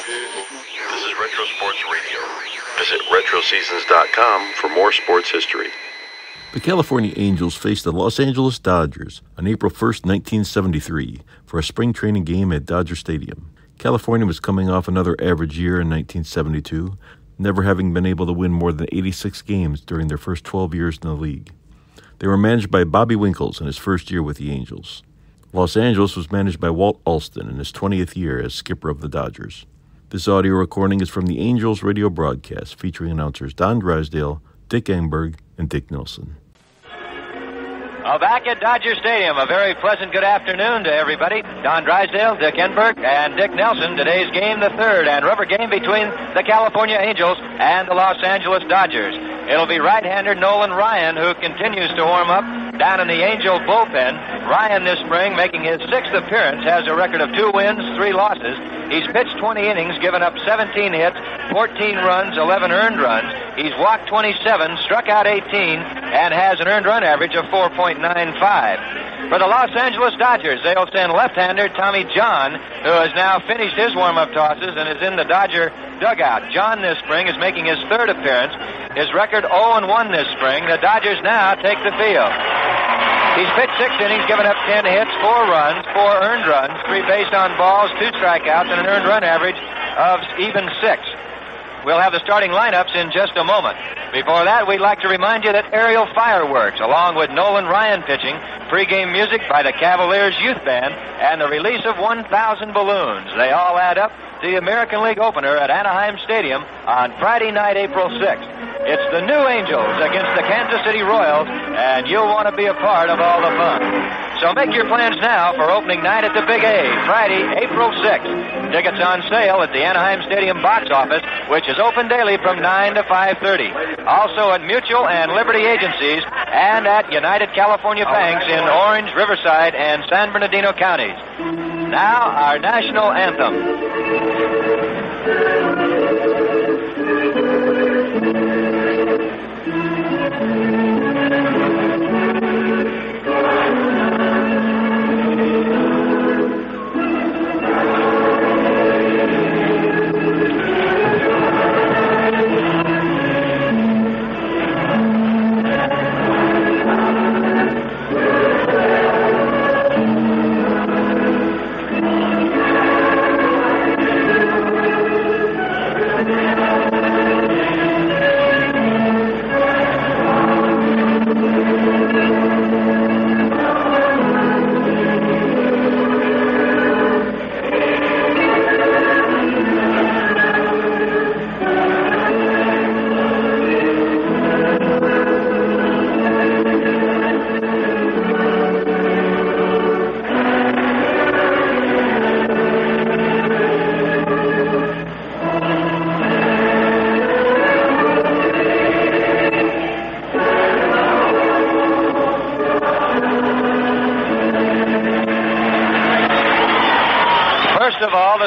This is Retro Sports Radio. Visit RetroSeasons.com for more sports history. The California Angels faced the Los Angeles Dodgers on April 1st, 1973, for a spring training game at Dodger Stadium. California was coming off another average year in 1972, never having been able to win more than 86 games during their first 12 years in the league. They were managed by Bobby Winkles in his first year with the Angels. Los Angeles was managed by Walt Alston in his 20th year as skipper of the Dodgers. This audio recording is from the Angels radio broadcast featuring announcers Don Drysdale, Dick Engberg, and Dick Nelson. Back at Dodger Stadium, a very pleasant good afternoon to everybody. Don Drysdale, Dick Enberg, and Dick Nelson. Today's game, the third and rubber game between the California Angels and the Los Angeles Dodgers. It'll be right-hander Nolan Ryan who continues to warm up down in the Angel bullpen. Ryan this spring, making his sixth appearance, has a record of 2 wins, 3 losses. He's pitched 20 innings, given up 17 hits, 14 runs, 11 earned runs. He's walked 27, struck out 18, and has an earned run average of 4.95. For the Los Angeles Dodgers, they'll send left-hander Tommy John, who has now finished his warm-up tosses and is in the Dodger dugout. John this spring is making his third appearance. His record 0-1 this spring. The Dodgers now take the field. He's pitched 6 innings, given up 10 hits, 4 runs, 4 earned runs, 3 based on balls, 2 strikeouts, and an earned run average of even 6. We'll have the starting lineups in just a moment. Before that, we'd like to remind you that Aerial Fireworks, along with Nolan Ryan pitching, pregame music by the Cavaliers Youth Band, and the release of 1,000 balloons. They all add up to the American League opener at Anaheim Stadium on Friday night, April 6th. It's the New Angels against the Kansas City Royals, and you'll want to be a part of all the fun. So make your plans now for opening night at the Big A, Friday, April 6th. Tickets on sale at the Anaheim Stadium box office, which is open daily from 9 to 5:30. Also at Mutual and Liberty agencies and at United California Banks in Orange, Riverside, and San Bernardino counties. Now, our national anthem.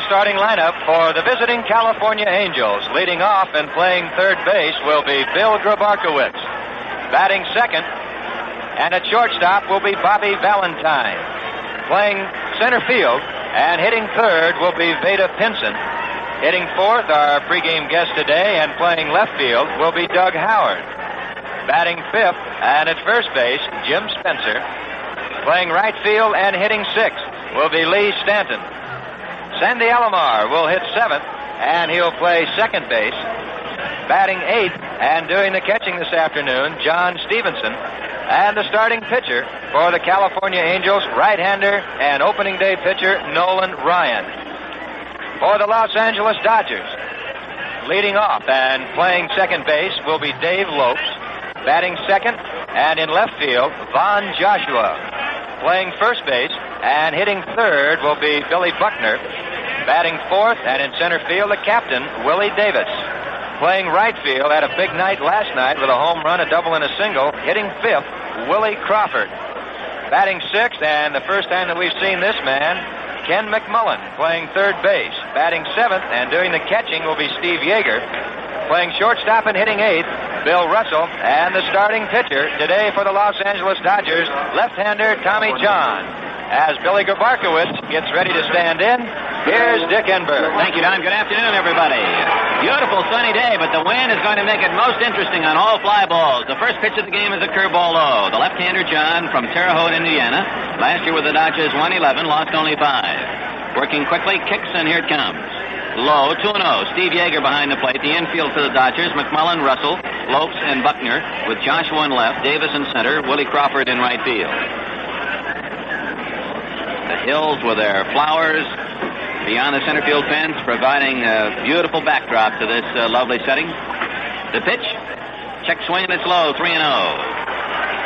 Starting lineup for the visiting California Angels. Leading off and playing third base will be Bill Grabarkowitz. Batting second and at shortstop will be Bobby Valentine. Playing center field and hitting third will be Veda Pinson. Hitting fourth, our pregame guest today, and playing left field will be Doug Howard. Batting fifth and at first base, Jim Spencer. Playing right field and hitting sixth will be Lee Stanton. Sandy Alomar will hit seventh, and he'll play second base. Batting eighth and doing the catching this afternoon, John Stevenson. And the starting pitcher for the California Angels, right-hander and opening day pitcher, Nolan Ryan. For the Los Angeles Dodgers, leading off and playing second base will be Dave Lopes. Batting second and in left field, Von Joshua. Playing first base and hitting third will be Billy Buckner. Batting fourth and in center field, the captain, Willie Davis. Playing right field, had a big night last night with a home run, a double, and a single. Hitting fifth, Willie Crawford. Batting sixth, and the first time that we've seen this man, Ken McMullen, playing third base. Batting seventh and doing the catching will be Steve Yeager. Playing shortstop and hitting eighth, Bill Russell. And the starting pitcher today for the Los Angeles Dodgers, left-hander Tommy John. As Billy Grabarkowitz gets ready to stand in, Here's Dick Enberg. Thank you, Don. Good afternoon, everybody. Beautiful sunny day, but the wind is going to make it most interesting on all fly balls. The first pitch of the game is a curveball low. The left-hander, John, from Terre Haute, Indiana. Last year with the Dodgers, 111, lost only 5. Working quickly, kicks, and here it comes. Low, 2-0. Steve Yeager behind the plate. The infield for the Dodgers, McMullen, Russell, Lopes, and Buckner, with Joshua in left, Davis in center, Willie Crawford in right field. The hills with their flowers beyond the center field fence, providing a beautiful backdrop to this lovely setting. The pitch, check swing, and it's low, 3-0.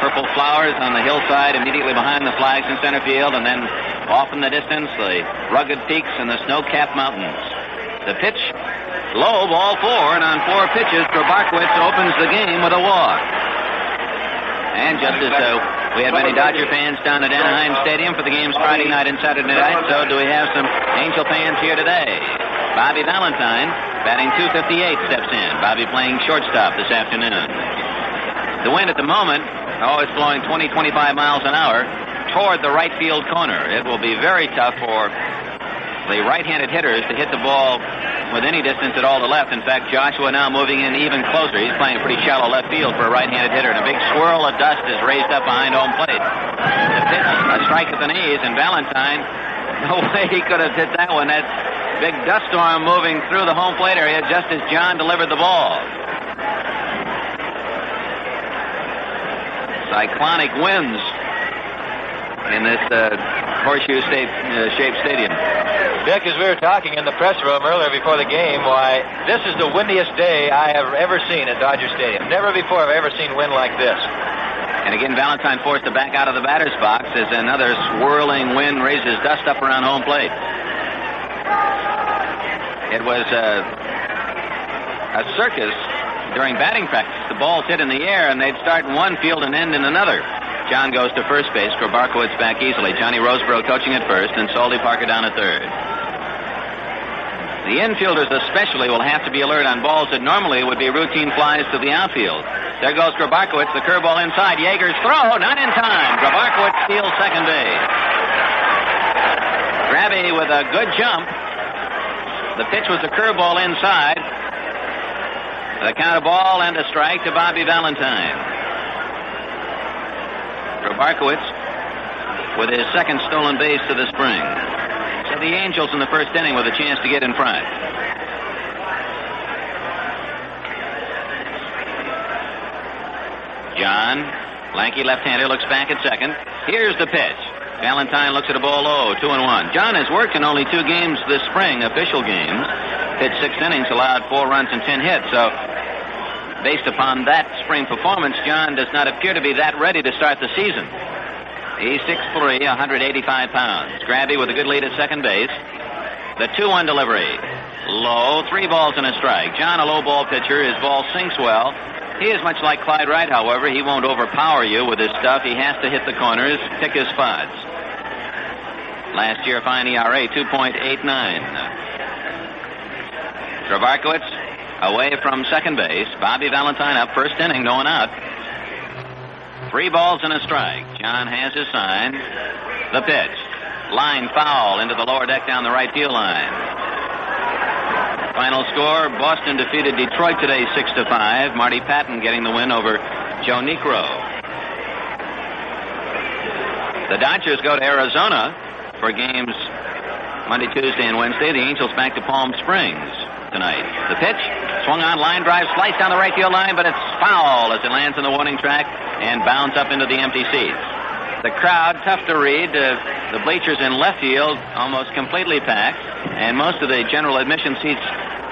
Purple flowers on the hillside immediately behind the flags in center field, and then off in the distance, the rugged peaks and the snow-capped mountains. The pitch, low, ball 4, and on 4 pitches, Grabarkowitz opens the game with a walk. And just as we had many Dodger fans down at Anaheim Stadium for the games Friday night and Saturday night, so do we have some Angel fans here today. Bobby Valentine, batting .258, steps in. Bobby playing shortstop this afternoon. The wind at the moment, it's blowing 20, 25 miles an hour toward the right field corner. It will be very tough for the right-handed hitters to hit the ball with any distance at all to left. In fact, Joshua now moving in even closer. He's playing pretty shallow left field for a right-handed hitter, and a big swirl of dust is raised up behind home plate. The pitch, a strike at the knees, and Valentine, no way he could have hit that one. That big dust storm moving through the home plate area just as John delivered the ball. Cyclonic winds in this horseshoe-shaped stadium. Dick, as we were talking in the press room earlier before the game, why, this is the windiest day I have ever seen at Dodger Stadium. Never before have I ever seen wind like this. And again, Valentine forced to back out of the batter's box as another swirling wind raises dust up around home plate. It was a circus during batting practice. The balls hit in the air, and they'd start in one field and end in another. John goes to first base. Grabarkowitz back easily. Johnny Roseborough coaching at first, and Salty Parker down at third. The infielders especially will have to be alert on balls that normally would be routine flies to the outfield. There goes Grabarkowitz, the curveball inside. Yeager's throw, not in time. Grabarkowitz steals second base. Grabby with a good jump. The pitch was a curveball inside. The count, a ball and a strike to Bobby Valentine. Grabarkowitz with his second stolen base to the spring. So the Angels in the first inning with a chance to get in front. John, lanky left-hander, looks back at second. Here's the pitch. Valentine looks at a ball low, 2-1. John has worked in only 2 games this spring, official games. Pitched 6 innings, allowed 4 runs and 10 hits. So based upon that spring performance, John does not appear to be that ready to start the season. He's 6'3", 185 pounds. Grabby with a good lead at second base. The 2-1 delivery. Low, 3 balls and a strike. John, a low ball pitcher. His ball sinks well. He is much like Clyde Wright, however. He won't overpower you with his stuff. He has to hit the corners, pick his spots. Last year, fine ERA, 2.89. Grabarkowitz away from second base. Bobby Valentine up first inning, no one out. 3 balls and a strike. John has his sign. The pitch. Line foul into the lower deck down the right field line. Final score, Boston defeated Detroit today 6-5. Marty Patton getting the win over Joe Niekro. The Dodgers go to Arizona for games Monday, Tuesday, and Wednesday. The Angels back to Palm Springs tonight. The pitch, swung on, line drive, sliced down the right field line, but it's foul as it lands on the warning track and bounds up into the empty seats. The crowd, tough to read. The bleachers in left field almost completely packed, and most of the general admission seats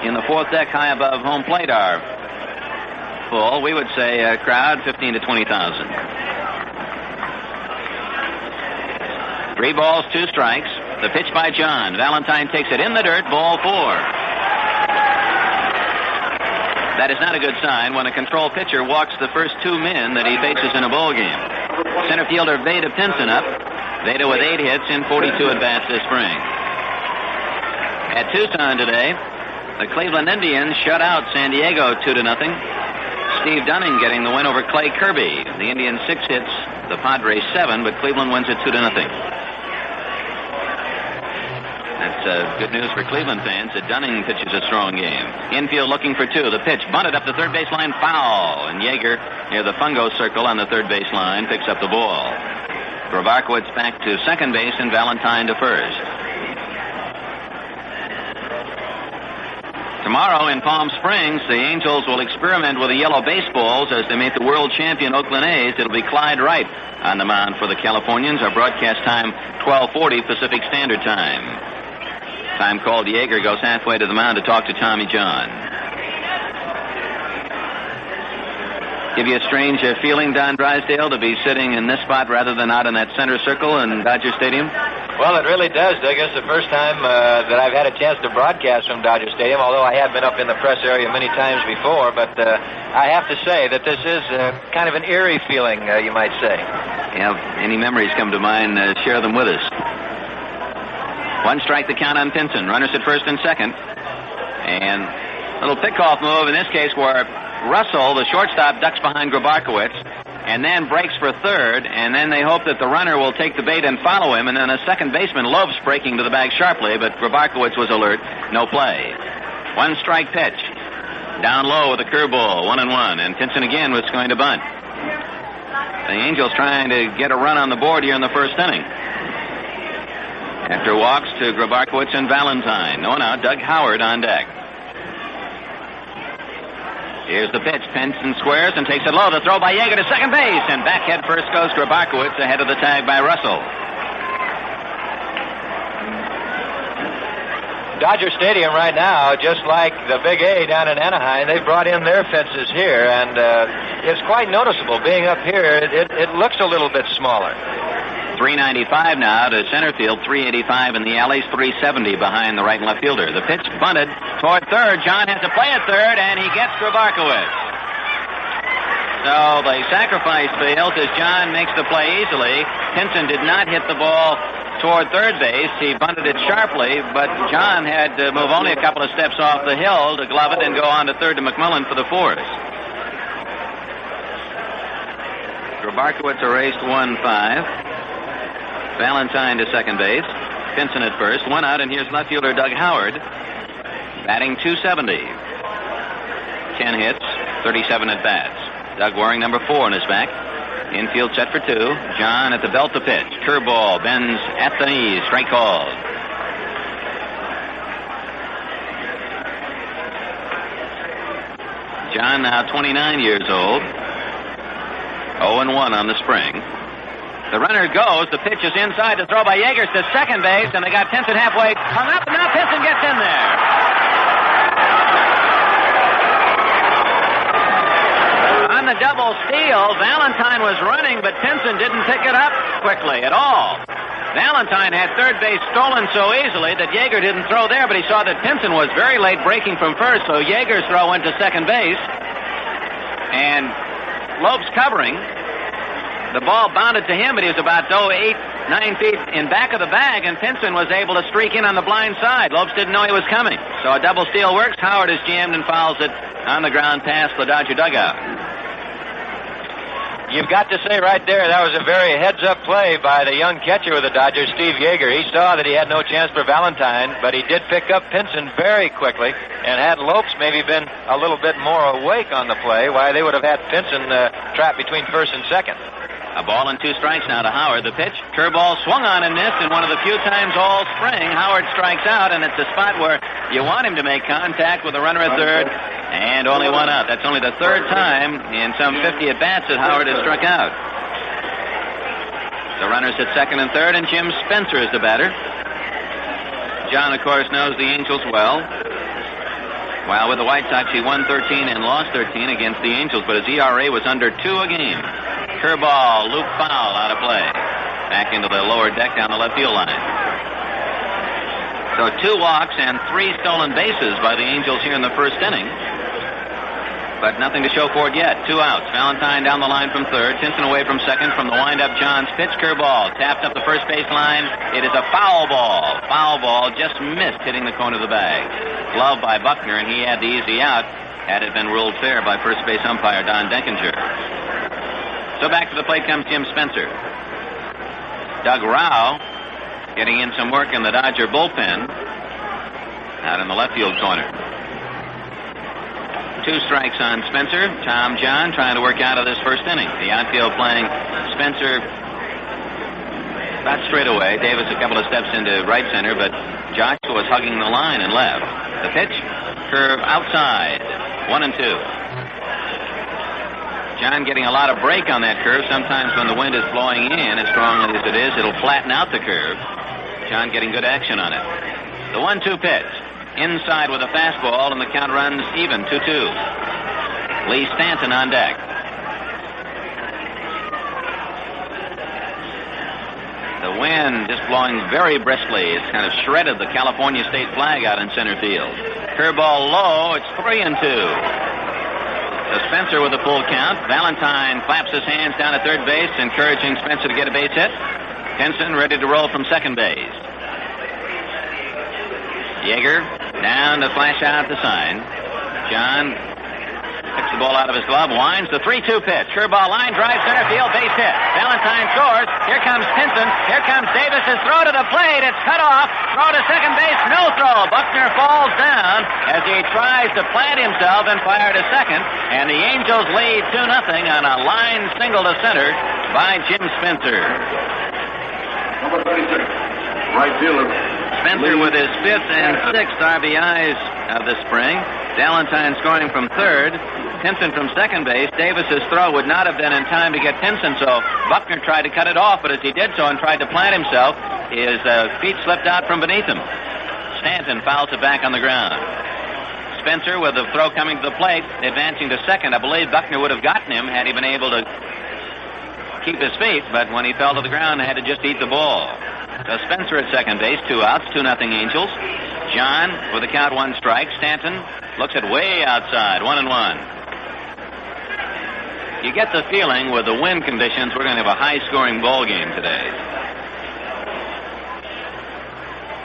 in the fourth deck high above home plate are full. We would say a crowd 15 to 20,000. 3 balls, 2 strikes. The pitch by John. Valentine takes it in the dirt, ball 4. That is not a good sign when a control pitcher walks the first 2 men that he faces in a ball game. Center fielder Veda Pinson up. Veda with 8 hits in 42 at-bats this spring. At Tucson today, the Cleveland Indians shut out San Diego 2-0. Steve Dunning getting the win over Clay Kirby. The Indians 6 hits, the Padres 7, but Cleveland wins it 2-0. That That's good news for Cleveland fans that Dunning pitches a strong game. Infield looking for two. The pitch bunted up the third base line, foul. And Yeager, near the fungo circle on the third base line, picks up the ball. Grabarkowitz back to second base and Valentine to first. Tomorrow in Palm Springs, the Angels will experiment with the yellow baseballs as they meet the world champion Oakland A's. It'll be Clyde Wright on the mound for the Californians. Our broadcast time, 12:40 Pacific Standard Time. Time called. Yeager goes halfway to the mound to talk to Tommy John. Give you a strange feeling, Don Drysdale, to be sitting in this spot rather than out in that center circle in Dodger Stadium? Well, it really does, Doug. It's the first time that I've had a chance to broadcast from Dodger Stadium, although I have been up in the press area many times before. But I have to say that this is kind of an eerie feeling, you might say. Yeah, any memories come to mind, share them with us. One strike, the count on Pinson. Runners at first and second. And a little pickoff move in this case where Russell, the shortstop, ducks behind Grabarkowitz and then breaks for third, and then they hope that the runner will take the bait and follow him, and then a second baseman, Lopes, breaking to the bag sharply, but Grabarkowitz was alert. No play. One strike pitch. Down low with a curveball, 1-1, and Pinson again was going to bunt. The Angels trying to get a run on the board here in the first inning. After walks to Grabarkowitz and Valentine. No one out. Doug Howard on deck. Here's the pitch. Pinson squares and takes it low. The throw by Yeager to second base. And back head first goes Grabarkowitz ahead of the tag by Russell. Dodger Stadium right now, just like the Big A down in Anaheim, they've brought in their fences here. And it's quite noticeable. Being up here, it looks a little bit smaller. 395 now to center field, 385 in the alleys, 370 behind the right and left fielder. The pitch bunted toward third. John has to play at third, and he gets Grabarkowitz. So the sacrifice fails as John makes the play easily. Pinson did not hit the ball toward third base. He bunted it sharply, but John had to move only a couple of steps off the hill to glove it and go on to third to McMillan for the fourth. Grabarkowitz erased 1-5. Valentine to second base. Pinson at first. One out, and here's left fielder Doug Howard. Batting .270. 10 hits, 37 at bats. Doug wearing number 4 on his back. Infield set for 2. John at the belt to pitch. Curveball bends at the knees. Strike called. John now 29 years old. 0-1 on the spring. The runner goes. The pitch is inside. The throw by Yeager to second base, and they got Pinson halfway. Hung up, and now Pinson gets in there. On the double steal, Valentine was running, but Pinson didn't pick it up quickly at all. Valentine had third base stolen so easily that Yeager didn't throw there, but he saw that Pinson was very late breaking from first, so Yeager's throw went to second base. And Lopes covering. The ball bounded to him, but he was about 8-9 feet in back of the bag, and Pinson was able to streak in on the blind side. Lopes didn't know he was coming. So a double steal works. Howard is jammed and fouls it on the ground past the Dodger dugout. You've got to say right there, that was a very heads-up play by the young catcher with the Dodgers, Steve Yeager. He saw that he had no chance for Valentine, but he did pick up Pinson very quickly, and had Lopes maybe been a little bit more awake on the play, why they would have had Pinson trapped between first and second. A ball and 2 strikes now to Howard. The pitch, curveball swung on and missed, and one of the few times all spring, Howard strikes out, and it's a spot where you want him to make contact with the runner at third, and only one out. That's only the third time in some 50 at-bats that Howard has struck out. The runners at second and third, and Jim Spencer is the batter. John, of course, knows the Angels well. While with the White Sox, he won 13 and lost 13 against the Angels, but his ERA was under 2 a game. Curveball, loop foul, out of play. Back into the lower deck down the left field line. So 2 walks and 3 stolen bases by the Angels here in the first inning. But nothing to show for it yet. 2 outs. Valentine down the line from third. Pinson away from second from the windup. John's pitch, curveball. Tapped up the first base line. It is a foul ball. Foul ball just missed hitting the corner of the bag. Glove by Buckner, and he had the easy out had it been ruled fair by first base umpire Don Denkinger. So back to the plate comes Jim Spencer. Doug Rauch getting in some work in the Dodger bullpen. out in the left field corner. 2 strikes on Spencer. Tom John trying to work out of this first inning. The outfield playing Spencer about straight away. Davis a couple of steps into right center, but Joshua was hugging the line and left. The pitch, curve outside. 1-2. John getting a lot of break on that curve. Sometimes when the wind is blowing in as strongly as it is, it'll flatten out the curve. John getting good action on it. The 1-2 pitch. Inside with a fastball, and the count runs even, 2-2. Lee Stanton on deck. The wind just blowing very briskly. It's kind of shredded the California state flag out in center field. Curveball low. It's 3-2. So Spencer with a full count. Valentine claps his hands down at third base, encouraging Spencer to get a base hit. Henson ready to roll from second base. Yeager down to flash out the sign. John picks the ball out of his glove, winds the 3-2 pitch. Curveball line drive center field, base hit. Valentine scores. Here comes Henson. Here comes Davis. His throw to the plate. It's cut off. Throw to second base. No throw. Buckner falls down as he tries to plant himself and fire to second. And the Angels lead 2-0 on a line single to center by Jim Spencer. Number 36, right fielder. Spencer with his 5th and 6th RBIs of the spring. Valentine scoring from third. Henson from second base. Davis's throw would not have been in time to get Henson, so Buckner tried to cut it off, but as he did so and tried to plant himself, his feet slipped out from beneath him. Stanton fouls it back on the ground. Spencer with the throw coming to the plate, advancing to second. I believe Buckner would have gotten him had he been able to keep his feet, but when he fell to the ground, he had to just eat the ball. So Spencer at second base, 2 outs, 2-0 Angels. John with a count, 1 strike. Stanton looks at way outside, 1-1. You get the feeling with the wind conditions, we're going to have a high-scoring ball game today.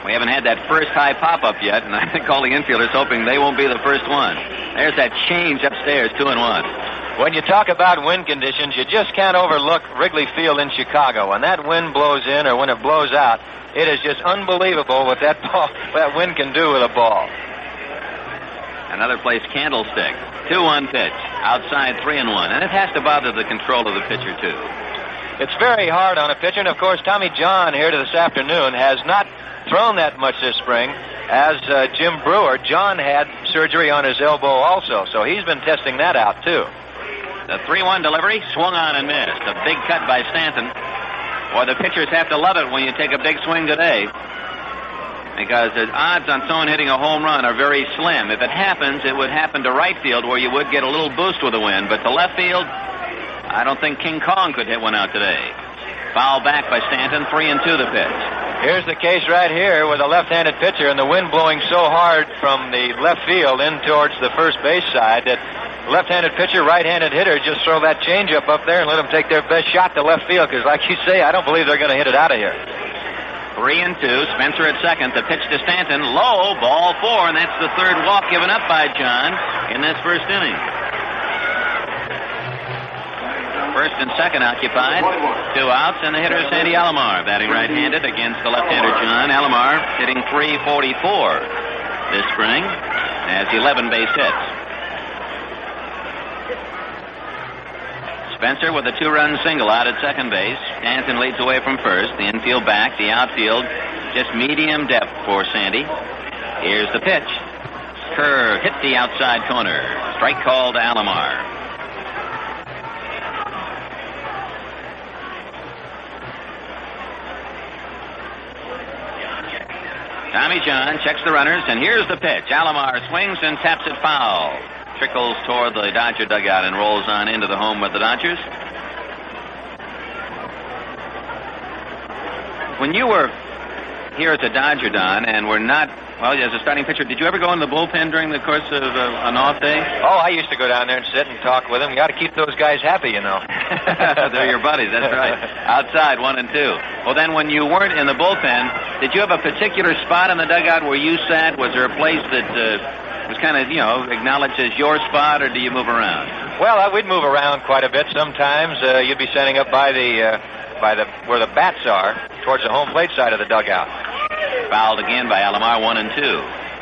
We haven't had that first high pop-up yet, and I think all the infielders hoping they won't be the first one. There's that change upstairs, 2-1. When you talk about wind conditions, you just can't overlook Wrigley Field in Chicago. When that wind blows in or when it blows out, it is just unbelievable what that wind can do with a ball. Another place, Candlestick. 2-1 pitch. Outside 3-1. And it has to bother the control of the pitcher, too. It's very hard on a pitcher. And, of course, Tommy John here this afternoon has not thrown that much this spring as Jim Brewer. John had surgery on his elbow also, so he's been testing that out, too. The 3-1 delivery, swung on and missed. A big cut by Stanton. Boy, the pitchers have to love it when you take a big swing today, because the odds on someone hitting a home run are very slim. If it happens, it would happen to right field where you would get a little boost with the wind. But to left field, I don't think King Kong could hit one out today. Foul back by Stanton, 3-2 the pitch. Here's the case right here with a left-handed pitcher and the wind blowing so hard from the left field in towards the first base side that left-handed pitcher, right-handed hitter just throw that changeup up there and let them take their best shot to left field, because like you say, I don't believe they're going to hit it out of here. 3-2. Spencer at second. The pitch to Stanton. Low. Ball 4. And that's the third walk given up by John in this first inning. First and second occupied. 2 outs. And the hitter is Sandy Alomar, batting right-handed against the left-hander John. Alomar hitting .344 this spring. Has 11 base hits. Spencer with a 2-run single out at second base. Stanton leads away from first. The infield back. The outfield just medium depth for Sandy. Here's the pitch. Curve hit the outside corner. Strike call to Alomar. Tommy John checks the runners, and here's the pitch. Alomar swings and taps it foul. Trickles toward the Dodger dugout and rolls on into the home with the Dodgers. When you were here at the Dodger, Don, and were not, well, as a starting pitcher, did you ever go in the bullpen during the course of an off day? Oh, I used to go down there and sit and talk with them. You got to keep those guys happy, you know. They're your buddies, that's right. Outside, 1 and 2. Well, then when you weren't in the bullpen, did you have a particular spot in the dugout where you sat? Was there a place that was kind of, acknowledged as your spot, or do you move around? Well, we'd move around quite a bit. Sometimes you'd be standing up by where the bats are, towards the home plate side of the dugout. Fouled again by Alomar, 1 and 2.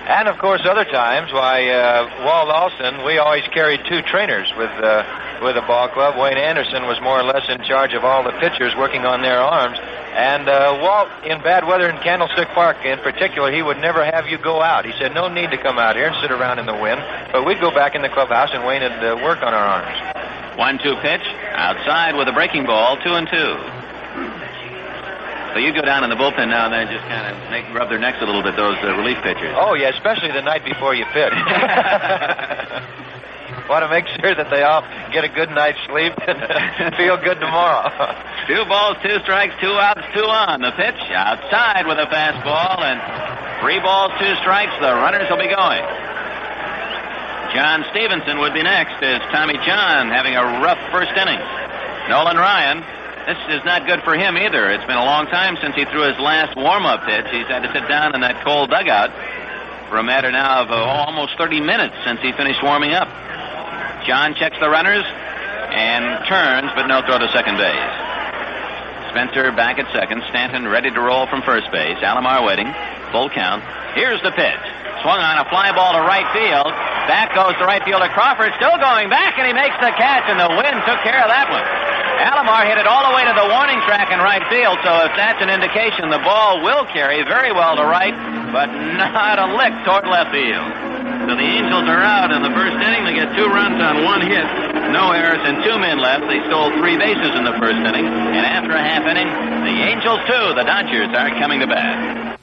And, of course, other times, Walt Alston, we always carried 2 trainers with the ball club. Wayne Anderson was more or less in charge of all the pitchers working on their arms. And Walt, in bad weather in Candlestick Park in particular, he would never have you go out. He said, no need to come out here and sit around in the wind. But we'd go back in the clubhouse and Wayne would work on our arms. 1-2 pitch. Outside with a breaking ball, 2-2. So you go down in the bullpen now and then just kind of rub their necks a little bit, those relief pitchers. Oh, yeah, especially the night before you pitch. Want to make sure that they all get a good night's sleep and feel good tomorrow. 2 balls, 2 strikes, 2 outs, 2 on. The pitch outside with a fastball, and 3 balls, 2 strikes. The runners will be going. John Stevenson would be next as Tommy John having a rough first inning. Nolan Ryan. This is not good for him either. It's been a long time since he threw his last warm-up pitch. He's had to sit down in that cold dugout for a matter now of almost 30 minutes since he finished warming up. John checks the runners and turns, but no throw to second base. Spencer back at second. Stanton ready to roll from first base. Alomar waiting. Full count. Here's the pitch. Swung on a fly ball to right field. Back goes to right fielder Crawford. Still going back, and he makes the catch, and the wind took care of that one. Alomar hit it all the way to the warning track in right field, so if that's an indication, the ball will carry very well to right, but not a lick toward left field. So the Angels are out in the first inning. They get 2 runs on 1 hit, no errors, and 2 men left. They stole 3 bases in the first inning, and after a half inning, the Angels 2, the Dodgers are coming to bat.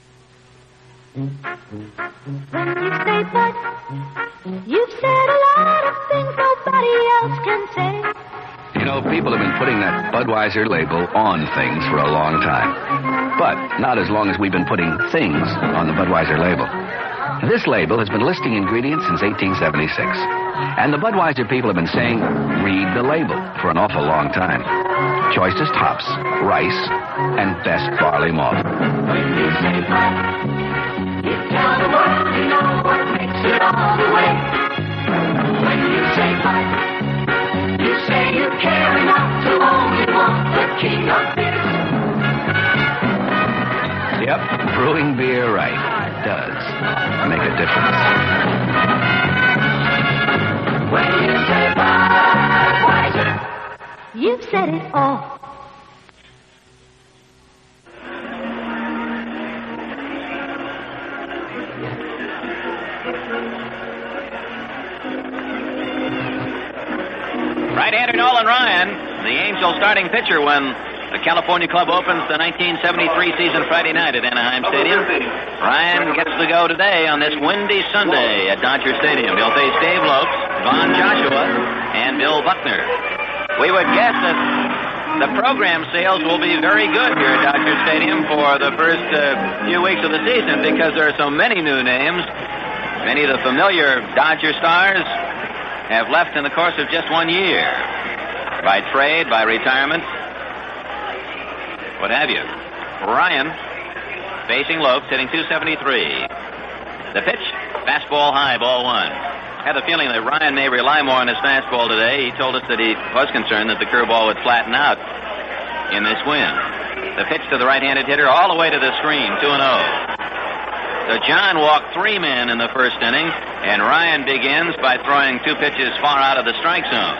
When you say but, you've said a lot of things nobody else can say. You know, people have been putting that Budweiser label on things for a long time. But not as long as we've been putting things on the Budweiser label. This label has been listing ingredients since 1876. And the Budweiser people have been saying, read the label, for an awful long time. Choicest hops, rice, and best barley malt. When you say but, you tell the world you know what makes it all the way. When you say but, you say you care enough to only want the king of beers. Yep, brewing beer right does make a difference. When you say Budweiser, you've said it all. Right-hander Nolan Ryan, the Angels starting pitcher when the California club opens the 1973 season Friday night at Anaheim Stadium. Ryan gets to go today on this windy Sunday at Dodger Stadium. He'll face Dave Lopes, Von Joshua, and Bill Buckner. We would guess that the program sales will be very good here at Dodger Stadium for the first few weeks of the season because there are so many new names. Many of the familiar Dodger stars have left in the course of just 1 year. By trade, by retirement, what have you. Ryan facing Lopes, hitting .273. The pitch, fastball high, ball 1. Had the feeling that Ryan may rely more on his fastball today. He told us that he was concerned that the curveball would flatten out in this wind. The pitch to the right-handed hitter all the way to the screen, 2-0. So John walked 3 men in the first inning, and Ryan begins by throwing 2 pitches far out of the strike zone.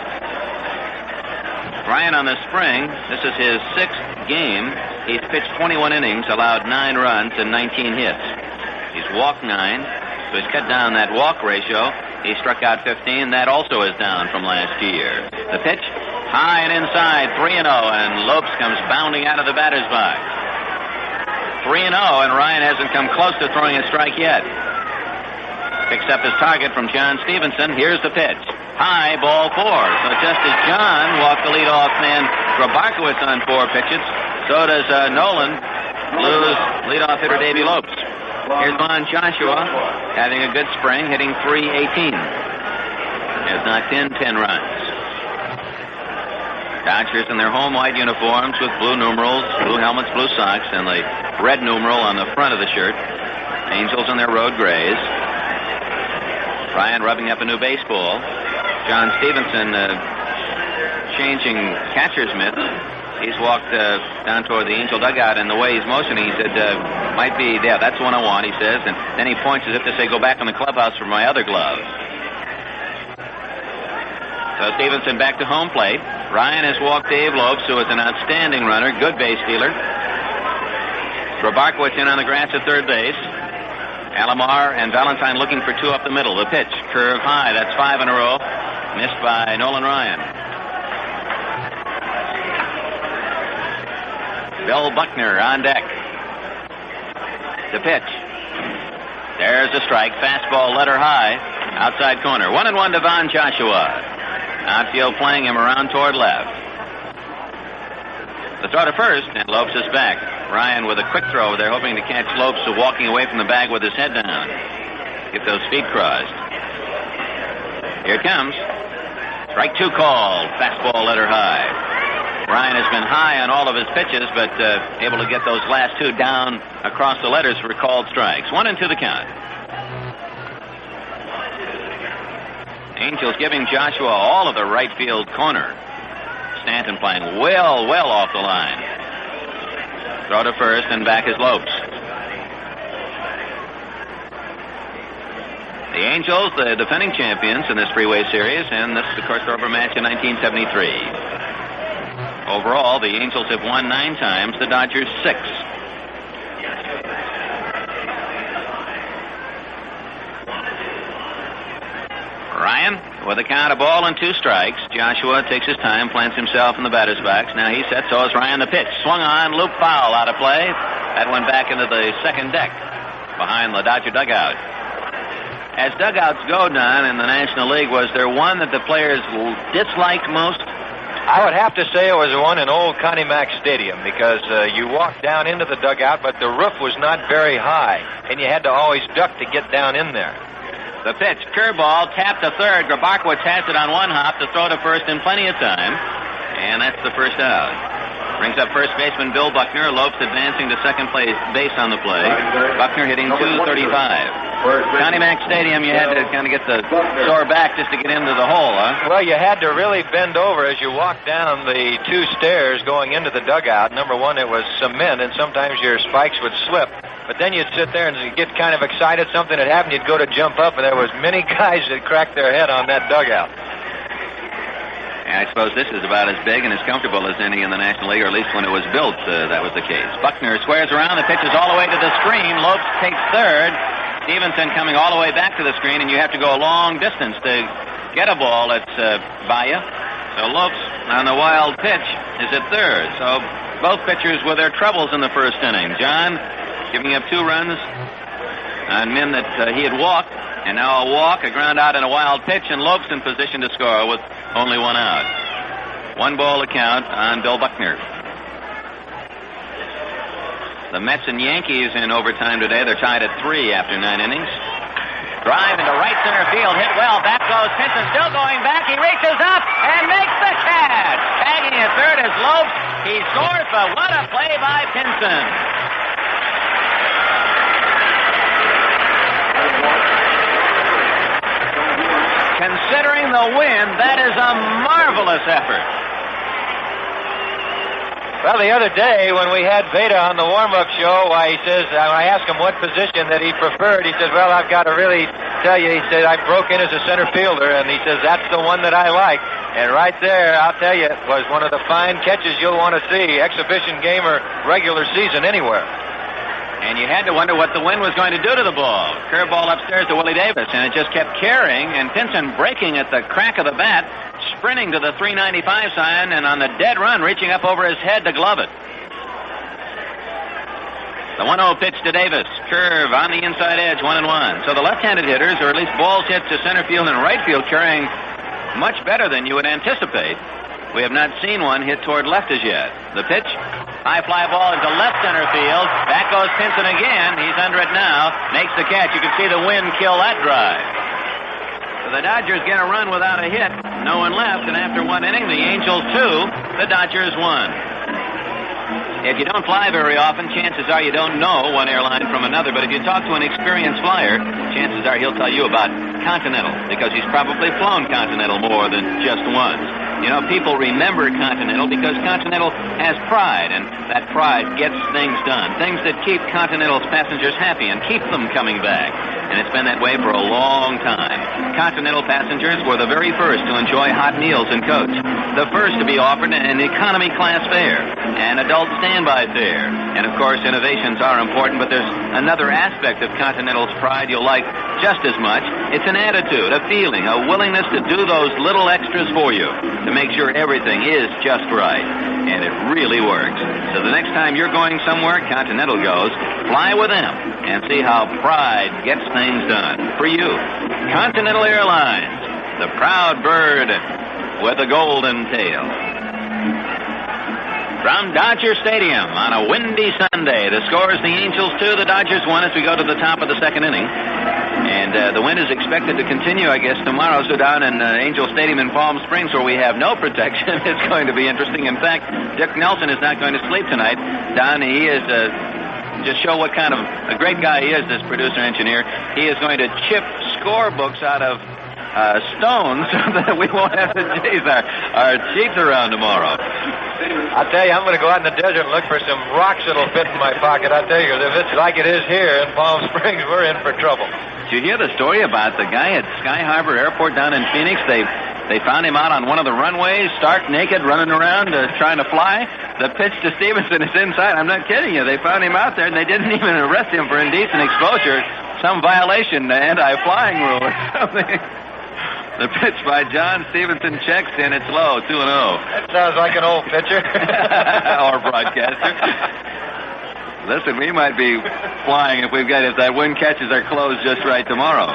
Ryan on the spring, this is his 6th game. He's pitched 21 innings, allowed 9 runs and 19 hits. He's walked 9, so he's cut down that walk ratio. He struck out 15. That also is down from last year. The pitch, high and inside, 3-0, and Lopes comes bounding out of the batter's box. 3-0, and Ryan hasn't come close to throwing a strike yet. Picks up his target from John Stevenson. Here's the pitch. High, ball 4. So just as John walked the leadoff man Grabarkowitz on 4 pitches, so does Nolan lose leadoff hitter Davey Lopes. Here's Von Joshua having a good spring, hitting .318. Has knocked in 10 runs. Dodgers in their home white uniforms with blue numerals, blue helmets, blue socks, and the red numeral on the front of the shirt. Angels in their road grays. Ryan rubbing up a new baseball. John Stevenson changing catcher's mitts. He's walked down toward the Angel dugout, and the way he's motioning, he said, Might be, yeah, that's the one I want, he says. And then he points as if to say, go back in the clubhouse for my other glove. So Stevenson back to home plate. Ryan has walked Dave Lopes, who is an outstanding runner, good base stealer. Grabarkowitz in on the grass at third base. Alomar and Valentine looking for two up the middle. The pitch, curve high. That's 5 in a row. Missed by Nolan Ryan. Bill Buckner on deck. The pitch. There's a strike. Fastball letter high. Outside corner. 1-1 to Von Joshua. Outfield playing him around toward left. The throw to first, and Lopes is back. Ryan with a quick throw there, hoping to catch Lopes walking away from the bag with his head down. Get those feet crossed. Here it comes. Strike 2 called. Fastball letter high. Ryan has been high on all of his pitches, but able to get those last 2 down across the letters for called strikes. 1-2 the count. Angels giving Joshua all of the right field corner. Stanton playing well off the line. Throw to first, and back is Lopes. The Angels, the defending champions in this three-way series, and this is, of course, the rubber match in 1973. Overall, the Angels have won 9 times, the Dodgers 6. Ryan with a count of ball and 2 strikes. Joshua takes his time, plants himself in the batter's box. Now he sets, so is Ryan. The pitch swung on, loop foul, out of play. That went back into the second deck behind the Dodger dugout. As dugouts go, Don, in the National League, was there one that the players disliked most? I would have to say it was the one in old Connie Mack Stadium, because you walked down into the dugout, but the roof was not very high, and you had to always duck to get down in there. The pitch, curveball, tapped to third. Grabarkowitz has it on one hop to throw to first in plenty of time. And that's the first out. Brings up first baseman Bill Buckner. Lopes advancing to second base on the play. Buckner hitting .235. Connie Mack Stadium, you had to kind of get the sore back just to get into the hole, huh? Well, you had to really bend over as you walked down the 2 stairs going into the dugout. Number one, it was cement, and sometimes your spikes would slip. But then you'd sit there and you'd get kind of excited. Something had happened. You'd go to jump up, and there was many guys that cracked their head on that dugout. And I suppose this is about as big and as comfortable as any in the National League, or at least when it was built, that was the case. Buckner squares around. The pitch is all the way to the screen. Lopes takes third. Stevenson coming all the way back to the screen, and you have to go a long distance to get a ball that's by you. So Lopes on the wild pitch is at third. So both pitchers with their troubles in the first inning. John giving up 2 runs on men that he had walked, and now a walk, a ground out, and a wild pitch, and Lopes in position to score with only 1 out. 1 ball to count on Bill Buckner. The Mets and Yankees in overtime today. They're tied at 3 after 9 innings. Drive into right center field, hit well. Back goes Pinson, still going back. He reaches up and makes the catch. Tagging at third is Lopes. He scores, but what a play by Pinson. Considering the wind, that is a marvelous effort. Well, the other day when we had Veda on the warm-up show, he says, I asked him what position that he preferred. He said, well, I've got to really tell you, he said, I broke in as a center fielder, and he says, that's the one that I like. And right there, I'll tell you, it was one of the fine catches you'll want to see, exhibition game or regular season anywhere. And you had to wonder what the wind was going to do to the ball. Curveball upstairs to Willie Davis, and it just kept carrying, and Pinson breaking at the crack of the bat, sprinting to the 395 sign, and on the dead run, reaching up over his head to glove it. The 1-0 pitch to Davis. Curve on the inside edge, 1-1. So the left-handed hitters, or at least balls hit to center field and right field, carrying much better than you would anticipate. We have not seen one hit toward left as yet. The pitch, high fly ball into left center field. Back goes Pinson again. He's under it now. Makes the catch. You can see the wind kill that drive. So the Dodgers get a run without a hit. No one left. And after 1 inning, the Angels 2, the Dodgers 1. If you don't fly very often, chances are you don't know one airline from another. But if you talk to an experienced flyer, chances are he'll tell you about Continental, because he's probably flown Continental more than just once. People remember Continental because Continental has pride, and that pride gets things done. Things that keep Continental's passengers happy and keep them coming back. And it's been that way for a long time. Continental passengers were the very first to enjoy hot meals in coach, the first to be offered an economy class fare, an adult standby fare. And, of course, innovations are important, but there's another aspect of Continental's pride you'll like just as much. It's an attitude, a feeling, a willingness to do those little extras for you to make sure everything is just right. And it really works. So the next time you're going somewhere Continental goes, fly with them and see how pride gets things done for you. Continental Airlines, the proud bird with a golden tail. From Dodger Stadium on a windy Sunday, the score is the Angels 2, the Dodgers 1 as we go to the top of the second inning. And the wind is expected to continue, I guess, tomorrow. So down in Angel Stadium in Palm Springs, where we have no protection, it's going to be interesting. In fact, Dick Nelson is not going to sleep tonight. Don, he is... just show what kind of a great guy he is, this producer-engineer. He is going to chip scorebooks out of stones so that we won't have to chase our sheets around tomorrow. I'll tell you, I'm going to go out in the desert and look for some rocks that'll fit in my pocket. I'll tell you, if it's like it is here in Palm Springs, we're in for trouble. Did you hear the story about the guy at Sky Harbor Airport down in Phoenix? They found him out on one of the runways, stark naked, running around trying to fly. The pitch to Stevenson is inside. I'm not kidding you. They found him out there, and they didn't even arrest him for indecent exposure, some violation, the anti-flying rule or something. The pitch by John Stevenson checks in. It's low, 2-0. That sounds like an old pitcher. Or broadcaster. Listen, we might be flying if that wind catches our clothes just right tomorrow.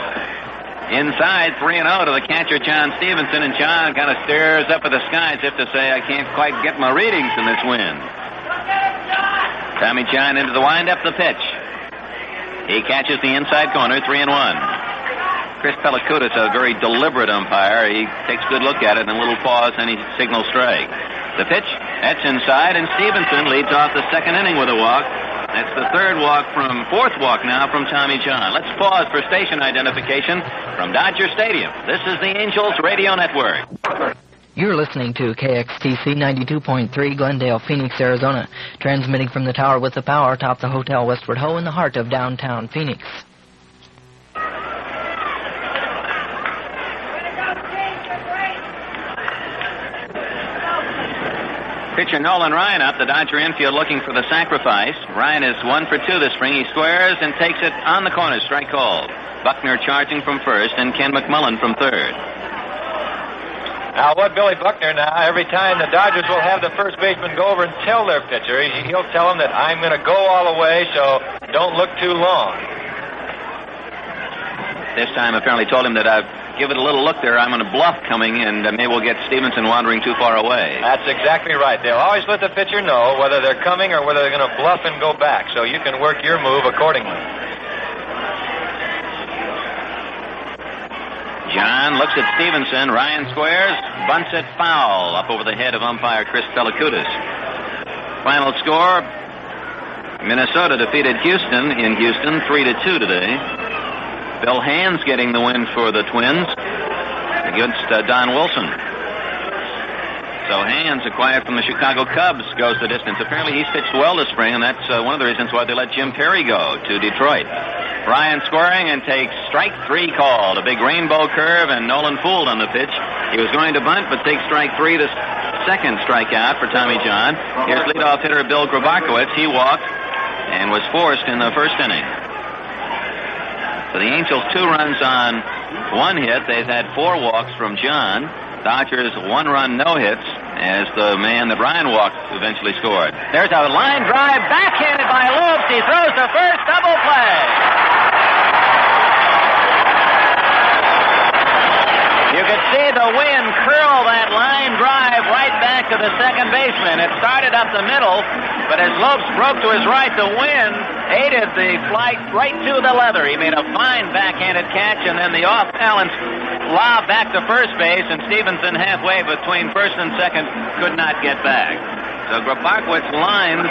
Inside, 3-0 to the catcher, John Stevenson, and John kind of stares up at the sky as if to say, I can't quite get my readings in this wind. Tommy John into the windup, the pitch. He catches the inside corner, 3-1. Chris Pellicutis, a very deliberate umpire. He takes a good look at it and a little pause, and he signals strike. The pitch, that's inside, and Stevenson leads off the second inning with a walk. That's the fourth walk now from Tommy John. Let's pause for station identification from Dodger Stadium. This is the Angels Radio Network. You're listening to KXTC 92.3 Glendale, Phoenix, Arizona, transmitting from the tower with the power atop the Hotel Westward Ho in the heart of downtown Phoenix. Pitcher Nolan Ryan up the Dodger infield looking for the sacrifice. Ryan is 1 for 2 this spring. He squares and takes it on the corner. Strike called. Buckner charging from first and Ken McMullen from third. Now, what Billy Buckner every time the Dodgers will have the first baseman go over and tell their pitcher, he'll tell him that I'm going to go all the way, so don't look too long. This time apparently told him that give it a little look there. I'm going to bluff coming, and maybe we'll get Stevenson wandering too far away. That's exactly right. They'll always let the pitcher know whether they're coming or whether they're going to bluff and go back, so you can work your move accordingly. John looks at Stevenson. Ryan squares, bunts it foul up over the head of umpire Chris Pellicutis. Final score, Minnesota defeated Houston in Houston 3-2 today. Bill Hands getting the win for the Twins against Don Wilson. So Hands, acquired from the Chicago Cubs, goes the distance. Apparently he's pitched well this spring, and that's one of the reasons why they let Jim Perry go to Detroit. Ryan scoring and takes strike 3 called. A big rainbow curve, and Nolan fooled on the pitch. He was going to bunt, but takes strike 3, the second strikeout for Tommy John. Here's leadoff hitter Bill Grabakowicz. He walked and was forced in the first inning. So the Angels 2 runs on 1 hit. They've had 4 walks from John. Dodgers 1-run no-hits as the man that Ryan walked eventually scored. There's a line drive backhanded by Lopes. He throws the first, double play. You could see the wind curl that line drive right back to the second baseman. It started up the middle, but as Lopes broke to his right, the wind aided the flight right to the leather. He made a fine backhanded catch, and then the off-balance lob back to first base, and Stevenson halfway between first and second could not get back. So Grabakowicz lines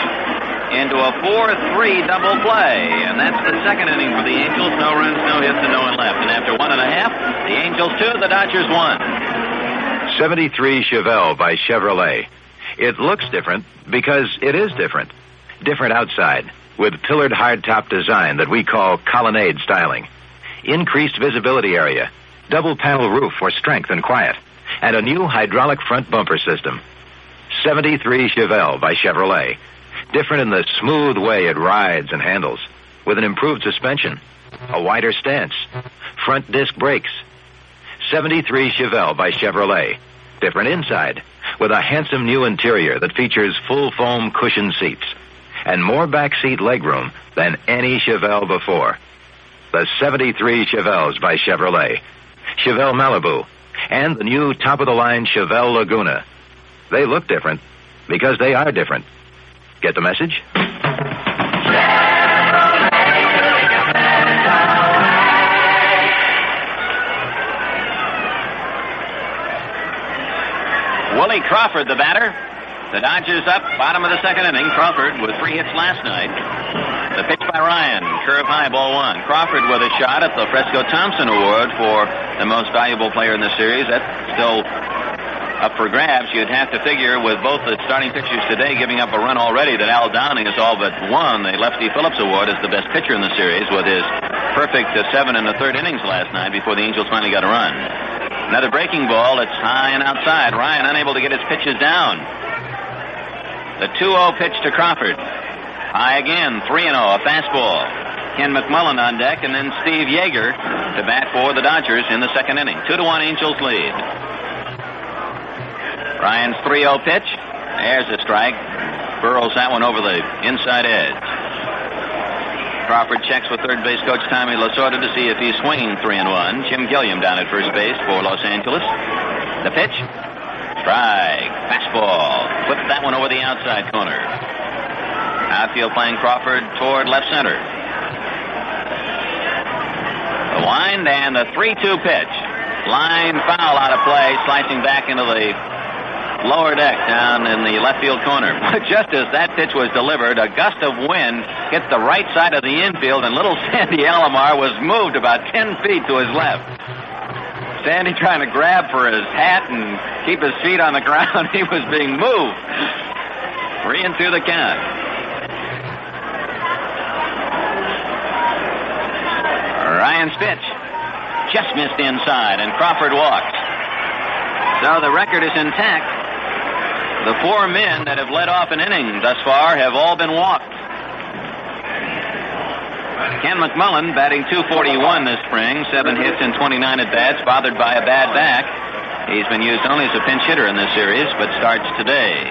into a 4-3 double play, and that's the second inning for the Angels. No runs, no hits, and no one left. And after 1.5, the Angels 2, the Dodgers 1. 73 Chevelle by Chevrolet. It looks different because it is different. Different outside, with pillared hardtop design that we call colonnade styling. Increased visibility area, double panel roof for strength and quiet, and a new hydraulic front bumper system. 73 Chevelle by Chevrolet. Different in the smooth way it rides and handles, with an improved suspension, a wider stance, front disc brakes. 73 Chevelle by Chevrolet. Different inside, with a handsome new interior that features full foam cushioned seats and more backseat legroom than any Chevelle before. The 73 Chevelles by Chevrolet, Chevelle Malibu, and the new top-of-the-line Chevelle Laguna. They look different because they are different. Get the message? Willie Crawford, the batter. The Dodgers up, bottom of the second inning. Crawford with 3 hits last night. The pitch by Ryan, curve high, ball 1. Crawford with a shot at the Fresco Thompson Award for the most valuable player in the series. That's still up for grabs. You'd have to figure with both the starting pitchers today giving up a run already that Al Downing has all but won the Lefty Phillips Award as the best pitcher in the series with his perfect 7 in the third innings last night before the Angels finally got a run. Another breaking ball. It's high and outside. Ryan unable to get his pitches down. The 2-0 pitch to Crawford. High again. 3-0. A fastball. Ken McMullen on deck, and then Steve Yeager to bat for the Dodgers in the second inning. 2-1 Angels lead. Ryan's 3-0 pitch. There's a strike. Burrows that one over the inside edge. Crawford checks with third base coach Tommy Lasorda to see if he's swinging 3-1. Jim Gilliam down at first base for Los Angeles. The pitch. Strike. Fastball. Flip that one over the outside corner. Outfield playing Crawford toward left center. The wind and the 3-2 pitch. Line foul out of play, slicing back into the lower deck down in the left field corner. But just as that pitch was delivered, a gust of wind hit the right side of the infield, and little Sandy Alomar was moved about 10 feet to his left. Sandy trying to grab for his hat and keep his feet on the ground. He was being moved. 3-2 the count. Ryan's pitch just missed inside, and Crawford walks. So the record is intact. The 4 men that have led off an inning thus far have all been walked. Ken McMullen batting .241 this spring, 7 hits and 29 at-bats, bothered by a bad back. He's been used only as a pinch hitter in this series, but starts today.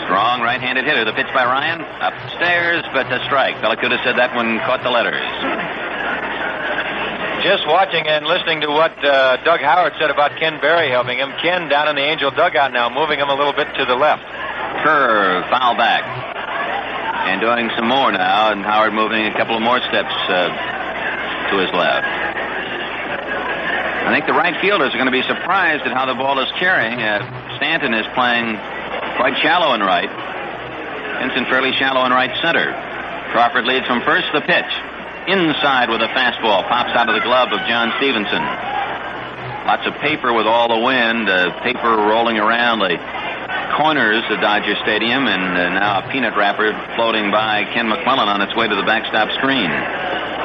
Strong right-handed hitter. The pitch by Ryan. Upstairs, but a strike. Fella could have said that one caught the letters. Just watching and listening to what Doug Howard said about Ken Berry helping him. Ken down in the Angel dugout now, moving him a little bit to the left. Curve, foul back. And doing some more now, and Howard moving a couple of more steps to his left. I think the right fielders are going to be surprised at how the ball is carrying. Stanton is playing quite shallow in right. Vincent fairly shallow in right center. Crawford leads from first. The pitch. Inside with a fastball. Pops out of the glove of John Stevenson. Lots of paper with all the wind. Paper rolling around the corners of Dodger Stadium. And now a peanut wrapper floating by Ken McMullen on its way to the backstop screen.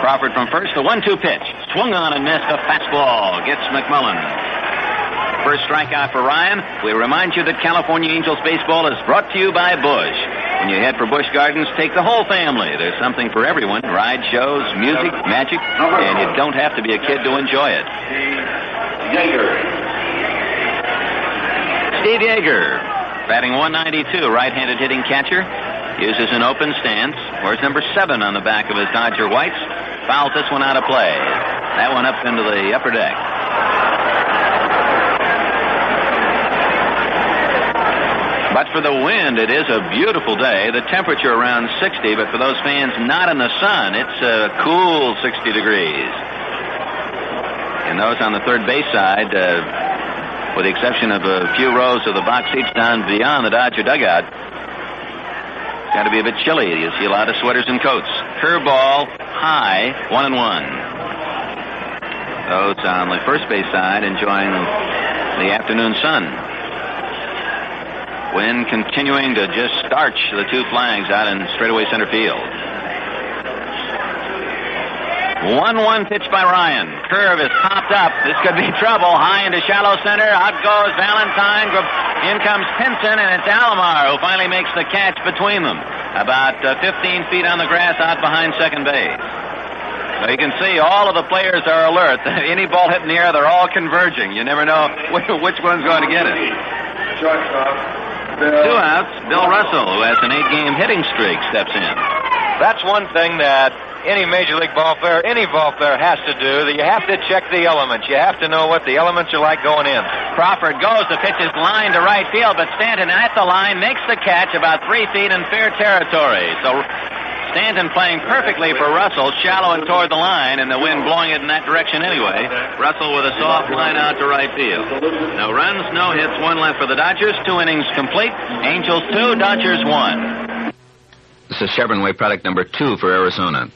Crawford from first. The 1-2 pitch. Swung on and missed. A fastball. Gets McMullen. First strikeout for Ryan. We remind you that California Angels baseball is brought to you by Busch. When you head for Busch Gardens, take the whole family. There's something for everyone. Ride shows, music, magic, and you don't have to be a kid to enjoy it. Steve Yeager, batting .192, right-handed hitting catcher. Uses an open stance. Wears number 7 on the back of his Dodger whites. Fouls this one out of play. That one up into the upper deck. But for the wind, it is a beautiful day. The temperature around 60, but for those fans not in the sun, it's a cool 60 degrees. And those on the third base side, with the exception of a few rows of the box seats down beyond the Dodger dugout, it's got to be a bit chilly. You see a lot of sweaters and coats. Curveball, high, 1-1. Those on the first base side enjoying the afternoon sun. Wind continuing to just starch the two flags out in straightaway center field. 1-1 pitch by Ryan. Curve is popped up. This could be trouble. High into shallow center. Out goes Valentine. In comes Pinson, and it's Alomar who finally makes the catch between them. About 15 feet on the grass out behind second base. So you can see all of the players are alert. Any ball hit in the air, they're all converging. You never know which one's going to get it. Two outs. Bill Russell, who has an 8-game hitting streak, steps in. That's one thing that any Major League ball player, any ball player has to do. That you have to check the elements. You have to know what the elements are like going in. Crawford goes. The pitch is lined to right field, but Stanton at the line makes the catch about 3 feet in fair territory. So Stanton playing perfectly for Russell, shallow and toward the line, and the wind blowing it in that direction anyway. Russell with a soft line out to right field. No runs, no hits, 1 left for the Dodgers. 2 innings complete. Angels 2, Dodgers 1. This is Chevron Way product number 2 for Arizona.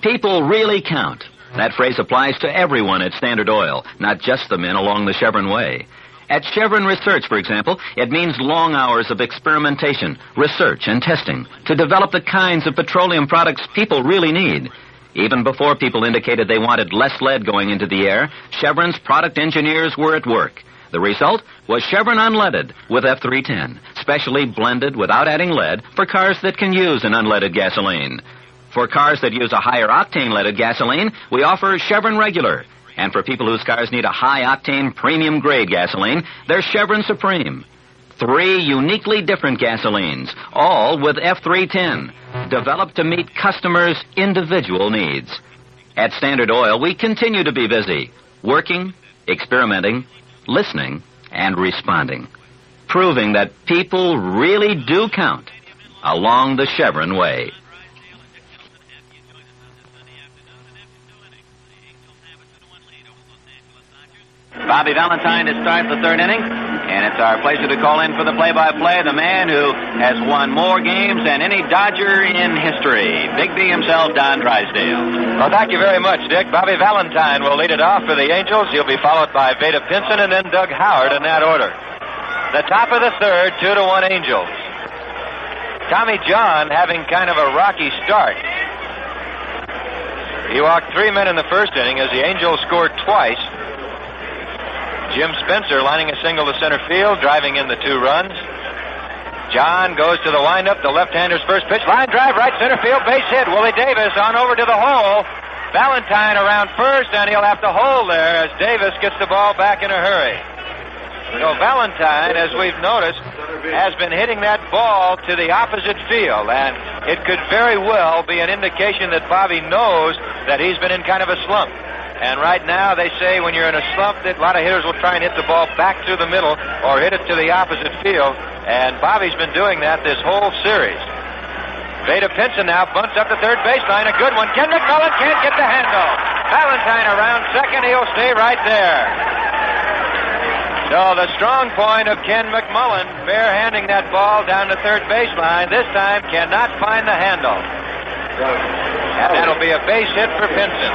People really count. That phrase applies to everyone at Standard Oil, not just the men along the Chevron Way. At Chevron Research, for example, it means long hours of experimentation, research, and testing to develop the kinds of petroleum products people really need. Even before people indicated they wanted less lead going into the air, Chevron's product engineers were at work. The result was Chevron Unleaded with F310, specially blended without adding lead for cars that can use an unleaded gasoline. For cars that use a higher octane leaded gasoline, we offer Chevron Regular. And for people whose cars need a high-octane premium-grade gasoline, there's Chevron Supreme. 3 uniquely different gasolines, all with F310, developed to meet customers' individual needs. At Standard Oil, we continue to be busy, working, experimenting, listening, and responding, proving that people really do count along the Chevron Way. Bobby Valentine to start the 3rd inning, and it's our pleasure to call in for the play-by-play the man who has won more games than any Dodger in history, Big D himself, Don Drysdale. Well, thank you very much, Dick. Bobby Valentine will lead it off for the Angels. He'll be followed by Vada Pinson and then Doug Howard in that order. The top of the 3rd, 2-1 Angels. Tommy John having kind of a rocky start. He walked 3 men in the 1st inning as the Angels scored twice. Jim Spencer lining a single to center field, driving in the 2 runs. John goes to the windup, the left-hander's first pitch. Line drive, right center field, base hit. Willie Davis on over to the hole. Valentine around first, and he'll have to hold there as Davis gets the ball back in a hurry. So Valentine, as we've noticed, has been hitting that ball to the opposite field, and it could very well be an indication that Bobby knows that he's been in kind of a slump. And right now, they say when you're in a slump that a lot of hitters will try and hit the ball back through the middle or hit it to the opposite field. And Bobby's been doing that this whole series. Vada Pinson now bunts up the 3rd baseline. A good one. Ken McMullen can't get the handle. Valentine around second. He'll stay right there. So the strong point of Ken McMullen, bare-handing that ball down the 3rd baseline, this time cannot find the handle. And that'll be a base hit for Pinson.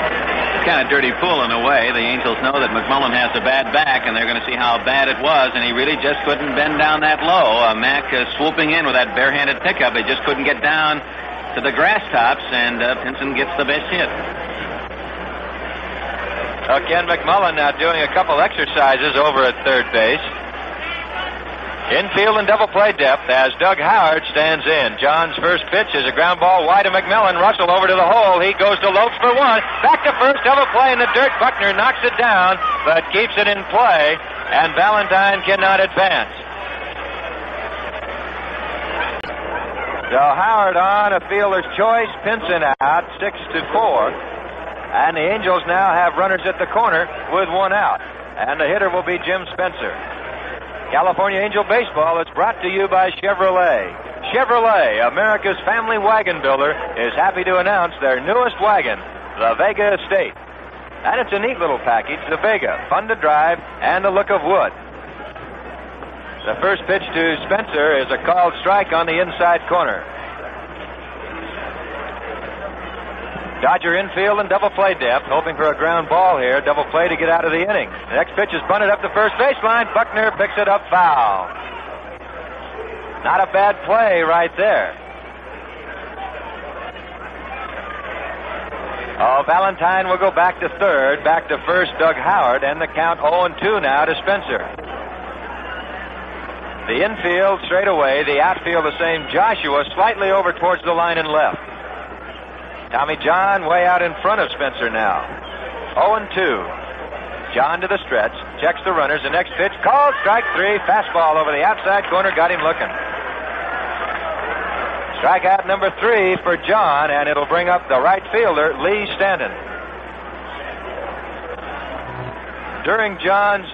Kind of dirty pull in a way. The Angels know that McMullen has a bad back, and they're going to see how bad it was, and he really just couldn't bend down that low. Mack swooping in with that bare-handed pickup. He just couldn't get down to the grass tops, and Pinson gets the base hit. Ken McMullen now doing a couple exercises over at 3rd base. Infield and double play depth as Doug Howard stands in. John's first pitch is a ground ball wide to McMillan. Russell over to the hole. He goes to Lopes for 1. Back to first. Double play in the dirt. Buckner knocks it down, but keeps it in play, and Valentine cannot advance. So Howard on, a fielder's choice. Pinson out, 6-4. And the Angels now have runners at the corner with 1 out. And the hitter will be Jim Spencer. California Angel Baseball is brought to you by Chevrolet. Chevrolet, America's family wagon builder, is happy to announce their newest wagon, the Vega Estate. And it's a neat little package, the Vega, fun to drive and the look of wood. The first pitch to Spencer is a called strike on the inside corner. Dodger infield and double play depth, hoping for a ground ball here. Double play to get out of the inning. The next pitch is bunted up the first baseline. Buckner picks it up foul. Not a bad play right there. Oh, Valentine will go back to third. Back to first, Doug Howard, and the count 0-2 now to Spencer. The infield straight away. The outfield the same. Joshua slightly over towards the line and left. Tommy John way out in front of Spencer now. 0-2. John to the stretch. Checks the runners. The next pitch called. Strike three. Fastball over the outside corner. Got him looking. Strikeout number 3 for John, and it'll bring up the right fielder, Lee Stanton. During John's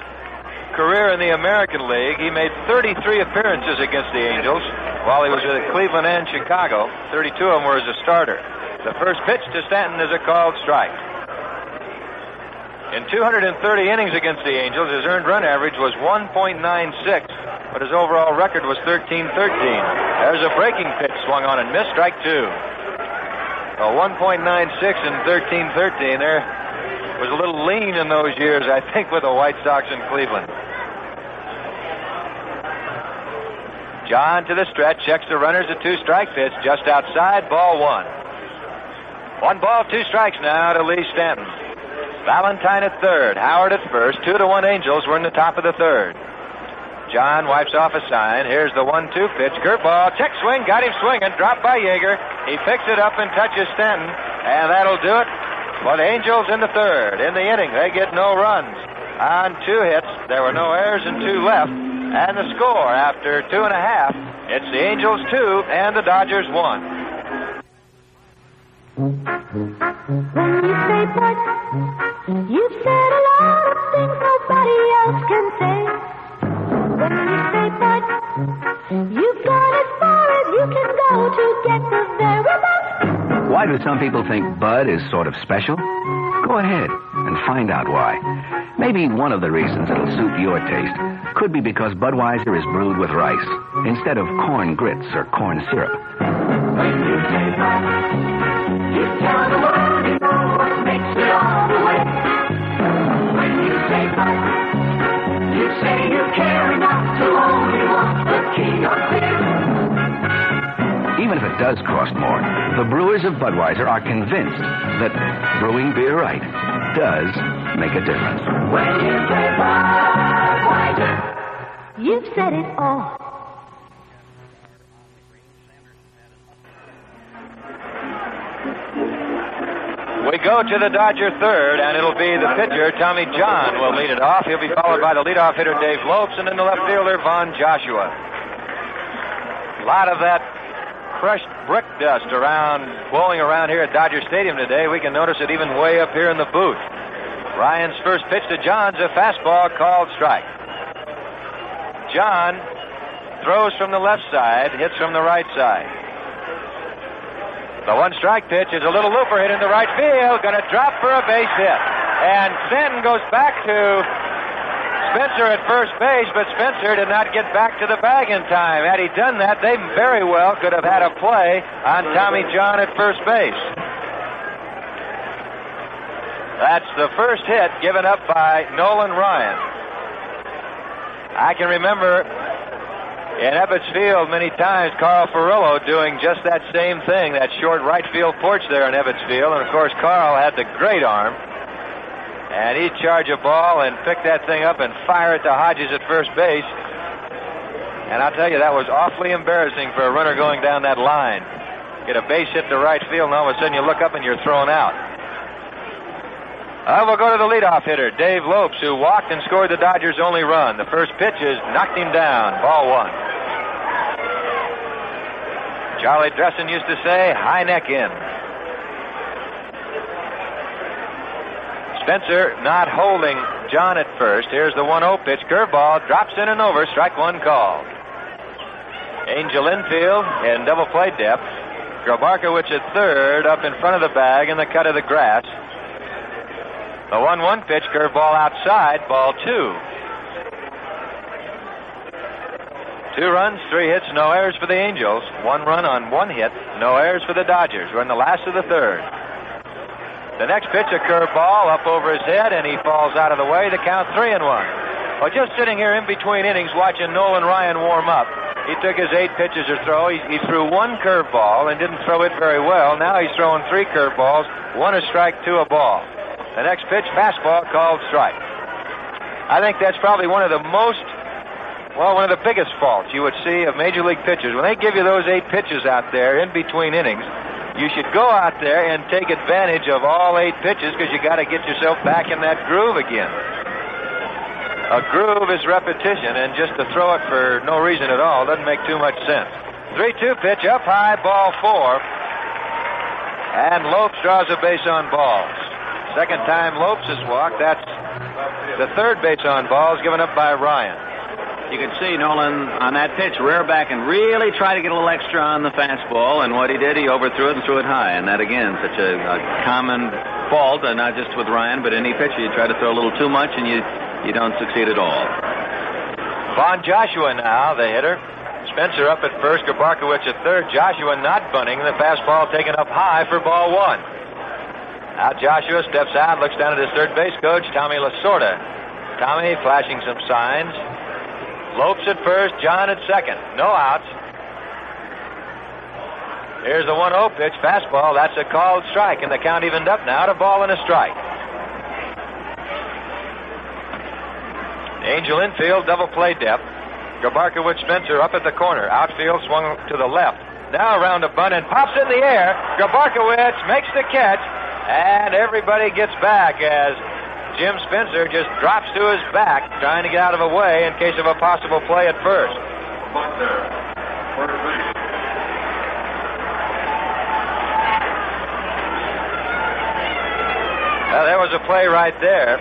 career in the American League, he made 33 appearances against the Angels while he was with Cleveland and Chicago. 32 of them were as a starter. The first pitch to Stanton is a called strike. In 230 innings against the Angels, his earned run average was 1.96, but his overall record was 13-13. There's a breaking pitch swung on and missed, strike 2. 1.96 and 13-13. There was a little lean in those years, I think, with the White Sox in Cleveland. John to the stretch, checks the runners, a 2-strike pitch, just outside, ball 1. 1 ball, 2 strikes now to Lee Stanton. Valentine at third, Howard at first, 2-1 Angels. We're in the top of the third. John wipes off a sign. Here's the 1-2 pitch. Curveball, check swing, got him swinging, dropped by Yeager. He picks it up and touches Stanton, and that'll do it for the Angels in the third. In the inning, they get no runs on 2 hits. There were no errors and 2 left. And the score after 2.5, it's the Angels 2 and the Dodgers 1. When you say but, you've said a lot of things nobody else can say. When you say but, you've gone as far as you can go to get the very best. Why do some people think Bud is sort of special? Go ahead and find out why. Maybe one of the reasons it'll suit your taste could be because Budweiser is brewed with rice instead of corn grits or corn syrup. When you say but, you tell the world you know what makes it all the way. When you say but, you say you care enough to only want the king of beer. Even if it does cost more, the brewers of Budweiser are convinced that brewing beer right does make a difference. When you say Budweiser, you've said it all. We go to the Dodger third, and it'll be the pitcher, Tommy John, will lead it off. He'll be followed by the leadoff hitter, Dave Lopes, and then the left fielder, Von Joshua. A lot of that crushed brick dust blowing around here at Dodger Stadium today. We can notice it even way up here in the booth. Ryan's first pitch to John's a fastball called strike. John throws from the left side, hits from the right side. The 1-strike pitch is a little looper hit into right field. Going to drop for a base hit. And Stanton goes back to Spencer at first base, but Spencer did not get back to the bag in time. Had he done that, they very well could have had a play on Tommy John at first base. That's the first hit given up by Nolan Ryan. I can remember in Ebbets Field many times Carl Furillo doing just that same thing, that short right field porch there in Ebbets Field. And, of course, Carl had the great arm. And he'd charge a ball and pick that thing up and fire it to Hodges at first base. And I'll tell you, that was awfully embarrassing for a runner going down that line. Get a base hit to right field, and all of a sudden you look up and you're thrown out. We'll go to the leadoff hitter, Dave Lopes, who walked and scored the Dodgers' only run. The first pitch is knocked him down, ball 1. Charlie Dressen used to say, high neck in. Spencer not holding John at first. Here's the 1-0 pitch. Curveball drops in and over. Strike 1 called. Angel infield in double play depth. Grabarkowicz at third, up in front of the bag in the cut of the grass. The 1-1 pitch, curveball outside, ball 2. 2 runs, 3 hits, no errors for the Angels. 1 run on 1 hit, no errors for the Dodgers. We're in the last of the third. The next pitch, a curveball up over his head, and he falls out of the way. The count 3-1. Well, just sitting here in between innings watching Nolan Ryan warm up, he took his 8 pitches to throw. He threw 1 curveball and didn't throw it very well. Now he's throwing 3 curveballs, 1 a strike, 2 a ball. The next pitch, fastball, called strike. I think that's probably one of the biggest faults you would see of Major League pitchers. When they give you those 8 pitches out there in between innings, you should go out there and take advantage of all 8 pitches because you got to get yourself back in that groove again. A groove is repetition, and just to throw it for no reason at all doesn't make too much sense. 3-2 pitch, up high, ball 4. And Lopes draws a base on balls. Second time Lopes has walked. That's the third base on balls given up by Ryan. You can see Nolan on that pitch rear back and really try to get a little extra on the fastball, and what he did, he overthrew it and threw it high. And that, again, such a common fault, not just with Ryan, but any pitcher. You try to throw a little too much, and you don't succeed at all. Von Joshua now, the hitter. Spencer up at first, Grabarkowitz at third. Joshua not bunting, the fastball taken up high for ball 1. Now Joshua steps out, looks down at his third base coach, Tommy Lasorda. Tommy flashing some signs. Lopes at first, John at second. No outs. Here's the 1-0 pitch, fastball. That's a called strike, and the count evened up now to ball and a strike. Angel infield, double play depth. Grabarkowitz Spencer up at the corner. Outfield swung to the left. Now around a bunt and pops in the air. Grabarkowitz makes the catch, and everybody gets back as Jim Spencer just drops to his back, trying to get out of the way in case of a possible play at first. Well, there was a play right there.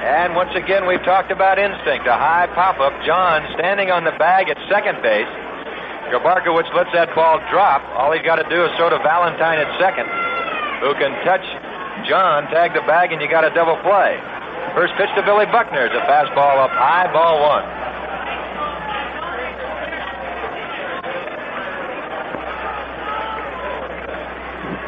And once again, we've talked about instinct. A high pop-up. John standing on the bag at second base. Grabarkowitz lets that ball drop. All he's got to do is throw to Valentine at second, who can touch John, tag the bag, and you got a double play. First pitch to Billy Buckner is a fastball up high, ball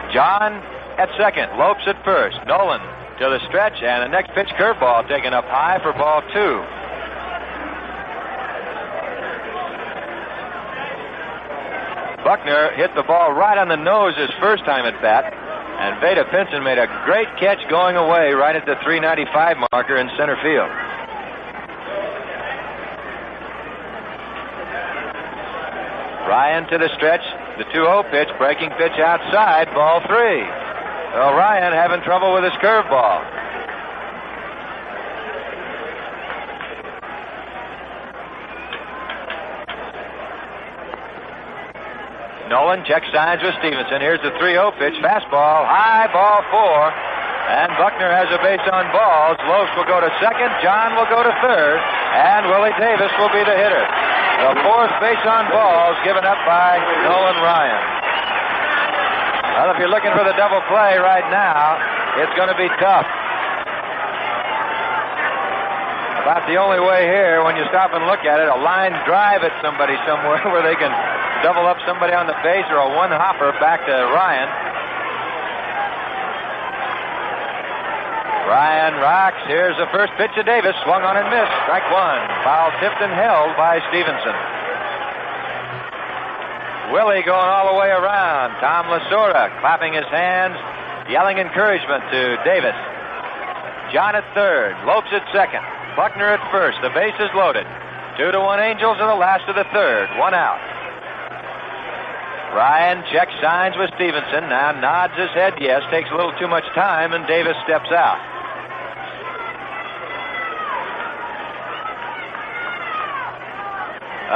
1. John at second, Lopes at first, Nolan to the stretch, and the next pitch, curveball taken up high for ball 2. Buckner hit the ball right on the nose his first time at bat, and Veda Pinson made a great catch going away right at the 395 marker in center field. Ryan to the stretch, the 2-0 pitch, breaking pitch outside, ball 3. Well, Ryan having trouble with his curveball. Nolan checks signs with Stevenson. Here's the 3-0 pitch, fastball, high, ball 4. And Buckner has a base on balls. Lopes will go to second, John will go to third, and Willie Davis will be the hitter. The fourth base on balls given up by Nolan Ryan. Well, if you're looking for the double play right now, it's going to be tough. About the only way here, when you stop and look at it, a line drive at somebody somewhere where they can double up somebody on the base, or a one-hopper back to Ryan. Ryan rocks. Here's the first pitch to Davis. Swung on and missed. Strike 1. Foul tipped and held by Stevenson. Willie going all the way around. Tom Lasorda clapping his hands, yelling encouragement to Davis. John at third. Lopes at second. Buckner at first. The base is loaded. 2-1 Angels in the last of the third. 1 out. Ryan checks signs with Stevenson. Now nods his head yes. Takes a little too much time, and Davis steps out.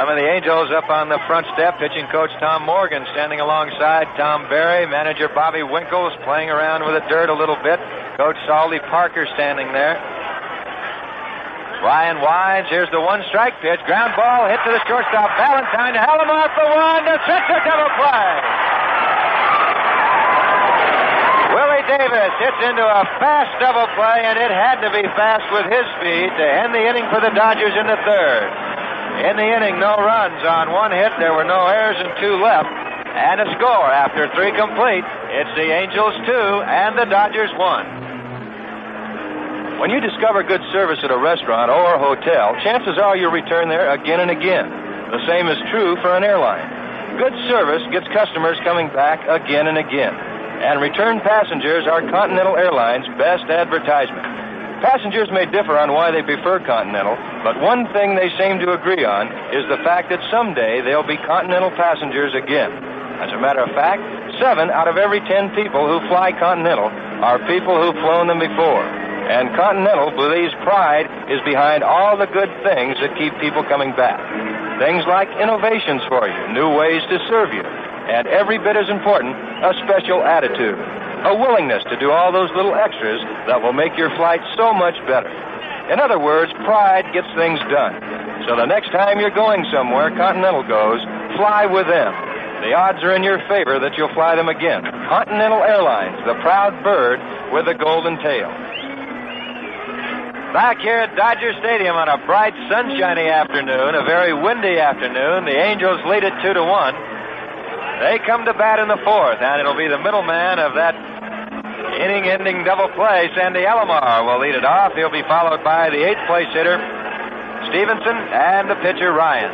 The Angels up on the front step. Pitching coach Tom Morgan standing alongside Tom Berry. Manager Bobby Winkles playing around with the dirt a little bit. Coach Salty Parker standing there. Ryan winds. Here's the 1-strike pitch. Ground ball hit to the shortstop. Valentine to Hellemont for 1 to center, double play. Willie Davis hits into a fast double play, and it had to be fast with his speed to end the inning for the Dodgers in the third. In the inning, no runs on 1 hit. There were no errors and 2 left. And a score after 3 complete. It's the Angels 2 and the Dodgers 1. When you discover good service at a restaurant or hotel, chances are you'll return there again and again. The same is true for an airline. Good service gets customers coming back again and again. And return passengers are Continental Airlines' best advertisement. Passengers may differ on why they prefer Continental, but one thing they seem to agree on is the fact that someday they'll be Continental passengers again. As a matter of fact, 7 out of every 10 people who fly Continental are people who've flown them before. And Continental believes pride is behind all the good things that keep people coming back. Things like innovations for you, new ways to serve you, and every bit as important, a special attitude. A willingness to do all those little extras that will make your flight so much better. In other words, pride gets things done. So the next time you're going somewhere Continental goes, fly with them. The odds are in your favor that you'll fly them again. Continental Airlines, the proud bird with the golden tail. Back here at Dodger Stadium on a bright, sunshiny afternoon, a very windy afternoon, the Angels lead it 2-1. They come to bat in the fourth, and it'll be the middleman of that inning-ending double play. Sandy Alomar will lead it off. He'll be followed by the 8th-place hitter, Stevenson, and the pitcher, Ryan.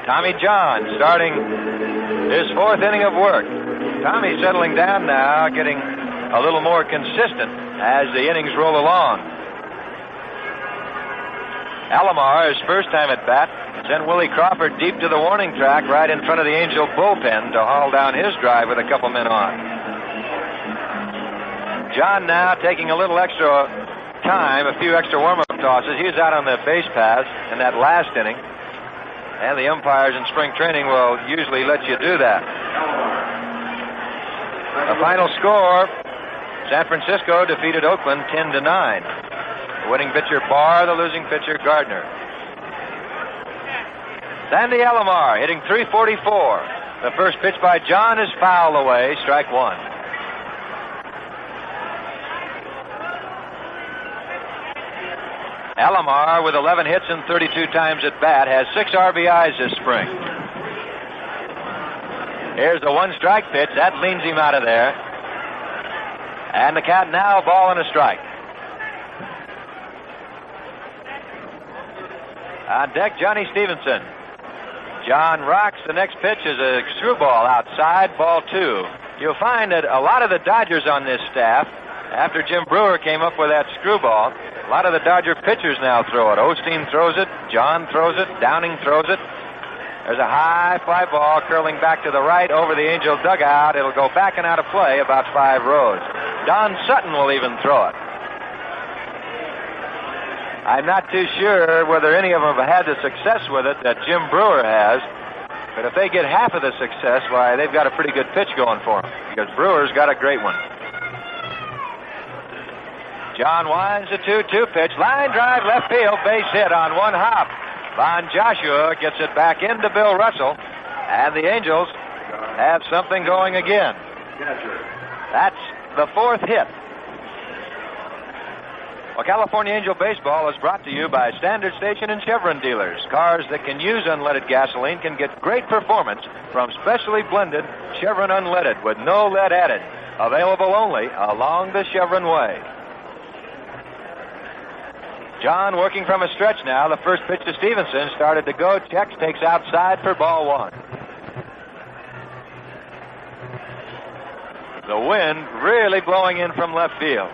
Tommy John starting his 4th inning of work. Tommy's settling down now, getting a little more consistent as the innings roll along. Alomar, his first time at bat, sent Willie Crawford deep to the warning track right in front of the Angel bullpen to haul down his drive with a couple men on. John now taking a little extra time, a few extra warm-up tosses. He was out on the base paths in that last inning, and the umpires in spring training will usually let you do that. The final score, San Francisco defeated Oakland 10-9. The winning pitcher Barr, the losing pitcher Gardner. Sandy Alomar hitting .344. The first pitch by John is fouled away, strike one. Alomar, with 11 hits and 32 times at bat, has 6 RBIs this spring. Here's the one-strike pitch. That leans him out of there. And the count now, a ball and a strike. On deck, Johnny Stevenson. John rocks. The next pitch is a screwball outside, ball 2. You'll find that a lot of the Dodgers on this staff, after Jim Brewer came up with that screwball, a lot of the Dodger pitchers now throw it. Osteen throws it, John throws it, Downing throws it. There's a high fly ball curling back to the right over the Angel dugout. It'll go back and out of play about 5 rows. Don Sutton will even throw it. I'm not too sure whether any of them have had the success with it that Jim Brewer has, but if they get half of the success, why, they've got a pretty good pitch going for them, because Brewer's got a great one. John winds the 2-2 pitch. Line drive, left field, base hit on one hop. Von Joshua gets it back into Bill Russell, and the Angels have something going again. That's the 4th hit. Well, California Angel Baseball is brought to you by Standard Station and Chevron dealers. Cars that can use unleaded gasoline can get great performance from specially blended Chevron Unleaded with no lead added. Available only along the Chevron way. John working from a stretch now. The first pitch to Stevenson started to go. Checks, takes outside for ball 1. The wind really blowing in from left field.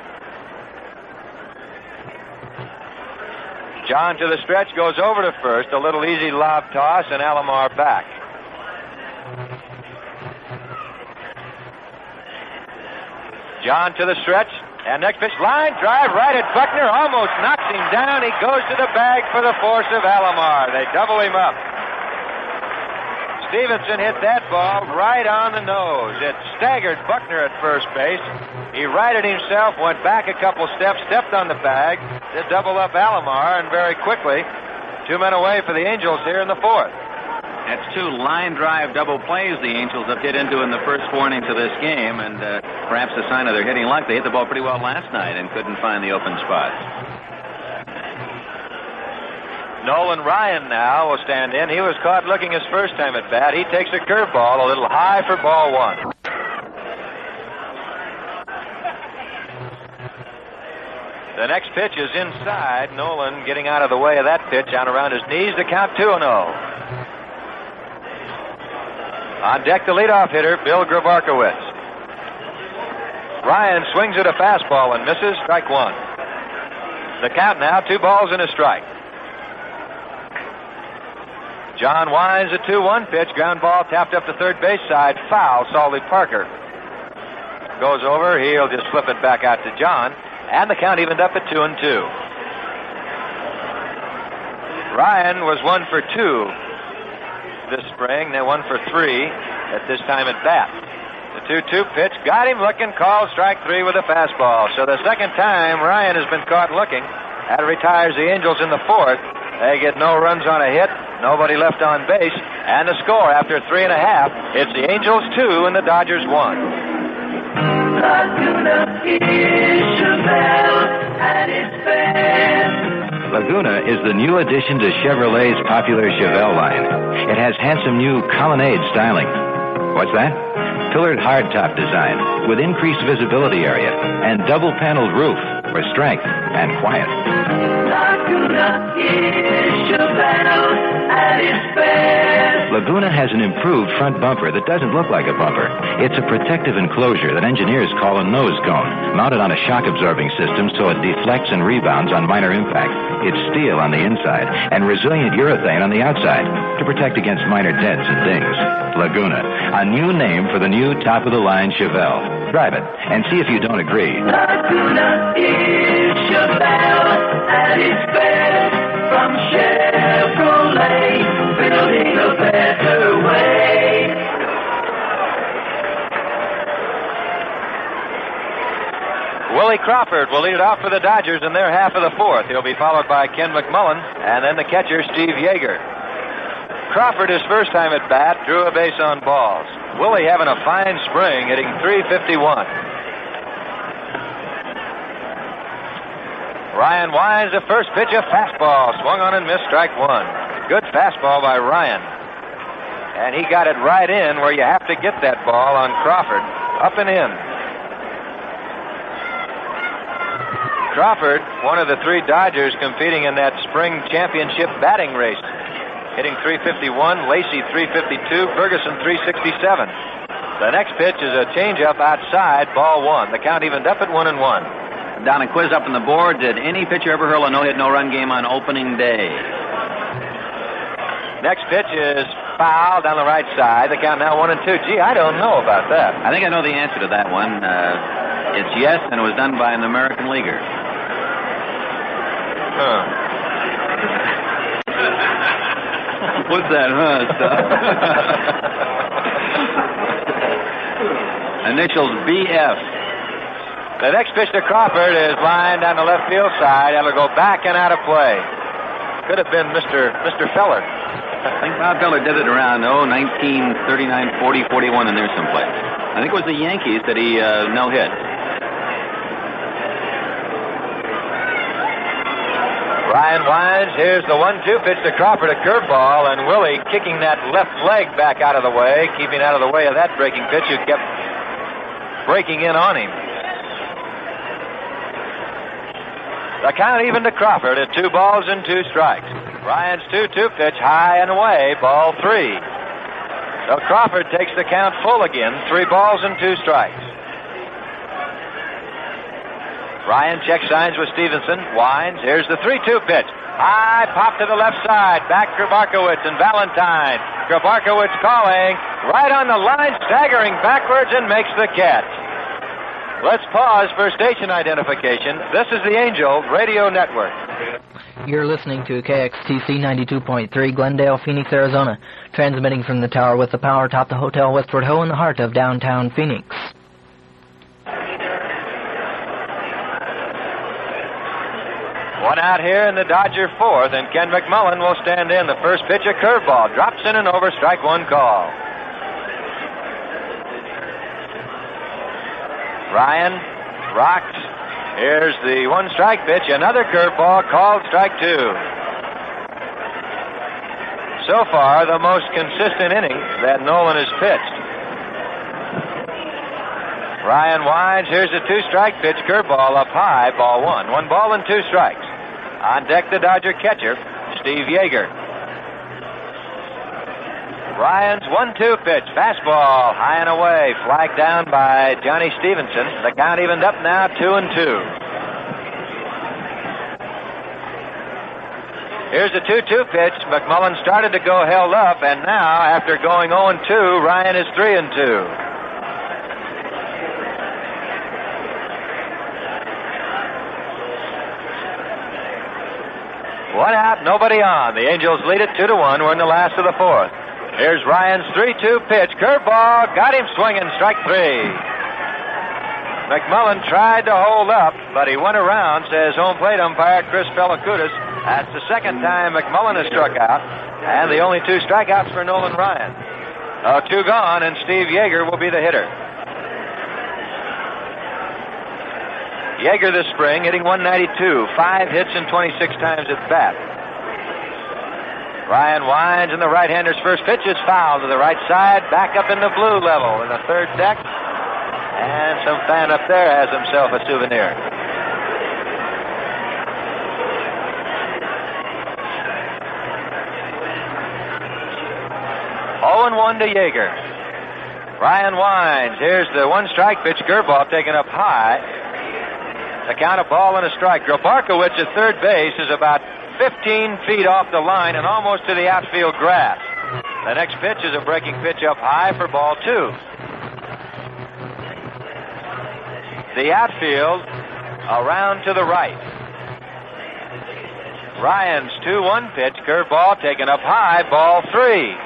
John to the stretch, goes over to first. A little easy lob toss, and Alomar back. John to the stretch, and next pitch, line drive right at Buckner, almost knocks him down. He goes to the bag for the force of Alomar. They double him up. Stevenson hit that ball right on the nose. It staggered Buckner at first base. He righted himself, went back a couple steps, stepped on the bag to double up Alomar, and very quickly, 2 men away for the Angels here in the 4th. That's 2 line drive double plays the Angels have hit into in the first 4 innings of this game, and perhaps a sign of their hitting luck. They hit the ball pretty well last night and couldn't find the open spots. Nolan Ryan now will stand in. He was caught looking his first time at bat. He takes a curveball a little high for ball 1. The next pitch is inside. Nolan getting out of the way of that pitch, out around his knees to count 2-0. On deck, the leadoff hitter, Bill Grabarkowitz. Ryan swings at a fastball and misses. Strike one. The count now, 2 balls and a strike. John Wines, a 2-1 pitch. Ground ball tapped up to third base side. Foul, Solly Parker. Goes over. He'll just flip it back out to John. And the count evened up at 2-2. Ryan was 1 for 2 this spring. They 1 for 3 at this time at bat. The 2-2 pitch got him looking. Called strike 3 with a fastball. So the second time Ryan has been caught looking. That retires the Angels in the 4th. They get no runs on a hit. Nobody left on base. And the score after 3.5, it's the Angels 2 and the Dodgers 1. Laguna is Chevelle at its best. Laguna is the new addition to Chevrolet's popular Chevelle line. It has handsome new colonnade styling. What's that? Pillared hardtop design with increased visibility area and double-paneled roof for strength and quiet. Laguna is Chevelle at its best. Laguna has an improved front bumper that doesn't look like a bumper. It's a protective enclosure that engineers call a nose cone, mounted on a shock-absorbing system so it deflects and rebounds on minor impact. It's steel on the inside and resilient urethane on the outside to protect against minor dents and dings. Laguna, a new name for the new top-of-the-line Chevelle. Drive it and see if you don't agree. Laguna is Chevelle at its best. From Chevrolet, building a better way. Willie Crawford will lead it off for the Dodgers in their half of the 4th. He'll be followed by Ken McMullen and then the catcher, Steve Yeager. Crawford, his first time at bat, drew a base on balls. Willie having a fine spring, hitting .351. Ryan Wines, the first pitch, a fastball. Swung on and missed, strike 1. Good fastball by Ryan. And he got it right in where you have to get that ball on Crawford. Up and in. Crawford, one of the 3 Dodgers competing in that spring championship batting race. Hitting .351, Lacey .352, Ferguson .367. The next pitch is a changeup outside, ball 1. The count evened up at 1-1. Down a quiz up on the board. Did any pitcher ever hurl a no-hit, no-run game on opening day? Next pitch is foul down the right side. The count now 1-2. Gee, I don't know about that. I think I know the answer to that one. It's yes, and it was done by an American leaguer. Huh. What's that, stuff? Initials BF. The next pitch to Crawford is lined down the left field side. It'll go back and out of play. Could have been Mr. Feller. I think Bob Feller did it around, 1939, 40, 41 in there someplace. I think it was the Yankees that he no-hit. Ryan Wines, here's the 1-2 pitch to Crawford, a curveball, and Willie kicking that left leg back out of the way, keeping out of the way of that breaking pitch who kept breaking in on him. The count even to Crawford at 2 balls and 2 strikes. Ryan's 2-2 pitch high and away, ball 3. So Crawford takes the count full again, 3 balls and 2 strikes. Ryan check signs with Stevenson. Wines, here's the 3-2 pitch. High pop to the left side. Back Grabarkowitz and Valentine. Grabarkowitz calling. Right on the line, staggering backwards and makes the catch. Let's pause for station identification. This is the Angel Radio Network. You're listening to KXTC 92.3, Glendale, Phoenix, Arizona, transmitting from the tower with the power atop the Hotel Westward Ho in the heart of downtown Phoenix. One out here in the Dodger 4th, and Ken McMullen will stand in. The first pitch, a curveball, drops in and over, strike 1 call. Ryan rocks. Here's the 1-strike pitch. Another curveball called strike 2. So far, the most consistent inning that Nolan has pitched. Ryan Wines, here's a 2-strike pitch, curveball up high, ball 1. 1 ball and 2 strikes. On deck, the Dodger catcher, Steve Yeager. Ryan's 1-2 pitch, fastball, high and away, flagged down by Johnny Stevenson. The count evened up now, 2-2. Here's a 2-2 pitch. McMullen started to go held up, and now, after going 0-2, Ryan is 3-2. One out, nobody on. The Angels lead it 2-1. We're in the last of the 4th. Here's Ryan's 3-2 pitch. Curveball. Got him swinging. Strike 3. McMullen tried to hold up, but he went around, says home plate umpire Chris Pelakoutis. That's the second time McMullen has struck out, and the only 2 strikeouts for Nolan Ryan. 2 gone, and Steve Yeager will be the hitter. Yeager this spring hitting 192, 5 hits and 26 times at bat. Ryan Wines in the right-hander's first pitch is fouled to the right side, back up in the blue level in the 3rd deck. And some fan up there has himself a souvenir. Oh, 0-1 to Yeager. Ryan Wines, here's the 1-strike pitch, curveball taken up high. The count, a ball and a strike. Grabarkowitz at third base is about 15 feet off the line and almost to the outfield grass. The next pitch is a breaking pitch up high for ball 2. The outfield around to the right. Ryan's 2-1 pitch, curveball taken up high, ball 3.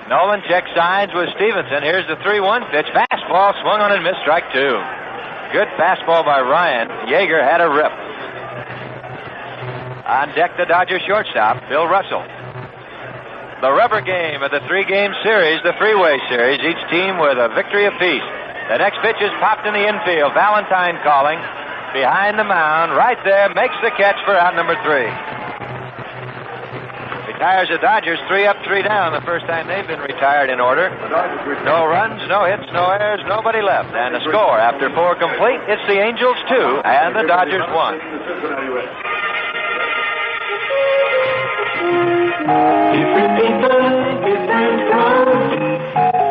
Nolan checks sides with Stevenson. Here's the 3-1 pitch. Fastball swung on and missed, strike 2. Good fastball by Ryan. Yeager had a rip. On deck, the Dodgers shortstop, Bill Russell. The rubber game of the 3-game series, the Freeway Series, each team with a victory apiece. The next pitch is popped in the infield. Valentine calling. Behind the mound, right there, makes the catch for out number 3. Retires the Dodgers 3 up, 3 down, the first time they've been retired in order. No runs, no hits, no errors, nobody left. And the score after 4 complete, it's the Angels 2 and the Dodgers 1. Different people, different roads,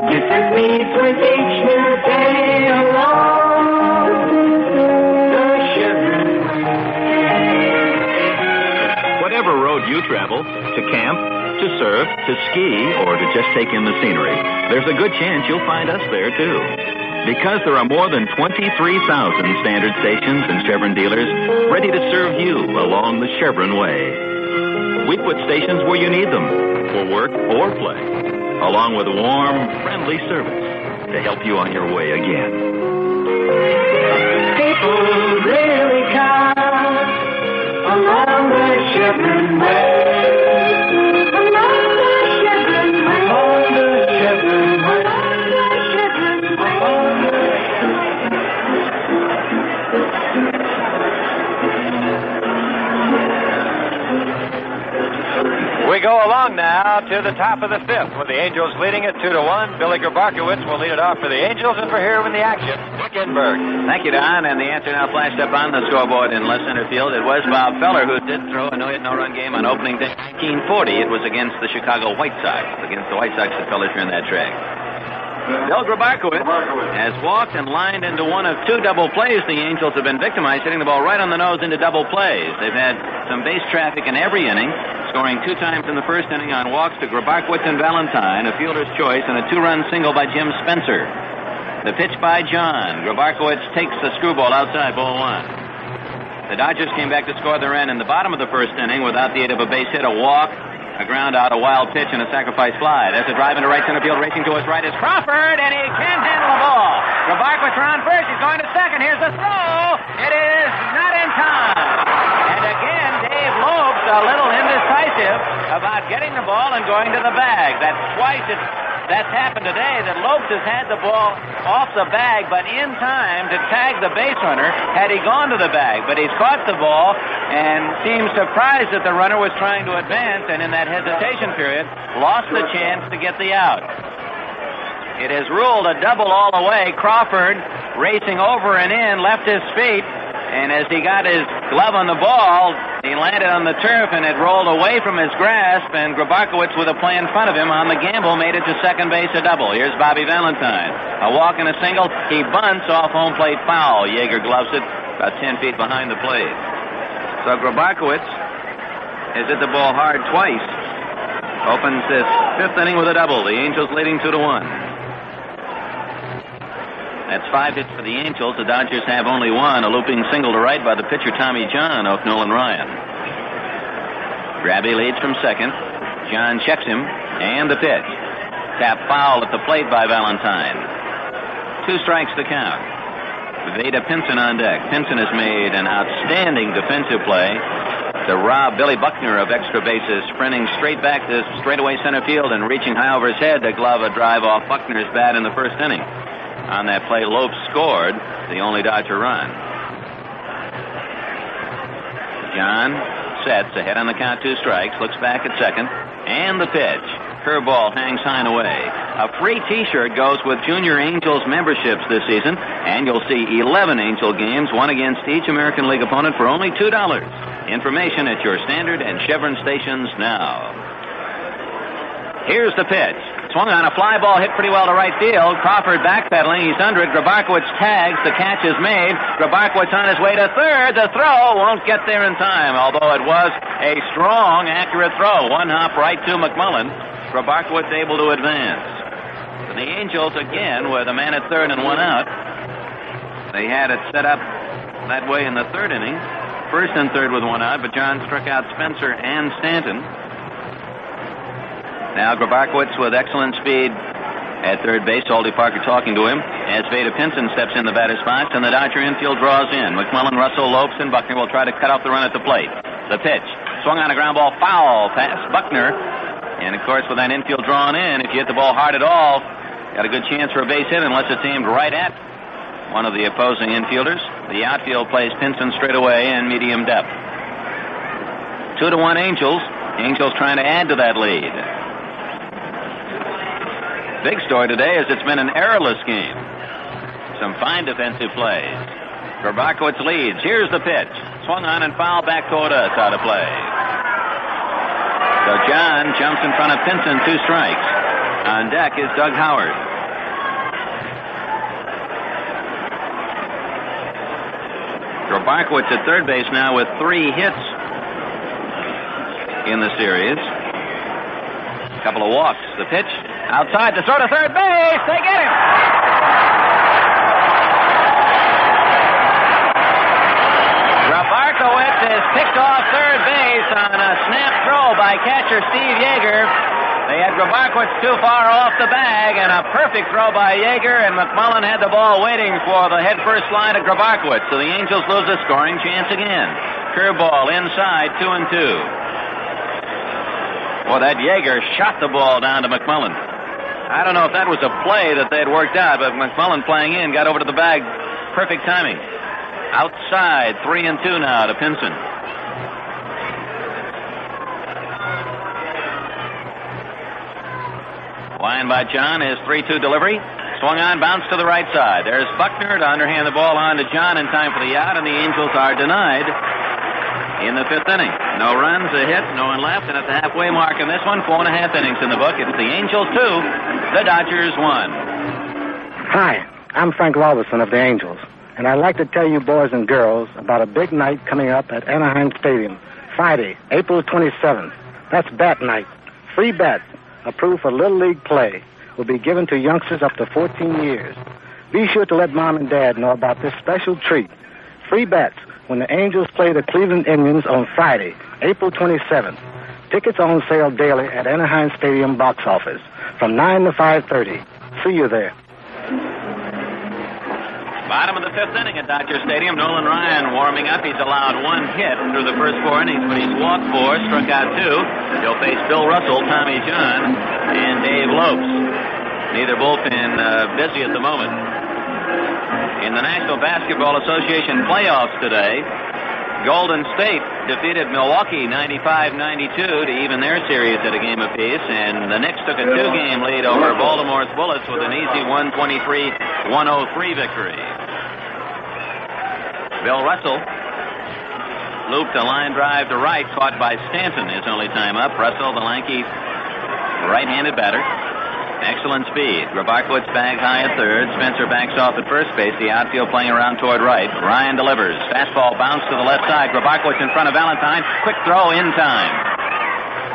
different needs with each new day along the Chevron way. Whatever road you travel, to camp, to surf, to ski, or to just take in the scenery, there's a good chance you'll find us there, too. Because there are more than 23,000 standard stations and Chevron dealers ready to serve you along the Chevron way. We put stations where you need them, for work or play, along with warm, friendly service to help you on your way again. People really count along the Chevron way. Along the Chevron way. Along the Chevron way. Along the Chevron way. Along the We go along now to the top of the 5th with the Angels leading it 2-1. Billy Grabarkowitz will lead it off for the Angels, and for here in the action, Dick Enberg. Thank you, Don. And the answer now flashed up on the scoreboard in left center field. It was Bob Feller who did throw a no-hit, no-run game on opening day 1940. It was against the Chicago White Sox. Against the White Sox that Feller turned that track. Bill Grabarkowitz has walked and lined into one of 2 double plays the Angels have been victimized, hitting the ball right on the nose into double plays. They've had some base traffic in every inning, scoring 2 times in the first inning on walks to Grabarkowitz and Valentine, a fielder's choice, and a 2-run single by Jim Spencer. The pitch by John. Grabarkowitz takes the screwball outside, ball 1. The Dodgers came back to score their end in the bottom of the first inning without the aid of a base hit, a walk, a ground out, a wild pitch, and a sacrifice fly. There's a drive into right center field. Racing to his right is Crawford, and he can't handle the ball. Grabarkowitz around first. He's going to second. Here's the throw. It is not in time. And again, Dave Lopes a little indecisive about getting the ball and going to the bag. That's twice it's That's happened today, that Lopes has had the ball off the bag, but in time to tag the base runner had he gone to the bag. But he's caught the ball and seems surprised that the runner was trying to advance, and in that hesitation period, lost the chance to get the out. It is ruled a double all the way. Crawford, racing over and in, left his feet, and as he got his glove on the ball, he landed on the turf, and it rolled away from his grasp, and Grabarkowitz, with a play in front of him on the gamble, made it to second base a double. Here's Bobby Valentine. A walk and a single. He bunts off home plate foul. Yeager gloves it about 10 feet behind the plate. So Grabarkowitz has hit the ball hard twice. Opens this fifth inning with a double. The Angels leading 2-1. That's 5 hits for the Angels. The Dodgers have only one, a looping single to right by the pitcher Tommy John off Nolan Ryan. Grabby leads from second. John checks him, and the pitch. Tap foul at the plate by Valentine. 2 strikes to count. Veda Pinson on deck. Pinson has made an outstanding defensive play to rob Billy Buckner of extra bases, sprinting straight back to straightaway center field and reaching high over his head to glove a drive off Buckner's bat in the first inning. On that play, Lopes scored the only Dodger run. John sets ahead on the count, 2 strikes, looks back at second, and the pitch. Curveball hangs high and away. A free T-shirt goes with Junior Angels memberships this season, and you'll see 11 Angel games, one against each American League opponent for only $2. Information at your Standard and Chevron stations now. Here's the pitch. Swung on, a fly ball hit pretty well to right field. Crawford backpedaling. He's under it. Grabarkowitz tags. The catch is made. Grabarkowitz on his way to third. The throw won't get there in time, although it was a strong, accurate throw. One hop right to McMullen. Grabarkowitz able to advance. And the Angels, again, with a man at third and 1 out. They had it set up that way in the third inning. First and third with 1 out, but John struck out Spencer and Stanton. Now Grabarkowitz with excellent speed at third base. Aldy Parker talking to him as Veda Pinson steps in the batter's box, and the Dodger infield draws in. McMullen, Russell, Lopes, and Buckner will try to cut off the run at the plate. The pitch. Swung on a ground ball, foul past Buckner. And, of course, with that infield drawn in, if you hit the ball hard at all, got a good chance for a base hit unless it's aimed right at one of the opposing infielders. The outfield plays Pinson straight away and medium depth. 2-1 Angels. Angels trying to add to that lead. Big story today is it's been an errorless game. Some fine defensive plays. Grabarkowitz leads. Here's the pitch. Swung on and foul back toward us. Out of play. So John jumps in front of Pinson. 2 strikes. On deck is Doug Howard. Grabarkowitz at third base now with 3 hits in the series. A couple of walks. The pitch. Outside to throw to third base. They get him. Grabarkowitz is picked off third base on a snap throw by catcher Steve Yeager. They had Grabarkowitz too far off the bag, and a perfect throw by Yeager, and McMullen had the ball waiting for the head first line of Grabarkowitz. So the Angels lose a scoring chance again. Curveball inside, 2-2. Well, that Yeager shot the ball down to McMullen. I don't know if that was a play that they had worked out, but McMullen playing in got over to the bag. Perfect timing. Outside, 3-2 now to Pinson. Line by John is 3-2 delivery. Swung on, bounced to the right side. There's Buckner to underhand the ball on to John in time for the out, and the Angels are denied in the 5th inning. No runs, a hit, no one left, and at the halfway mark in this one, 4.5 innings in the book. It's the Angels 2, the Dodgers 1. Hi, I'm Frank Robertson of the Angels, and I'd like to tell you boys and girls about a big night coming up at Anaheim Stadium, Friday, April 27th. That's bat night. Free bets, approved for Little League play, will be given to youngsters up to 14 years. Be sure to let Mom and Dad know about this special treat. Free bets when the Angels play the Cleveland Indians on Friday, April 27th. Tickets are on sale daily at Anaheim Stadium box office from 9 to 5:30. See you there. Bottom of the 5th inning at Dodger Stadium. Nolan Ryan warming up. He's allowed 1 hit through the first 4 innings, but he's walked 4, struck out 2. He'll face Bill Russell, Tommy John, and Dave Lopes. Neither bullpen busy at the moment. In the National Basketball Association playoffs today, Golden State defeated Milwaukee 95-92 to even their series at a game apiece, and the Knicks took a 2-game lead over Baltimore's Bullets with an easy 123-103 victory. Bill Russell looped a line drive to right, caught by Stanton his only time up. Russell, the lanky right-handed batter. Excellent speed. Grabarkowitz bags high at third. Spencer backs off at first base. The outfield playing around toward right. Ryan delivers. Fastball bounce to the left side. Grabarkowitz in front of Valentine. Quick throw in time.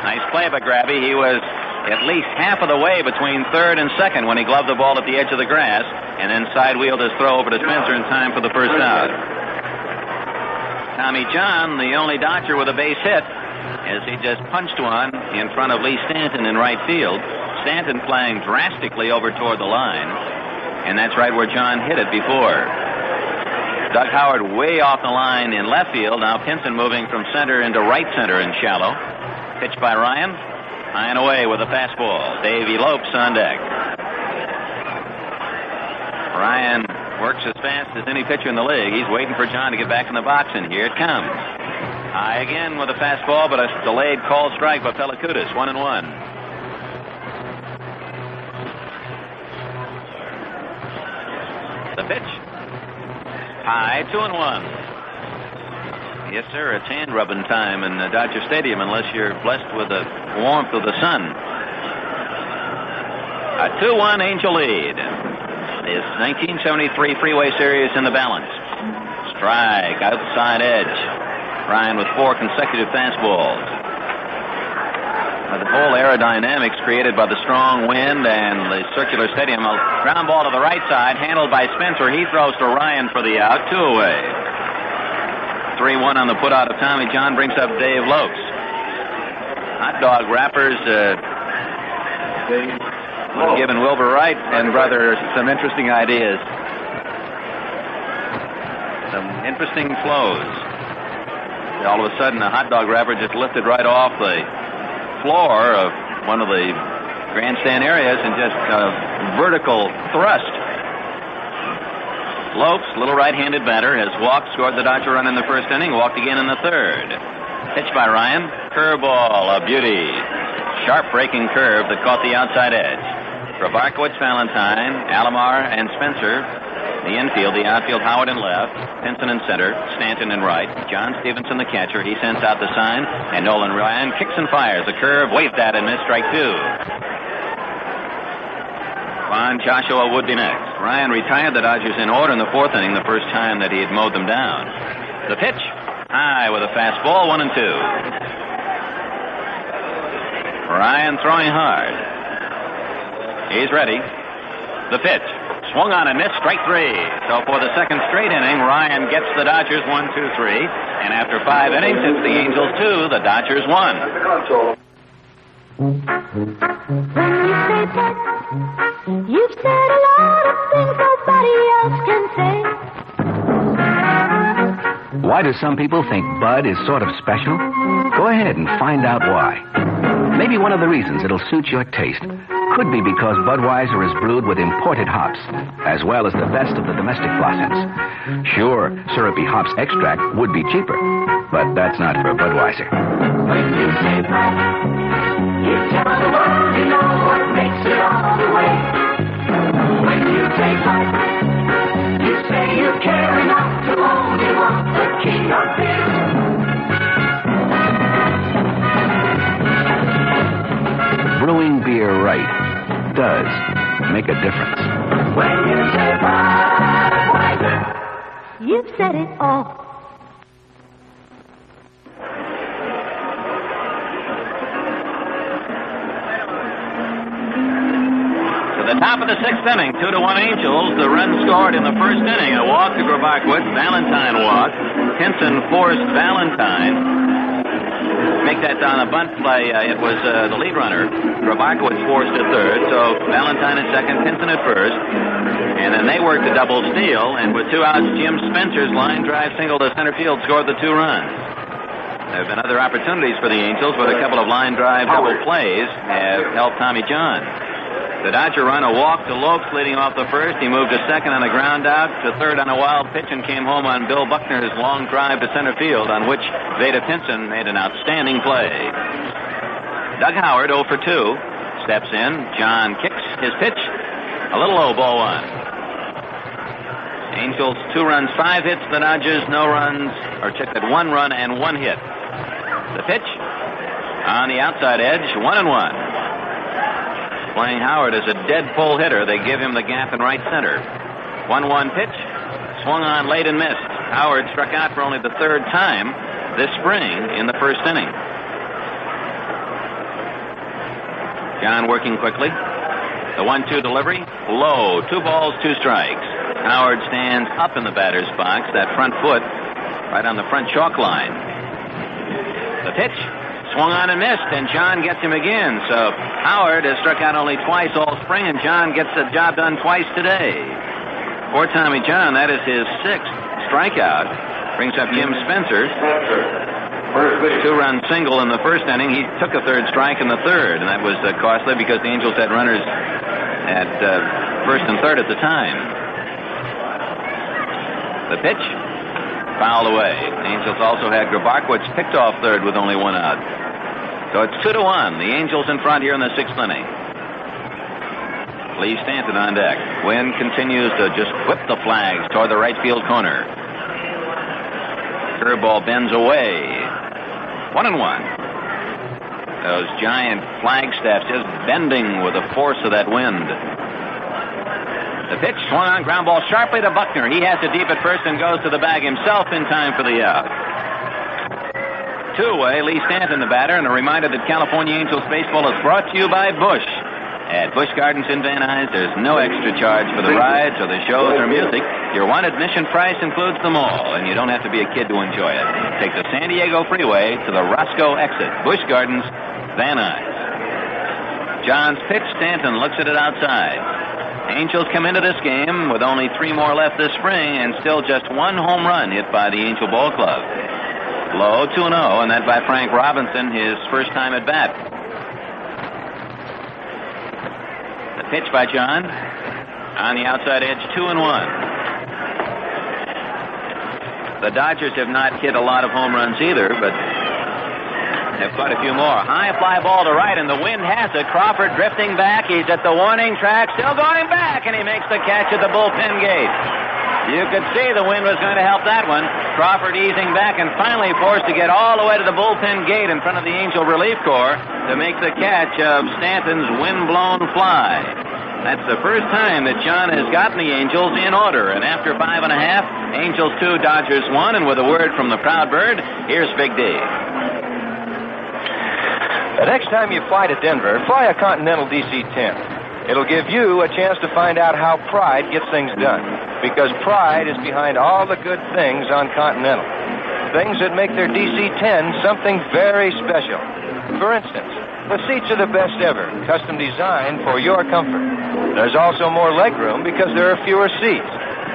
Nice play by Grabby. He was at least half of the way between third and second when he gloved the ball at the edge of the grass and then side-wheeled his throw over to Spencer in time for the first out. Tommy John, the only Dodger with a base hit, as he just punched one in front of Lee Stanton in right field. Stanton playing drastically over toward the line, and that's right where John hit it before. Doug Howard way off the line in left field. Now Pinson moving from center into right center in shallow. Pitch by Ryan. High and away with a fastball. Davey Lopes on deck. Ryan works as fast as any pitcher in the league. He's waiting for John to get back in the box, and here it comes. High again with a fastball, but a delayed call strike by Pellicudis. 1-1. The pitch. High, 2-1. Yes, sir, it's hand-rubbing time in Dodger Stadium unless you're blessed with the warmth of the sun. A 2-1 Angel lead. His 1973 Freeway Series in the balance. Strike, outside edge. Ryan with 4 consecutive fastballs. The whole aerodynamics created by the strong wind and the circular stadium. A ground ball to the right side, handled by Spencer. He throws to Ryan for the out, 2 away. 3-1 on the put-out of Tommy John brings up Dave Lopes. Hot dog wrappers giving Wilbur Wright and brother some interesting ideas. Some interesting flows. All of a sudden, a hot dog wrapper just lifted right off the floor of one of the grandstand areas and just vertical thrust. Lopes, little right-handed batter, has walked, scored the Dodger run in the first inning, walked again in the third. Pitch by Ryan. Curveball, a beauty. Sharp breaking curve that caught the outside edge. Grabarkowitz, Valentine, Alomar, and Spencer. The infield, the outfield, Howard in left, Pinson in center, Stanton in right, John Stevenson the catcher. He sends out the sign, and Nolan Ryan kicks and fires. A curve, waved at and missed, strike 2. Juan Joshua would be next. Ryan retired the Dodgers in order in the 4th inning, the first time that he had mowed them down. The pitch, high with a fastball, 1-2. Ryan throwing hard. He's ready. The pitch. Swung on and missed, strike 3. So for the second straight inning, Ryan gets the Dodgers 1, 2, 3. And after 5 innings, it's the Angels 2, the Dodgers 1. When you say Bud, you've said a lot of things nobody else can say. Why do some people think Bud is sort of special? Go ahead and find out why. Maybe one of the reasons it'll suit your taste could be because Budweiser is brewed with imported hops, as well as the best of the domestic blossoms. Sure, syrupy hops extract would be cheaper, but that's not for Budweiser. When you say Bud, you tell the world you know what makes it all the way. When you say Bud, you say you care enough to only want the king of beer. Brewing beer right does make a difference. When you say Budweiser, you've said it all. To the top of the 6th inning, 2-1 Angels. The run scored in the first inning. A walk to Grabarkowitz. Valentine walked. Pinson forced Valentine. Make that on a bunt play. It was the lead runner. Grabarkowitz forced at third, so Valentine at second, Pinson at first. And then they worked a double steal, and with 2 outs, Jim Spencer's line drive single to center field scored the 2 runs. There have been other opportunities for the Angels, but a couple of line drive double plays have helped Tommy John. The Dodger runner walked to Lopes leading off the first. He moved to second on a ground out, to third on a wild pitch, and came home on Bill Buckner's long drive to center field, on which Vada Pinson made an outstanding play. Doug Howard, 0 for 2, steps in. John kicks his pitch. A little low, ball 1. Angels 2 runs, 5 hits. The Dodgers no runs, or took at 1 run and 1 hit. The pitch on the outside edge, 1-1. Playing Howard as a dead pull hitter. They give him the gap in right center. 1-1 pitch. Swung on late and missed. Howard struck out for only the third time this spring in the first inning. John working quickly. The 1-2 delivery. Low. 2 balls, 2 strikes. Howard stands up in the batter's box. That front foot right on the front chalk line. The pitch. Swung on and missed, and John gets him again. So Howard has struck out only twice all spring, and John gets the job done twice today. For Tommy John, that is his 6th strikeout. Brings up Jim Spencer. 2-run single in the first inning. He took a third strike in the third, and that was costly because the Angels had runners at first and third at the time. The pitch. Fouled away. Angels also had Grabarkowitz picked off third with only 1 out. So it's 2-1. The Angels in front here in the 6th inning. Lee Stanton on deck. Wynn continues to just whip the flags toward the right field corner. Curveball bends away. 1-1. Those giant flagstaffs just bending with the force of that wind. The pitch swung on, ground ball sharply to Buckner. He has it deep at first and goes to the bag himself in time for the out. 2-away, Lee Stanton the batter, and a reminder that California Angels baseball is brought to you by Busch. At Busch Gardens in Van Nuys, there's no extra charge for the rides or the shows or music. Your one admission price includes them all, and you don't have to be a kid to enjoy it. Take the San Diego Freeway to the Roscoe exit. Busch Gardens, Van Nuys. John's pitch. Stanton looks at it outside. Angels come into this game with only 3 more left this spring and still just 1 home run hit by the Angel Ball Club. Low 2-0, and that by Frank Robinson, his first time at bat. The pitch by John on the outside edge, 2-1. The Dodgers have not hit a lot of home runs either, but have quite a few more. High fly ball to right, and the wind has it. Crawford drifting back. He's at the warning track, still going back, and he makes the catch at the bullpen gate. You could see the wind was going to help that one. Crawford easing back and finally forced to get all the way to the bullpen gate in front of the Angel Relief Corps to make the catch of Stanton's wind-blown fly. That's the first time that John has gotten the Angels in order, and after 5.5, Angels 2, Dodgers 1, and with a word from the proud bird, here's Big D. The next time you fly to Denver, fly a Continental DC-10. It'll give you a chance to find out how Pride gets things done, because Pride is behind all the good things on Continental. Things that make their DC-10 something very special. For instance, the seats are the best ever, custom designed for your comfort. There's also more legroom because there are fewer seats.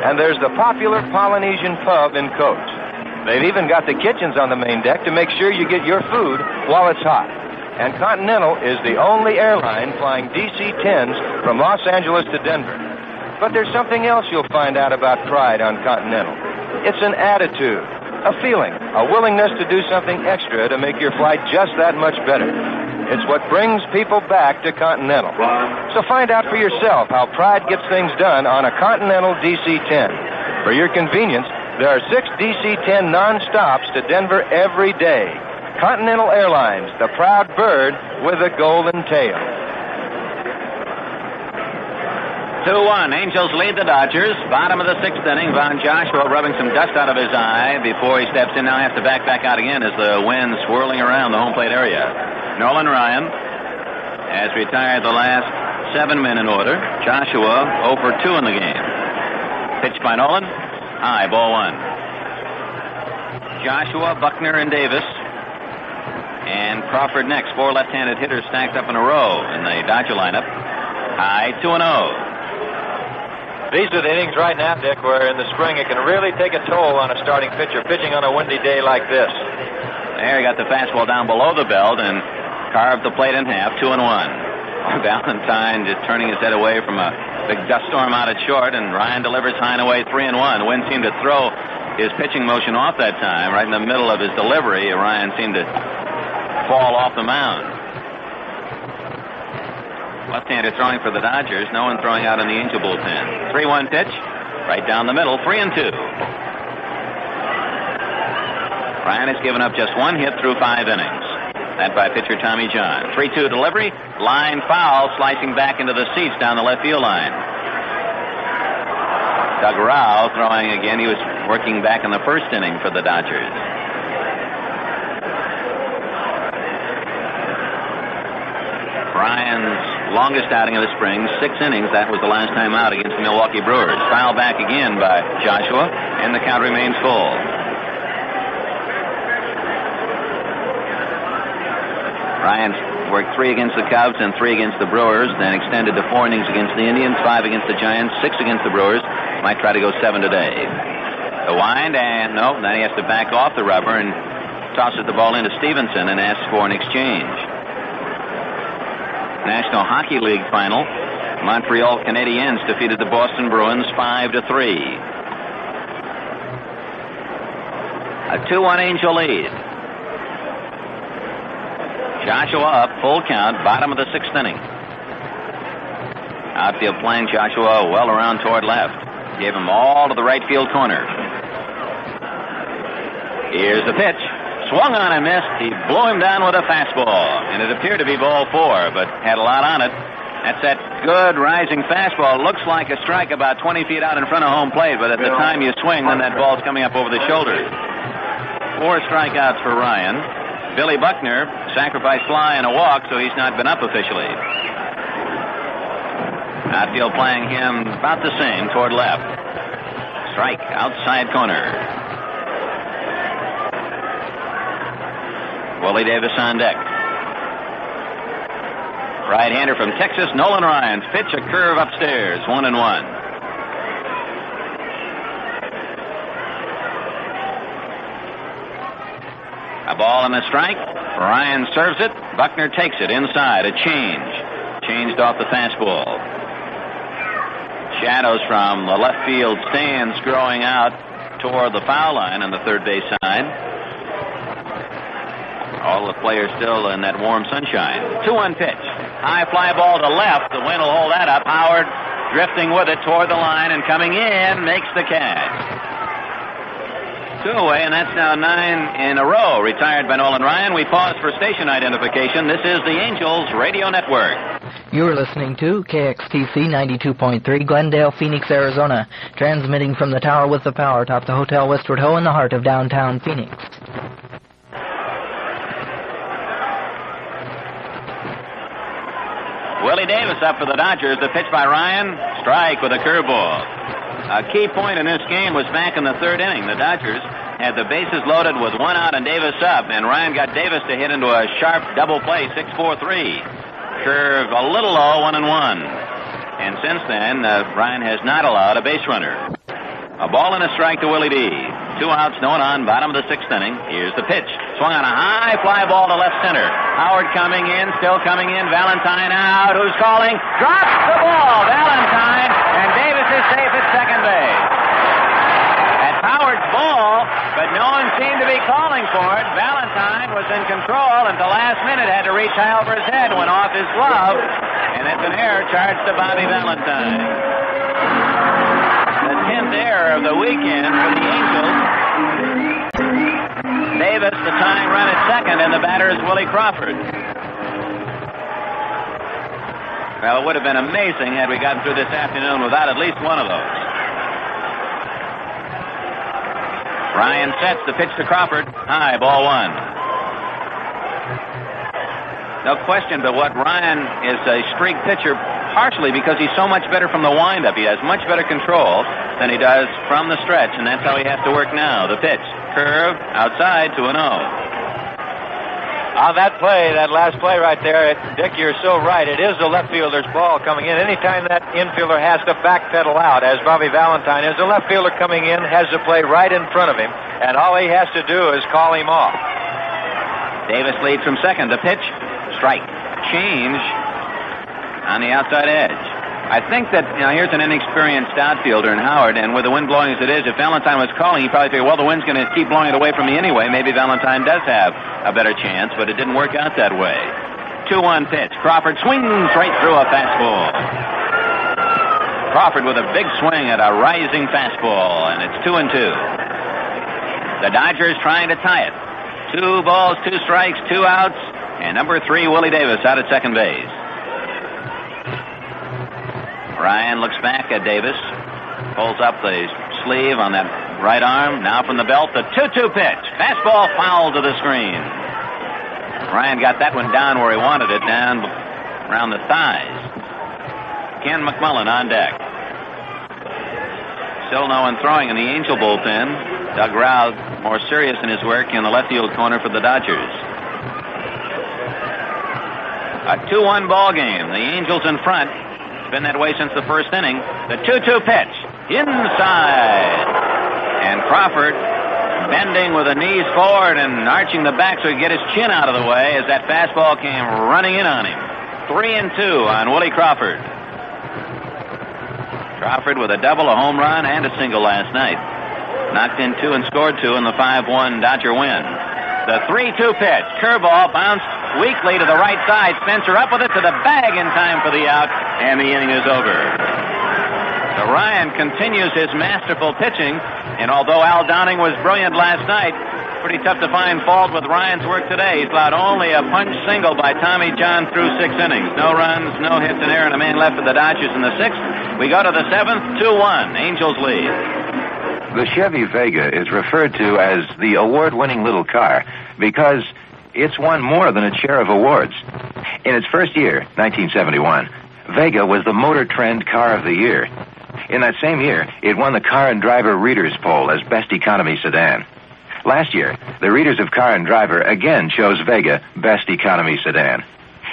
And there's the popular Polynesian pub in coach. They've even got the kitchens on the main deck to make sure you get your food while it's hot. And Continental is the only airline flying DC-10s from Los Angeles to Denver. But there's something else you'll find out about Pride on Continental. It's an attitude, a feeling, a willingness to do something extra to make your flight just that much better. It's what brings people back to Continental. So find out for yourself how Pride gets things done on a Continental DC-10. For your convenience, there are 6 DC-10 non-stops to Denver every day. Continental Airlines, the proud bird with a golden tail. 2-1. Angels lead the Dodgers. Bottom of the 6th inning. Von Joshua rubbing some dust out of his eye before he steps in. Now has to back out again as the wind swirling around the home plate area. Nolan Ryan has retired the last 7 men in order. Joshua 0 for 2 in the game. Pitch by Nolan. High, ball 1. Joshua, Buckner, and Davis. And Crawford next. 4 left-handed hitters stacked up in a row in the Dodger lineup. High, 2-0. These are the innings right now, Dick, where in the spring it can really take a toll on a starting pitcher pitching on a windy day like this. There he got the fastball down below the belt and carved the plate in half. 2-1. Valentine just turning his head away from a big dust storm out at short, and Ryan delivers high and away 3-1. The wind seemed to throw his pitching motion off that time. Right in the middle of his delivery, Ryan seemed to fall off the mound. Left-hander throwing for the Dodgers. No one throwing out in the Angel bullpen. 3-1 pitch. Right down the middle. 3-2. Ryan has given up just one hit through 5 innings. That by pitcher Tommy John. 3-2 delivery. Line foul. Slicing back into the seats down the left field line. Doug Rao throwing again. He was working back in the first inning for the Dodgers. Ryan's longest outing of the spring, 6 innings. That was the last time out against the Milwaukee Brewers. Foul back again by Joshua, and the count remains full. Ryan's worked 3 against the Cubs and 3 against the Brewers, then extended to 4 innings against the Indians, 5 against the Giants, 6 against the Brewers. Might try to go 7 today. The wind, and no, then he has to back off the rubber and tosses the ball into Stevenson and asks for an exchange. National Hockey League final. Montreal Canadiens defeated the Boston Bruins 5-3. A 2-1 Angel lead. Joshua up, full count, bottom of the 6th inning. Outfield playing Joshua well around toward left. Gave him all to the right field corner. Here's the pitch. Swung on and missed. He blew him down with a fastball. And it appeared to be ball 4, but had a lot on it. That's that good rising fastball. Looks like a strike about 20 feet out in front of home plate, but at the time you swing, then that ball's coming up over the shoulders. 4 strikeouts for Ryan. Billy Buckner, sacrifice fly and a walk, so he's not been up officially. Outfield playing him about the same toward left. Strike, outside corner. Willie Davis on deck. Right-hander from Texas, Nolan Ryan's pitch, a curve upstairs, 1-1. A ball and a strike. Ryan serves it. Buckner takes it inside. A change. Changed off the fastball. Shadows from the left field stands growing out toward the foul line on the third base side. All the players still in that warm sunshine. 2-1 pitch. High fly ball to left. The wind will hold that up. Howard drifting with it toward the line and coming in makes the catch. 2 away, and that's now 9 in a row. Retired by Nolan Ryan. We pause for station identification. This is the Angels Radio Network. You're listening to KXTC 92.3, Glendale, Phoenix, Arizona. Transmitting from the tower with the power atop the Hotel Westward Ho in the heart of downtown Phoenix. Willie Davis up for the Dodgers. The pitch by Ryan. Strike with a curveball. A key point in this game was back in the 3rd inning. The Dodgers had the bases loaded with 1 out and Davis up, and Ryan got Davis to hit into a sharp double play, 6-4-3. Curve a little low, 1-1. And since then, Ryan has not allowed a base runner. A ball and a strike to Willie D. 2 outs, no one on, bottom of the 6th inning. Here's the pitch. Swung on a high fly ball to left center. Howard coming in, still coming in. Valentine out. Who's calling? Drops the ball. Valentine, and Davis is safe at second base. That's Howard's ball, but no one seemed to be calling for it. Valentine was in control at the last minute, had to reach high over his head, went off his glove, and it's an error charged to Bobby Valentine. The 10th error of the weekend for the Angels. Davis, the tying run at second, and the batter is Willie Crawford. Well, it would have been amazing had we gotten through this afternoon without at least one of those. Ryan sets the pitch to Crawford. High, ball 1. No question but what Ryan is a streak pitcher partially because he's so much better from the windup. He has much better control than he does from the stretch, and that's how he has to work now. The pitch. Curve, outside, 2-0. On that play, that last play right there, Dick, you're so right. It is the left fielder's ball coming in. Anytime that infielder has to backpedal out, as Bobby Valentine is, the left fielder coming in has to play right in front of him, and all he has to do is call him Davis leads from second. The pitch, strike. Change. on the outside edge. I think that, here's an inexperienced outfielder in Howard, and with the wind blowing as it is, if Valentine was calling, he probably figured, well, the wind's going to keep blowing it away from me anyway. Maybe Valentine does have a better chance, but it didn't work out that way. 2-1 pitch. Crawford swings right through a fastball. Crawford with a big swing at a rising fastball, and it's 2-2. The Dodgers trying to tie it. 2 balls, 2 strikes, 2 outs, and number 3, Willie Davis, out at second base. Ryan looks back at Davis, pulls up the sleeve on that right arm. Now from the belt, the 2-2 pitch. Fastball foul to the screen. Ryan got that one down where he wanted it, down around the thighs. Ken McMullen on deck. Still no one throwing in the Angel bullpen. Doug Rao more serious in his work in the left field corner for the Dodgers. A 2-1 ball game. The Angels in front. It's been that way since the first inning. The 2-2 pitch. Inside. And Crawford bending with the knees forward and arching the back so he could get his chin out of the way as that fastball came running in on him. 3-2 on Willie Crawford. Crawford with a double, a home run, and a single last night. Knocked in 2 and scored 2 in the 5-1 Dodger win. The 3-2 pitch. Curveball bounced weakly to the right side. Spencer up with it to the bag in time for the out, and the inning is over. So Ryan continues his masterful pitching, and although Al Downing was brilliant last night, pretty tough to find fault with Ryan's work today. He's allowed only a punch single by Tommy John through 6 innings. No runs, no hits in there, and a man left for the Dodgers in the 6th. We go to the 7th, 2-1. Angels lead. The Chevy Vega is referred to as the award-winning little car because it's won more than its share of awards. In its first year, 1971, Vega was the Motor Trend Car of the Year. In that same year, it won the Car and Driver Readers' Poll as Best Economy Sedan. Last year, the readers of Car and Driver again chose Vega Best Economy Sedan.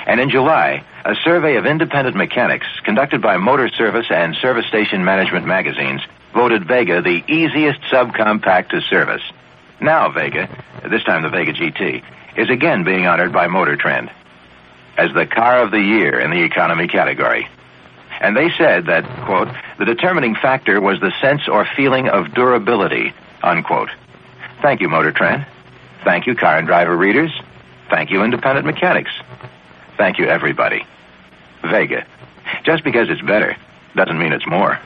And in July, a survey of independent mechanics conducted by Motor Service and Service Station Management magazines voted Vega the easiest subcompact to service. Now Vega, this time the Vega GT, is again being honored by Motor Trend as the Car of the Year in the economy category. And they said that, quote, the determining factor was the sense or feeling of durability, unquote. Thank you, Motor Trend. Thank you, Car and Driver readers. Thank you, independent mechanics. Thank you, everybody. Vega. Just because it's better doesn't mean it's more.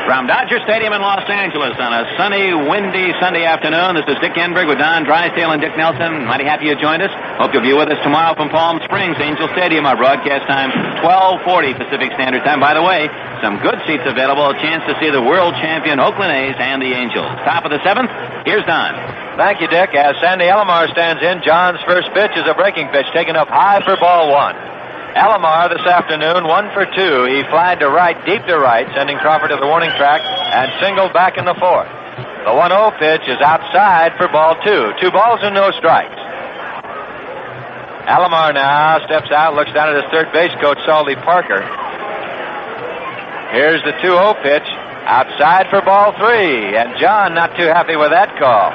From Dodger Stadium in Los Angeles on a sunny, windy Sunday afternoon, this is Dick Enberg with Don Drysdale and Dick Nelson. Mighty happy you joined us. Hope you'll be with us tomorrow from Palm Springs, Angel Stadium. Our broadcast time, 12:40 Pacific Standard Time. By the way, some good seats available. A chance to see the world champion Oakland A's and the Angels. Top of the 7th, here's Don. Thank you, Dick. As Sandy Alomar stands in, John's first pitch is a breaking pitch taken up high for ball 1. Alomar this afternoon, 1 for 2. He flied to right, deep to right, sending Crawford to the warning track and singled back in the 4th. The 1-0 pitch is outside for ball 2. 2 balls and no strikes. Alomar now steps out, looks down at his third base coach, Salty Parker. Here's the 2-0 pitch, outside for ball 3, and John not too happy with that call.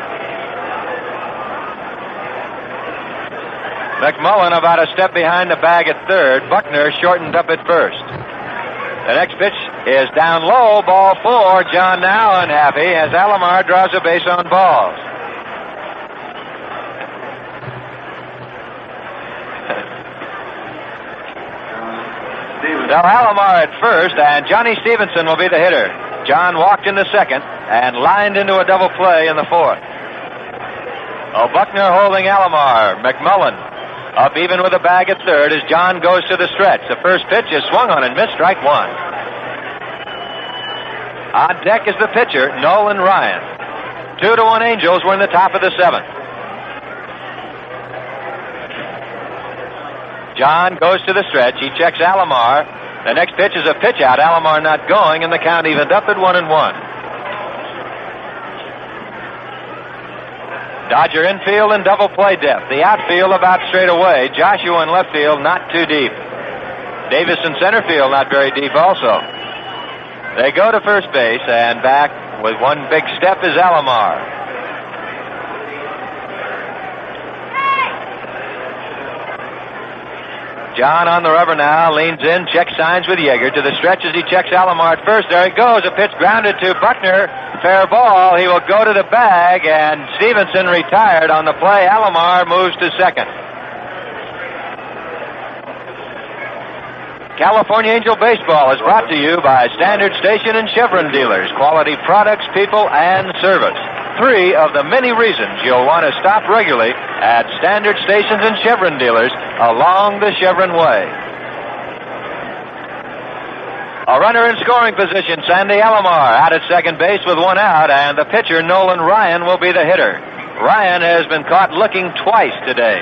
McMullen about a step behind the bag at third. Buckner shortened up at first. The next pitch is down low, ball 4. John now unhappy as Alomar draws a base on balls. So Alomar at first, and Johnny Stevenson will be the hitter. John walked in the 2nd and lined into a double play in the 4th. Oh, Buckner holding Alomar. McMullen up even with a bag at third as John goes to the stretch. The first pitch is swung on and missed, strike 1. On deck is the pitcher, Nolan Ryan. 2-1 Angels. We're in the top of the 7th. John goes to the stretch. He checks Alomar. The next pitch is a pitch out. Alomar not going, and the count evened up at 1-1. Dodger infield and double play depth. The outfield about straight away. Joshua in left field not too deep. Davis in center field not very deep also. They go to first base, and back with one big step is Alomar. John on the rubber now, leans in, checks signs with Yeager. To the stretch as he checks Alomar at first. There it goes. A pitch grounded to Buckner. Fair ball. He will go to the bag, and Stevenson retired on the play. Alomar moves to second. California Angel Baseball is brought to you by Standard Station and Chevron dealers. Quality products, people, and service. 3 of the many reasons you'll want to stop regularly at Standard Stations and Chevron dealers along the Chevron Way. A runner in scoring position, Sandy Alomar, out at second base with 1 out, and the pitcher, Nolan Ryan, will be the hitter. Ryan has been caught looking twice today.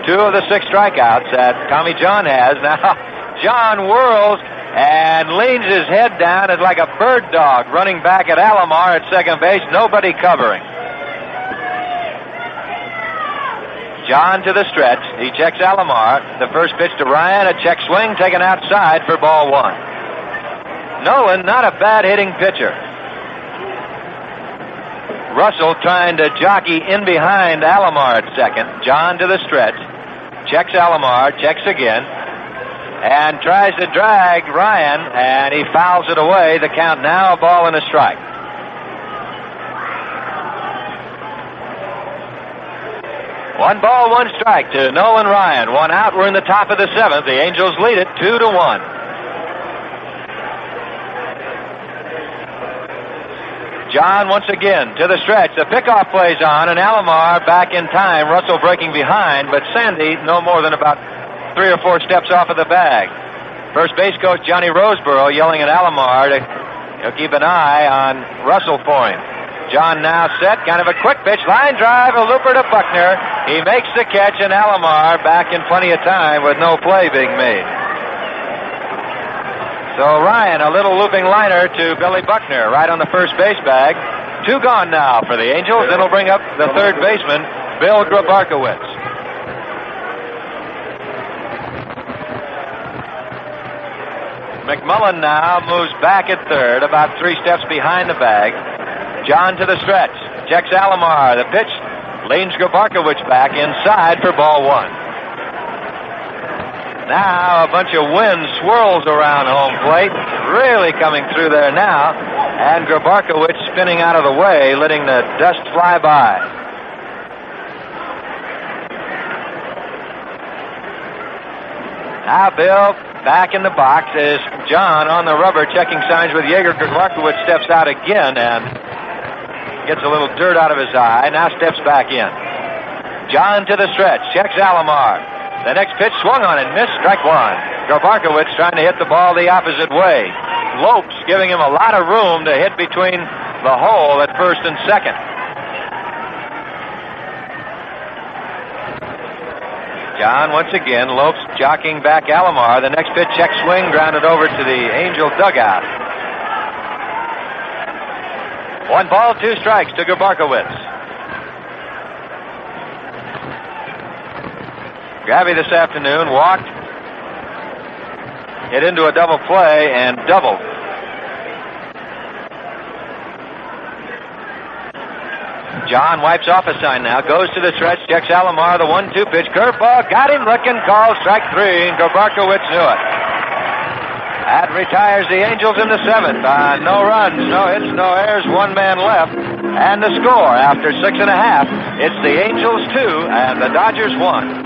2 of the 6 strikeouts that Tommy John has. Now, John whirls and leans his head down as like a bird dog running back at Alomar at second base, nobody covering. John to the stretch. He checks Alomar. The first pitch to Ryan, a check swing taken outside for ball 1. Nolan, not a bad hitting pitcher. Russell trying to jockey in behind Alomar at second. John to the stretch. Checks Alomar, checks again. And tries to drag Ryan, and he fouls it away. The count now, a ball and a strike. One ball, 1 strike to Nolan Ryan. 1 out. We're in the top of the 7th. The Angels lead it 2-1. John once again to the stretch. The pickoff plays on, and Alomar back in time. Russell breaking behind, but Sandy no more than about 3 or 4 steps off of the bag. First base coach Johnny Roseboro yelling at Alomar to keep an eye on Russell for him. John now set, kind of a quick pitch, line drive, a looper to Buckner. He makes the catch, and Alomar back in plenty of time with no play being made. So Ryan, a little looping liner to Billy Buckner right on the first base bag. 2 gone now for the Angels. Then will bring up the third baseman, Bill Grabarkowitz. McMullen now moves back at third, about 3 steps behind the bag. John to the stretch. Checks Alomar. The pitch leans Grabarkowitz back inside for ball 1. Now a bunch of wind swirls around home plate. Really coming through there now. And Grabarkowitz spinning out of the way, letting the dust fly by. Now Bill back in the box is John on the rubber checking signs with Yeager. Grabarkowitz steps out again and gets a little dirt out of his eye. Now steps back in. John to the stretch. Checks Alomar. The next pitch swung on and missed. Strike 1. Grabarkowitz trying to hit the ball the opposite way. Lopes giving him a lot of room to hit between the hole at first and second. John once again. Lopes jockeying back Alomar. The next pitch, check swing, grounded over to the Angel dugout. 1 ball, 2 strikes to Grabarkowitz. Gravy this afternoon walked, hit into a double play, and doubled. John wipes off a sign now, goes to the stretch, checks Alomar, the 1-2 pitch, curveball, got him looking, called strike 3, and Grabarkowitz knew it. That retires the Angels in the 7th. No runs, no hits, no errors, 1 man left. And the score after 6 1/2, it's the Angels 2 and the Dodgers 1.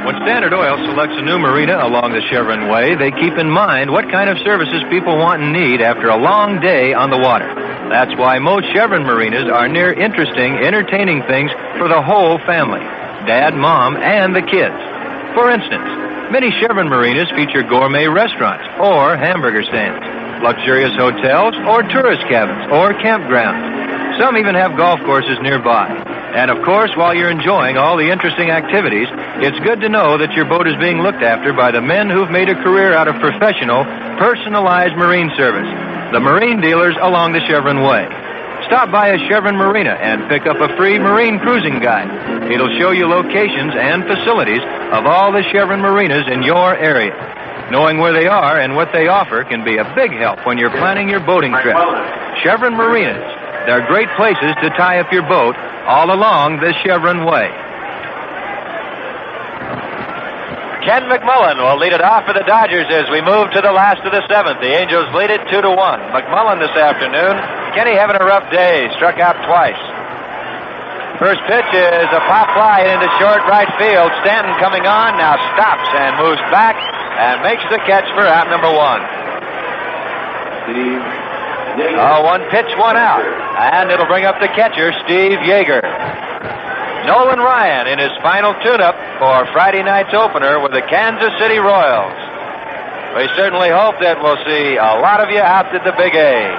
When Standard Oil selects a new marina along the Chevron Way, they keep in mind what kind of services people want and need after a long day on the water. That's why most Chevron marinas are near interesting, entertaining things for the whole family. Dad, Mom, and the kids. For instance, many Chevron marinas feature gourmet restaurants or hamburger stands, luxurious hotels or tourist cabins or campgrounds. Some even have golf courses nearby. And of course, while you're enjoying all the interesting activities, it's good to know that your boat is being looked after by the men who've made a career out of professional, personalized marine service, the marine dealers along the Chevron Way. Stop by a Chevron marina and pick up a free marine cruising guide. It'll show you locations and facilities of all the Chevron marinas in your area. Knowing where they are and what they offer can be a big help when you're planning your boating trip. Chevron marinas. They're great places to tie up your boat all along the Chevron Way. Ken McMullen will lead it off for the Dodgers as we move to the last of the seventh. The Angels lead it 2-1. McMullen this afternoon. Kenny having a rough day. Struck out twice. First pitch is a pop fly into short right field. Stanton coming on, now stops and moves back and makes the catch for out number 1. One pitch, one out. And it'll bring up the catcher, Steve Yeager. Nolan Ryan in his final tune-up for Friday night's opener with the Kansas City Royals. We certainly hope that we'll see a lot of you out at the Big A.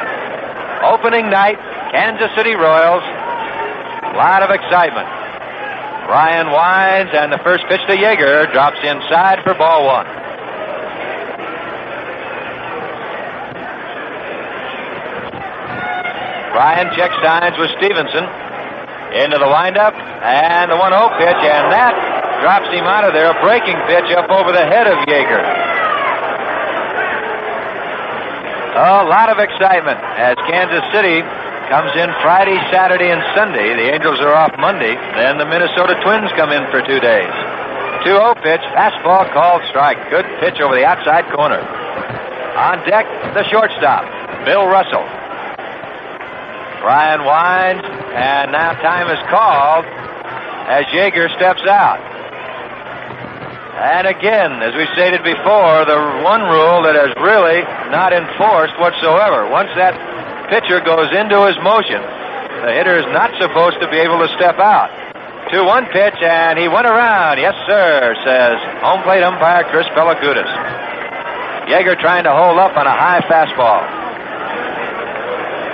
Opening night, Kansas City Royals. A lot of excitement. Ryan winds, and the first pitch to Yeager drops inside for ball 1. Ryan checks signs with Stevenson. Into the windup, and the 1-0 pitch, and that drops him out of there. A breaking pitch up over the head of Yeager. A lot of excitement as Kansas City comes in Friday, Saturday, and Sunday. The Angels are off Monday. Then the Minnesota Twins come in for 2 days. 2-0 pitch, fastball called strike. Good pitch over the outside corner. On deck, the shortstop, Bill Russell. Ryan winds, and now time is called as Yeager steps out. And again, as we stated before, the one rule that is really not enforced whatsoever. Once that pitcher goes into his motion, the hitter is not supposed to be able to step out. 2-1 pitch, and he went around. Yes, sir, says home plate umpire Chris Pelagudis. Yeager trying to hold up on a high fastball.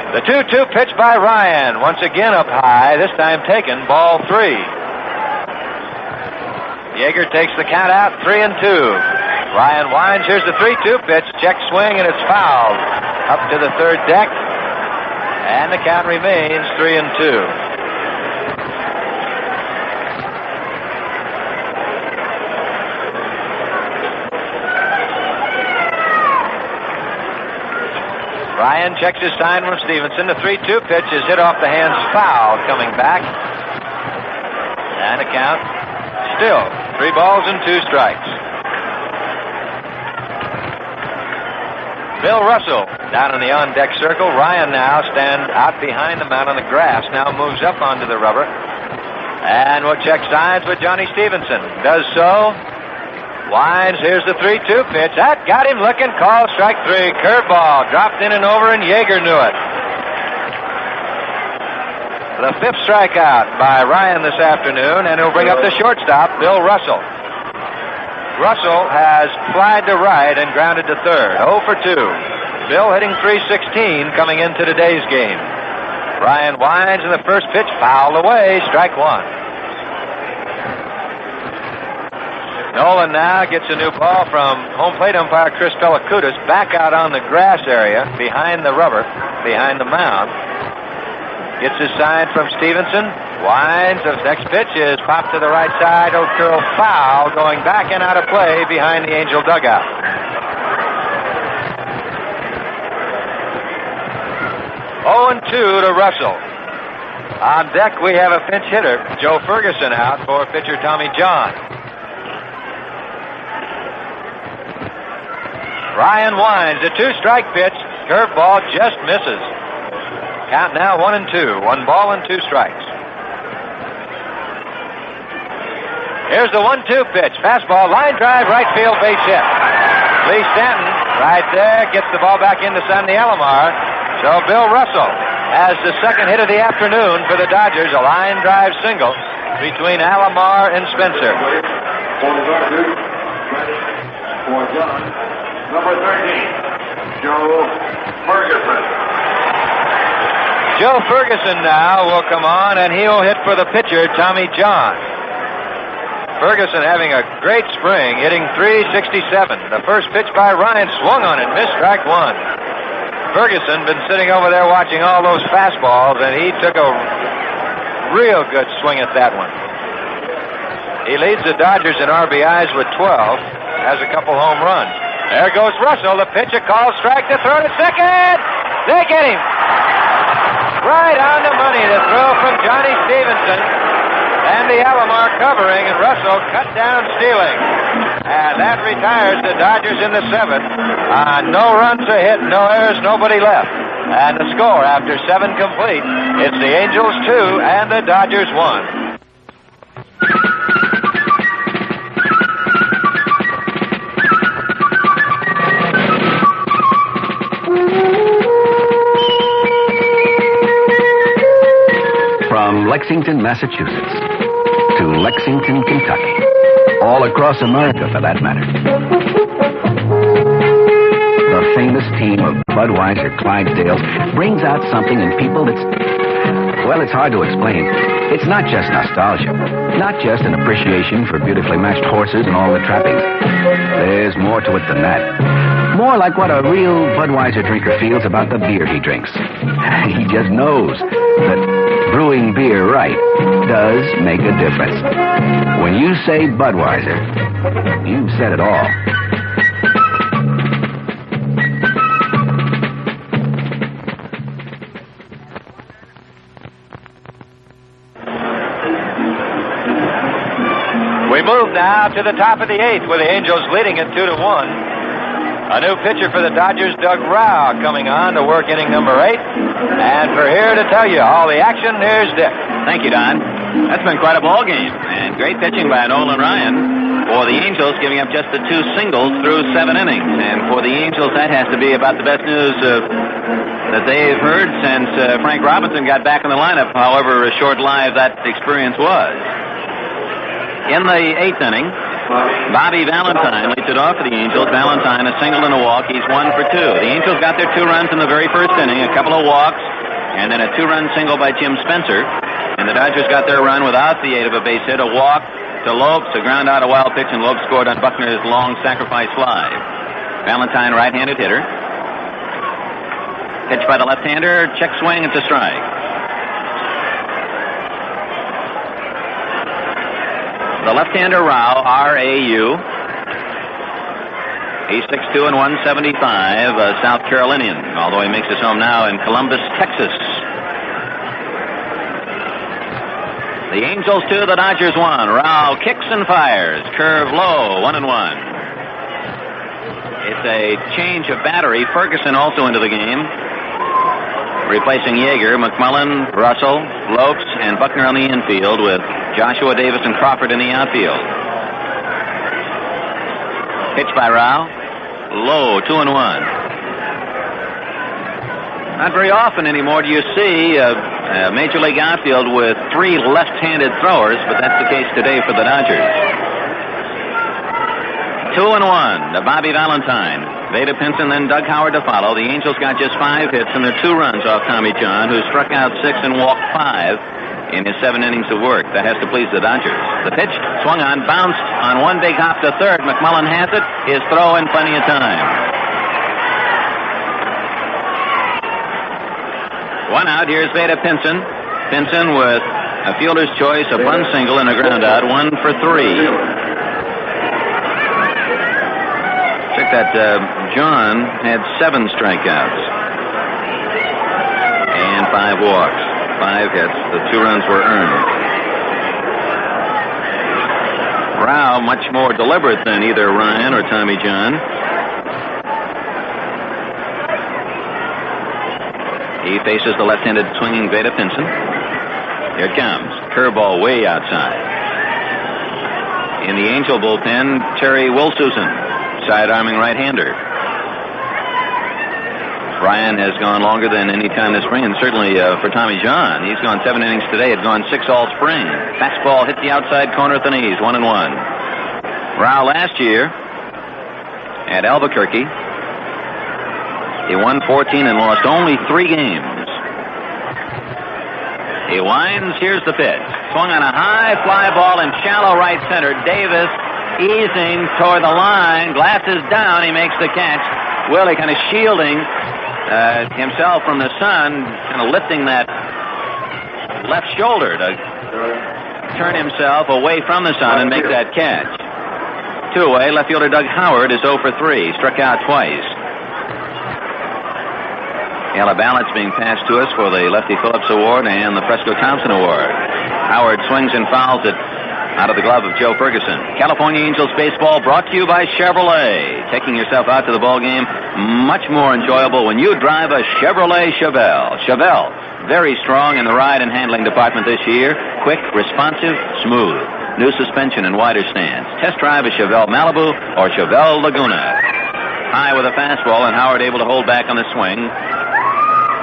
The 2-2 pitch by Ryan, once again up high, this time taken, ball 3. Yeager takes the count out, 3-2. Ryan winds, here's the 3-2 pitch, check swing, and it's fouled. Up to the third deck, and the count remains 3-2. Ryan checks his sign from Stevenson. The 3-2 pitch is hit off the hands, foul, coming back. And a count still 3 balls and 2 strikes. Bill Russell down in the on-deck circle. Ryan now stands out behind the mound on the grass. Now moves up onto the rubber. And will check signs with Johnny Stevenson. Does so. Winds, here's the 3-2 pitch. That got him looking. Call strike 3. Curveball dropped in and over, and Yeager knew it. The 5th strikeout by Ryan this afternoon, and he'll bring up the shortstop, Bill Russell. Russell has flied to right and grounded to third. 0 for 2. Bill hitting .316 coming into today's game. Ryan winds, and the first pitch fouled away. Strike 1. Nolan now gets a new ball from home plate umpire Chris Pelagudis back out on the grass area behind the rubber, behind the mound. Gets his sign from Stevenson. Winds. The next pitch is popped to the right side. It'll curl foul, going back and out of play behind the Angel dugout. Oh, and 2 to Russell. On deck, we have a pinch hitter, Joe Ferguson, out for pitcher Tommy John. Ryan winds. A 2-strike pitch. Curveball just misses. Count now 1-2. 1 ball and 2 strikes. Here's the 1-2 pitch. Fastball, line drive, right field, base hit. Lee Stanton right there gets the ball back into Sandy Alomar. So Bill Russell has the second hit of the afternoon for the Dodgers. A line drive single between Alomar and Spencer. For the Dodgers, for John, number 13, Joe Ferguson. Joe Ferguson now will come on, and he'll hit for the pitcher, Tommy John. Ferguson having a great spring, hitting .367. The first pitch by Ryan swung on it, missed strike 1. Ferguson been sitting over there watching all those fastballs, and he took a real good swing at that one. He leads the Dodgers in RBIs with 12, has a couple home runs. There goes Russell. The pitch, a call strike to throw to second. They get him. Right on the money. The throw from Johnny Stevenson. And the Alomar covering, and Russell cut down stealing. And that retires the Dodgers in the seventh. No runs a hit, no errors, nobody left. And the score after 7 complete, it's the Angels 2 and the Dodgers 1. From Lexington, Massachusetts, to Lexington, Kentucky, all across America for that matter. The famous team of Budweiser Clydesdales brings out something in people that's, well, it's hard to explain. It's not just nostalgia, not just an appreciation for beautifully matched horses and all the trappings. There's more to it than that. More like what a real Budweiser drinker feels about the beer he drinks. He just knows that brewing beer right does make a difference. When you say Budweiser, you've said it all. We move now to the top of the 8th with the Angels leading it 2-1. A new pitcher for the Dodgers, Doug Rauch, coming on to work inning number 8. And for here to tell you all the action, here's Dick. Thank you, Don. That's been quite a ball game. And great pitching by Nolan Ryan. For the Angels, giving up just the 2 singles through 7 innings. And for the Angels, that has to be about the best news that they've heard since Frank Robinson got back in the lineup, however short-lived that experience was. In the 8th inning, Bobby Valentine leads it off for the Angels. Valentine, a single and a walk. He's 1 for 2. The Angels got their 2 runs in the very first inning, a couple of walks, and then a 2-run single by Jim Spencer. And the Dodgers got their run without the aid of a base hit, a walk to Lopes, a ground out, a wild pitch, and Lopes scored on Buckner's long sacrifice fly. Valentine, right-handed hitter. Pitch by the left-hander, check swing, it's a strike. The left-hander Rau, R-A-U. He's 6'2" and 175, a South Carolinian, although he makes his home now in Columbus, Texas. The Angels 2, the Dodgers 1. Rau kicks and fires. Curve low, 1-1. It's a change of battery. Ferguson also into the game, replacing Yeager, McMullen, Russell, Lopes, and Buckner on the infield with Joshua Davis and Crawford in the outfield. Pitch by Rau. Low, 2-1. Not very often anymore do you see a Major League outfield with 3 left-handed throwers, but that's the case today for the Dodgers. 2-1 to Bobby Valentine. Vada Pinson, then Doug Howard to follow. The Angels got just 5 hits and their 2 runs off Tommy John, who struck out 6 and walked 5 in his 7 innings of work. That has to please the Dodgers. The pitch swung on, bounced on one big hop to third. McMullen has it. His throw in plenty of time. 1 out. Here's Vada Pinson. Pinson with a fielder's choice, a bunt single, and a ground out. 1 for 3. Check that. John had 7 strikeouts and 5 walks. 5 hits. The 2 runs were earned. Rau much more deliberate than either Ryan or Tommy John. He faces the left-handed swinging Vada Pinson. Here it comes. Curveball way outside. In the Angel bullpen, Terry Wilsusen, side-arming right-hander. Ryan has gone longer than any time this spring, and certainly for Tommy John. He's gone 7 innings today. Had gone 6 all spring. Fastball hit the outside corner at the knees, 1-1. Rau last year at Albuquerque, he won 14 and lost only 3 games. He winds. Here's the pitch. Swung on a high fly ball in shallow right center. Davis easing toward the line. Glasses down. He makes the catch. Willie kind of shielding himself from the sun, kind of lifting that left shoulder to turn himself away from the sun and make that catch. 2 away. Left fielder Doug Howard is 0 for 3. Struck out twice. Yellow ballots being passed to us for the Lefty Phillips Award and the Fresco Thompson Award. Howard swings and fouls it out of the glove of Joe Ferguson. California Angels baseball brought to you by Chevrolet. Taking yourself out to the ball game, much more enjoyable when you drive a Chevrolet Chevelle. Chevelle, very strong in the ride and handling department this year. Quick, responsive, smooth. New suspension and wider stands. Test drive a Chevelle Malibu or Chevelle Laguna. High with a fastball, and Howard able to hold back on the swing.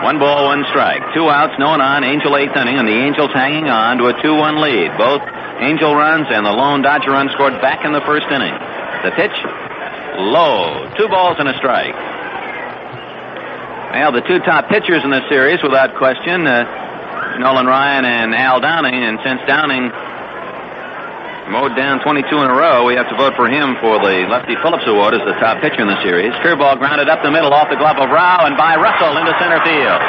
1 ball, 1 strike. 2 outs, no one on. Angel 8th inning, and the Angels hanging on to a 2-1 lead. Both Angel runs and the lone Dodger run scored back in the first inning. The pitch, low. 2 balls and a strike. Well, the 2 top pitchers in this series, without question, Nolan Ryan and Al Downing. And since Downing mowed down 22 in a row, we have to vote for him for the Lefty Phillips Award as the top pitcher in the series. Curveball grounded up the middle off the glove of Rao and by Russell into center field.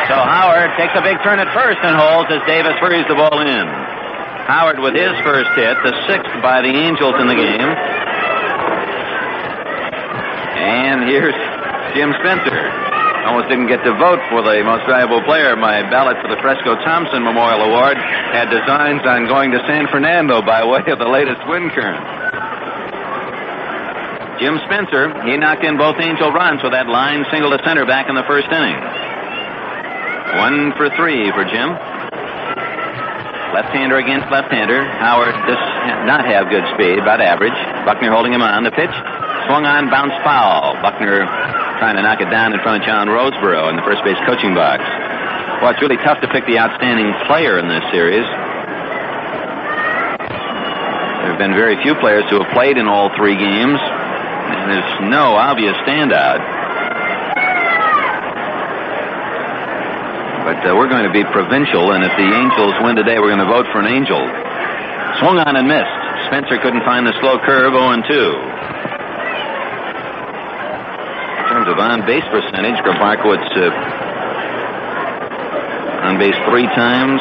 So Howard takes a big turn at first and holds as Davis hurries the ball in. Howard with his first hit, the 6th by the Angels in the game. And here's Jim Spencer. Almost didn't get to vote for the most valuable player. My ballot for the Fresco Thompson Memorial Award had designs on going to San Fernando by way of the latest wind current. Jim Spencer, he knocked in both Angel runs with that line single to center back in the first inning. 1 for 3 for Jim. Left-hander against left-hander. Howard does not have good speed, about average. Buckner holding him on. The pitch swung on, bounced foul. Buckner trying to knock it down in front of John Roseborough in the first base coaching box. Well, it's really tough to pick the outstanding player in this series. There have been very few players who have played in all 3 games, and there's no obvious standout. But we're going to be provincial, and if the Angels win today, we're going to vote for an Angel. Swung on and missed. Spencer couldn't find the slow curve, 0-2. In terms of on-base percentage, Grabarkowitz on base 3 times,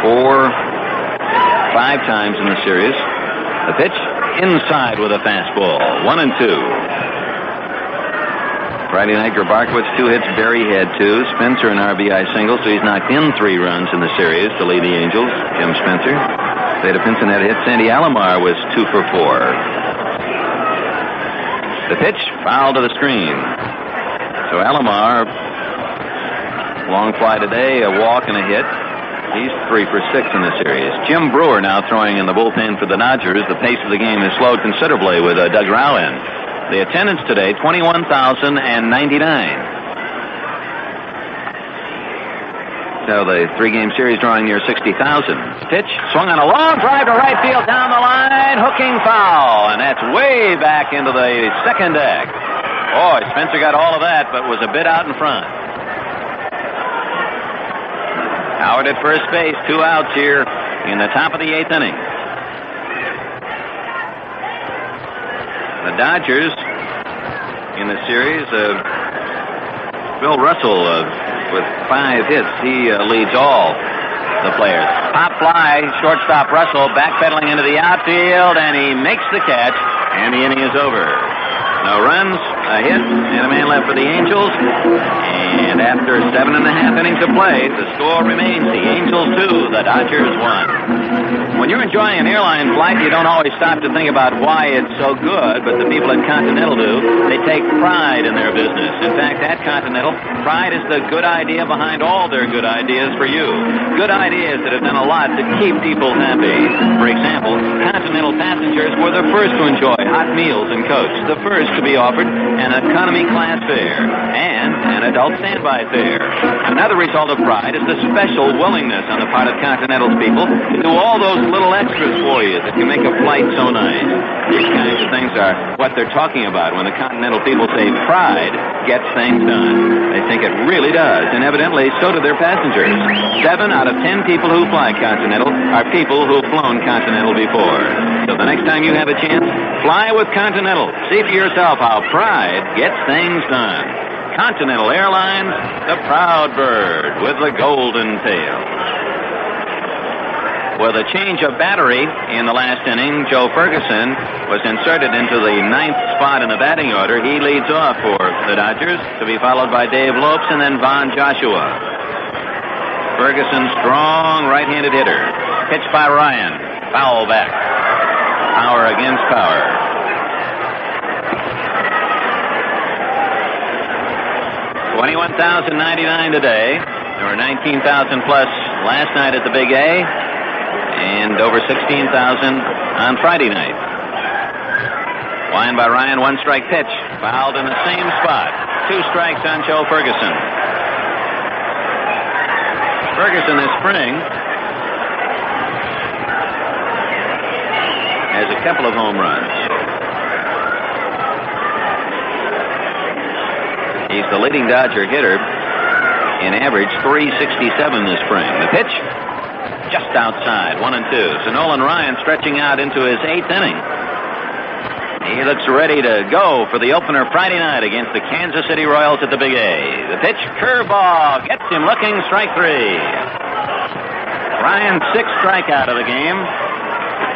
4, 5 times in the series. The pitch inside with a fastball, 1-2. Friday night, Grabarkowitz 2 hits, Berry had 2. Spencer an RBI single, so he's knocked in 3 runs in the series to lead the Angels. Jim Spencer. Theta Pinson had a hit. Sandy Alomar was 2 for 4. The pitch, foul to the screen. So Alomar, long fly today, a walk and a hit. He's 3 for 6 in the series. Jim Brewer now throwing in the bullpen for the Dodgers. The pace of the game has slowed considerably with Doug Rao in. The attendance today, 21,099. So the 3-game series drawing near 60,000. Pitch, swung on a long drive to right field down the line, hooking foul, and that's way back into the second deck. Boy, Spencer got all of that, but was a bit out in front. Howard at first base, 2 outs here in the top of the 8th inning. The Dodgers in the series, Bill Russell with 5 hits. He leads all the players. Pop fly, shortstop Russell backpedaling into the outfield, and he makes the catch, and the inning is over. No runs, a hit, and a man left for the Angels. And after 7.5 innings of play, the score remains the Angels 2, the Dodgers 1. When you're enjoying an airline flight, you don't always stop to think about why it's so good, but the people at Continental do. They take pride in their business. In fact, at Continental, pride is the good idea behind all their good ideas for you. Good ideas that have done a lot to keep people happy. For example, Continental passengers were the first to enjoy hot meals and coach, the first to be offered an economy class fare and an adult standby fare. Another result of pride is the special willingness on the part of Continental's people to do all those little extras for you that can make a flight so nice. These kinds of things are what they're talking about when the Continental people say pride gets things done. They think it really does, and evidently so do their passengers. 7 out of 10 people who fly Continental are people who've flown Continental before. So the next time you have a chance, fly with Continental. See for yourself how pride gets things done. Continental Airlines, the proud bird with the golden tail. With a change of battery in the last inning, Joe Ferguson was inserted into the 9th spot in the batting order. He leads off for the Dodgers, to be followed by Dave Lopes and then Von Joshua. Ferguson, strong right-handed hitter. pitch by Ryan. Foul back. Power against power. 21,099 today. There were 19,000 plus last night at the Big A, and over 16,000 on Friday night. Line by Ryan, one strike pitch. Fouled in the same spot. 2 strikes on Joe Ferguson. Ferguson this spring has a couple of home runs. He's the leading Dodger hitter in average .367 this spring. The pitch just outside, 1-2. So Nolan Ryan stretching out into his 8th inning. He looks ready to go for the opener Friday night against the Kansas City Royals at the Big A. The pitch, curveball, gets him looking, strike 3. Ryan's 6th strikeout of the game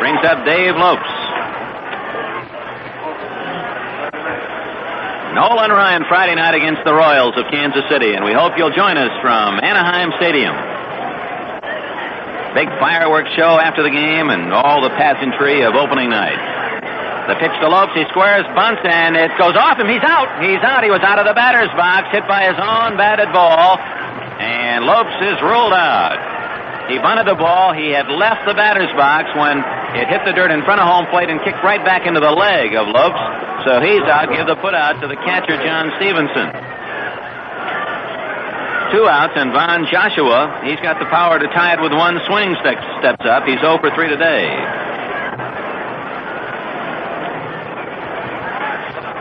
brings up Dave Lopes. Nolan Ryan Friday night against the Royals of Kansas City, and we hope you'll join us from Anaheim Stadium. Big fireworks show after the game and all the pageantry of opening night. The pitch to Lopes, he squares, bunts, and it goes off him. He's out. He's out. He was out of the batter's box, hit by his own batted ball, and Lopes is ruled out. He bunted the ball. He had left the batter's box when it hit the dirt in front of home plate and kicked right back into the leg of Lopes. So he's out. Give the put out to the catcher, John Stevenson. 2 outs, and Von Joshua, he's got the power to tie it with one swing, steps up. He's 0 for 3 today.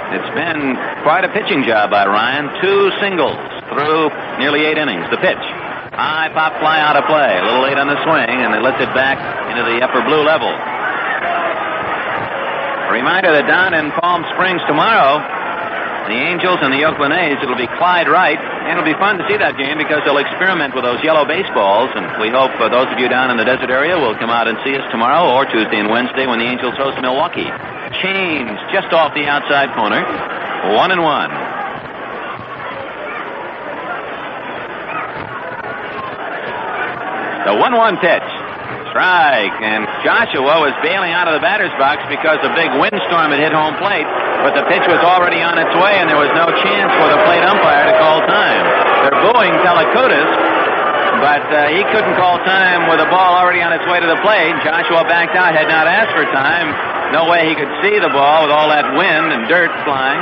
It's been quite a pitching job by Ryan. 2 singles through nearly 8 innings. The pitch. High pop fly out of play. A little late on the swing, and they lift it back into the upper blue level. A reminder that down in Palm Springs tomorrow, the Angels and the Oakland A's, it'll be Clyde Wright, and it'll be fun to see that game because they'll experiment with those yellow baseballs, and we hope those of you down in the desert area will come out and see us tomorrow or Tuesday and Wednesday when the Angels host Milwaukee. Change just off the outside corner. 1-1. The 1-1 pitch. Strike. And Joshua was bailing out of the batter's box because a big windstorm had hit home plate. But the pitch was already on its way, and there was no chance for the plate umpire to call time. They're booing Telecutis, but he couldn't call time with the ball already on its way to the plate. Joshua backed out, had not asked for time. No way he could see the ball with all that wind and dirt flying.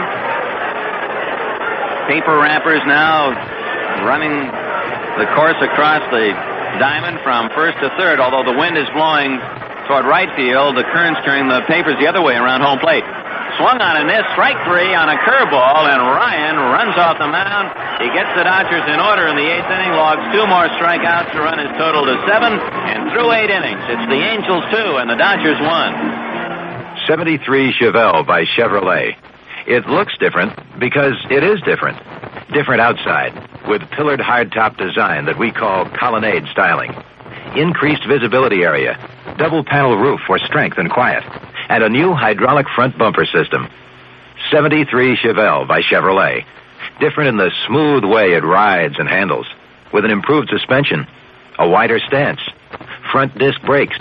Paper wrappers now running the course across the diamond from first to third, although the wind is blowing toward right field. The current's carrying the papers the other way around home plate. Swung on and missed, strike 3 on a curveball, and Ryan runs off the mound. He gets the Dodgers in order in the 8th inning, logs 2 more strikeouts to run his total to 7, and through 8 innings, it's the Angels 2 and the Dodgers 1. 73 Chevelle by Chevrolet. It looks different because it is different. Different outside, with pillared hardtop design that we call colonnade styling. Increased visibility area, double panel roof for strength and quiet, and a new hydraulic front bumper system. 73 Chevelle by Chevrolet. Different in the smooth way it rides and handles, with an improved suspension, a wider stance, front disc brakes.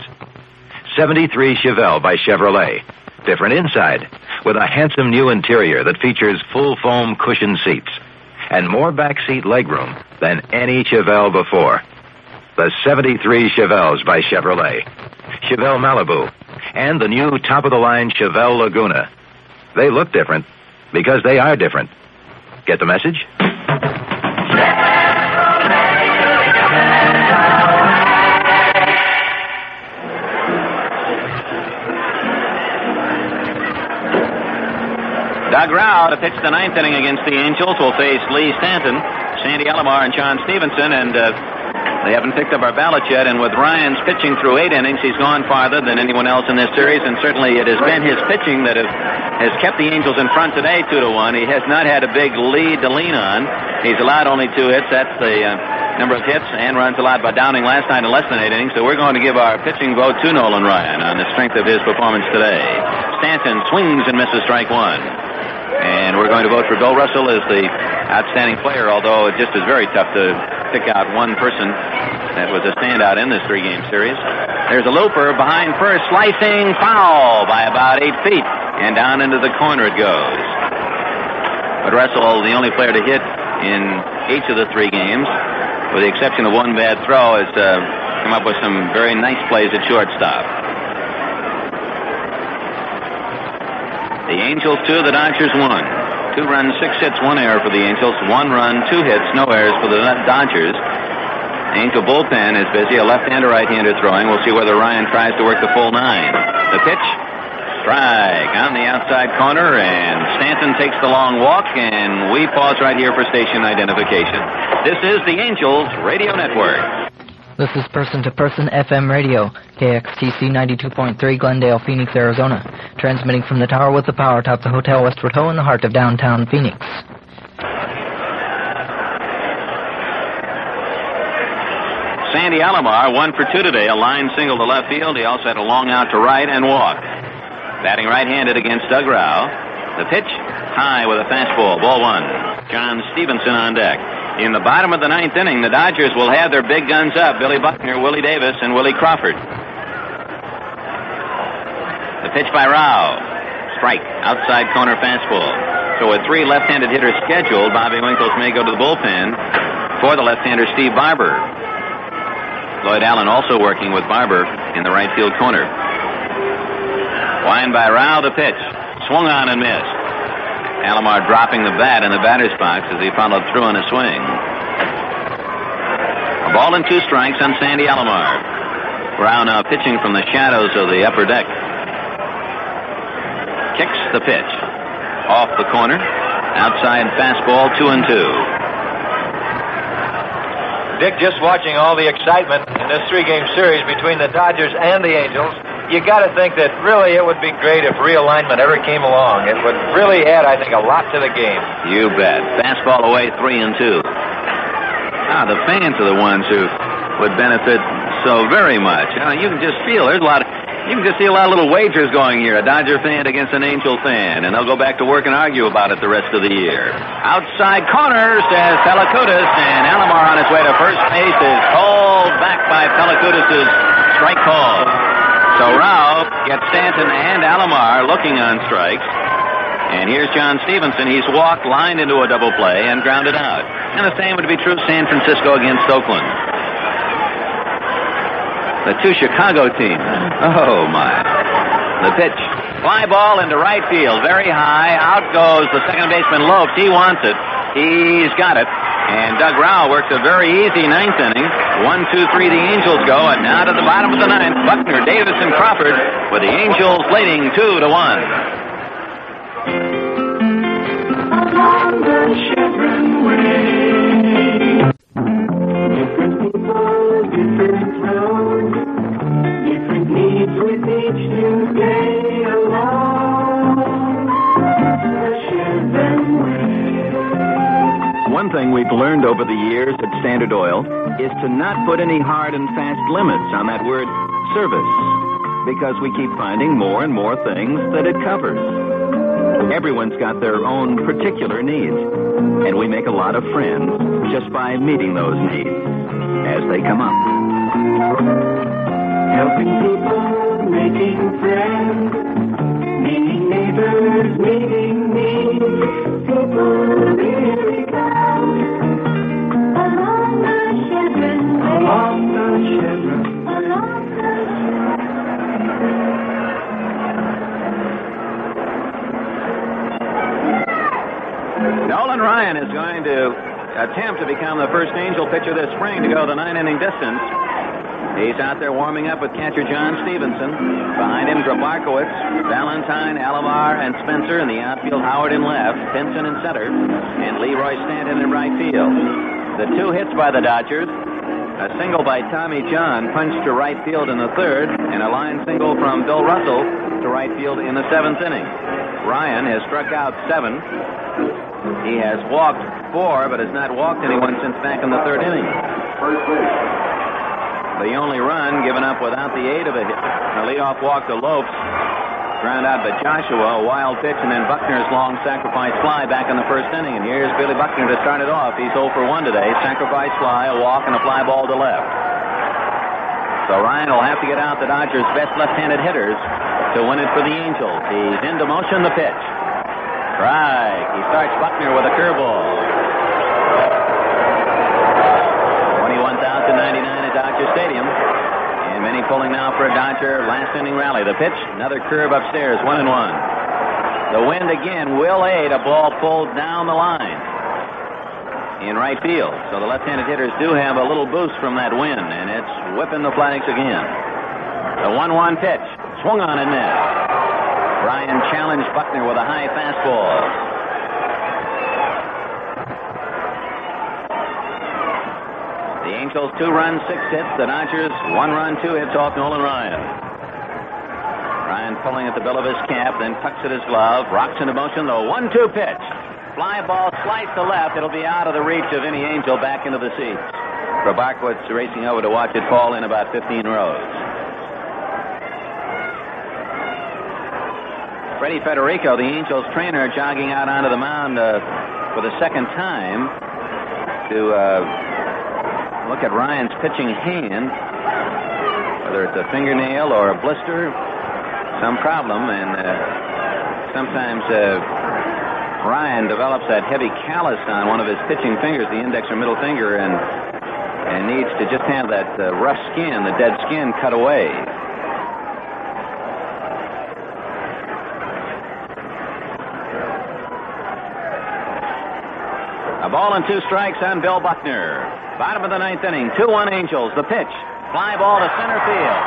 73 Chevelle by Chevrolet. Different inside, with a handsome new interior that features full foam cushion seats and more backseat legroom than any Chevelle before. The 73 Chevelles by Chevrolet, Chevelle Malibu, and the new top-of-the-line Chevelle Laguna. They look different because they are different. Get the message? Doug Rao to pitch the 9th inning against the Angels will face Lee Stanton, Sandy Alomar, and John Stevenson, and they haven't picked up our ballot yet, and with Ryan's pitching through 8 innings, he's gone farther than anyone else in this series, and certainly it has been his pitching that has kept the Angels in front today 2-1. He has not had a big lead to lean on. He's allowed only 2 hits. That's the number of hits and runs allowed by Downing last night in less than 8 innings, so we're going to give our pitching vote to Nolan Ryan on the strength of his performance today. Stanton swings and misses strike 1. And we're going to vote for Bill Russell as the outstanding player, although it just is very tough to pick out one person That was a standout in this 3-game series. There's a looper behind first, slicing foul by about 8 feet. And down into the corner it goes. But Russell, the only player to hit in each of the 3 games, with the exception of one bad throw, has come up with some very nice plays at shortstop. The Angels 2, the Dodgers 1. 2 runs, 6 hits, 1 error for the Angels. 1 run, 2 hits, no errors for the Dodgers. The Angel bullpen is busy. A left-hander, right-hander throwing. We'll see whether Ryan tries to work the full 9. The pitch, strike on the outside corner, and Stanton takes the long walk, and we pause right here for station identification. This is the Angels Radio Network. This is Person-to-Person FM Radio, KXTC 92.3, Glendale, Phoenix, Arizona. Transmitting from the tower with the power atop the Hotel Westward Ho in the heart of downtown Phoenix. Sandy Alomar, 1 for 2 today, a line single to left field. He also had a long out to right and walk. Batting right-handed against Doug Rau. The pitch, high with a fastball, ball 1. John Stevenson on deck. In the bottom of the 9th inning, the Dodgers will have their big guns up. Billy Buckner, Willie Davis, and Willie Crawford. The pitch by Rau. Strike. Outside corner fastball. So with 3 left-handed hitters scheduled, Bobby Winkles may go to the bullpen for the left-hander Steve Barber. Lloyd Allen also working with Barber in the right field corner. Wind by Rau, the pitch. Swung on and missed. Alomar dropping the bat in the batter's box as he followed through on a swing. A ball and 2 strikes on Sandy Alomar. Rau now pitching from the shadows of the upper deck. Kicks the pitch. Off the corner. Outside fastball, 2-2. Dick, just watching all the excitement in this 3-game series between the Dodgers and the Angels, you got to think that really it would be great if realignment ever came along. It would really add, I think, a lot to the game. You bet. Fastball away, 3-2. The fans are the ones who would benefit so very much. You can just feel there's a lot of, you can just see a lot of little wagers going here. A Dodger fan against an Angel fan, and they'll go back to work and argue about it the rest of the year. Outside corner, says Pellicutis, and Alomar on his way to first base is called back by Pellicutis' strike call. So Rau gets Stanton and Alomar looking on strikes. And here's John Stevenson. He's walked, lined into a double play, and grounded out. And the same would be true of San Francisco against Oakland. The 2 Chicago teams. Oh, my. The pitch. Fly ball into right field. Very high. Out goes the second baseman Lopes. He wants it. He's got it. And Doug Rau works a very easy 9th inning. 1, 2, 3, the Angels go. And now to the bottom of the 9th, Buckner, Davis, and Crawford with the Angels leading 2-1. Along the Chevron Way. Different people, different roads. Different needs with each new day. Along the Chevron Way. One thing we've learned over the years at Standard Oil is to not put any hard and fast limits on that word service, because we keep finding more and more things that it covers. Everyone's got their own particular needs, and we make a lot of friends just by meeting those needs as they come up. Helping people, making friends, meeting neighbors, meeting needs. People really count. Along the Chevron, along the Chevron, along the Nolan Ryan is going to attempt to become the first Angel pitcher this spring to go the 9-inning distance. He's out there warming up with catcher John Stevenson. Behind him, Grabarkowitz, Valentine, Alomar, and Spencer. In the outfield, Howard in left, Pinson in center, and Leroy Stanton in right field. The 2 hits by the Dodgers. A single by Tommy John punched to right field in the 3rd, and a line single from Bill Russell to right field in the 7th inning. Ryan has struck out 7. He has walked 4, but has not walked anyone since back in the 3rd inning. The only run given up without the aid of a hit. A leadoff walk to Lopes. Ground out by Joshua, a wild pitch, and then Buckner's long sacrifice fly back in the 1st inning. And here's Billy Buckner to start it off. He's 0 for 1 today. Sacrifice fly, a walk, and a fly ball to left. So Ryan will have to get out the Dodgers' best left-handed hitters to win it for the Angels. He's into motion, the pitch. Strike. He starts Buckner with a curveball. 21,099 at Dodger Stadium. And many pulling now for a Dodger last-inning rally. The pitch, another curve upstairs, 1-1. The wind again will aid a ball pulled down the line in right field. So the left-handed hitters do have a little boost from that wind, and it's whipping the flags again. The 1-1 pitch, swung on and missed. Ryan challenged Buckner with a high fastball. The Angels 2 runs, 6 hits. The Dodgers 1 run, 2 hits off Nolan Ryan. Ryan pulling at the bill of his cap, then tucks at his glove, rocks into motion. The 1-2 pitch. Fly ball sliced to left. It'll be out of the reach of any Angel back into the seats. Grabarkowitz racing over to watch it fall in about 15 rows. Freddie Federico, the Angels trainer, jogging out onto the mound for the second time to look at Ryan's pitching hand, whether it's a fingernail or a blister, some problem, and sometimes Ryan develops that heavy callus on one of his pitching fingers, the index or middle finger, and needs to just have that rough skin, the dead skin, cut away. A ball and 2 strikes on Bill Buckner. Bottom of the 9th inning, 2-1 Angels. The pitch, fly ball to center field.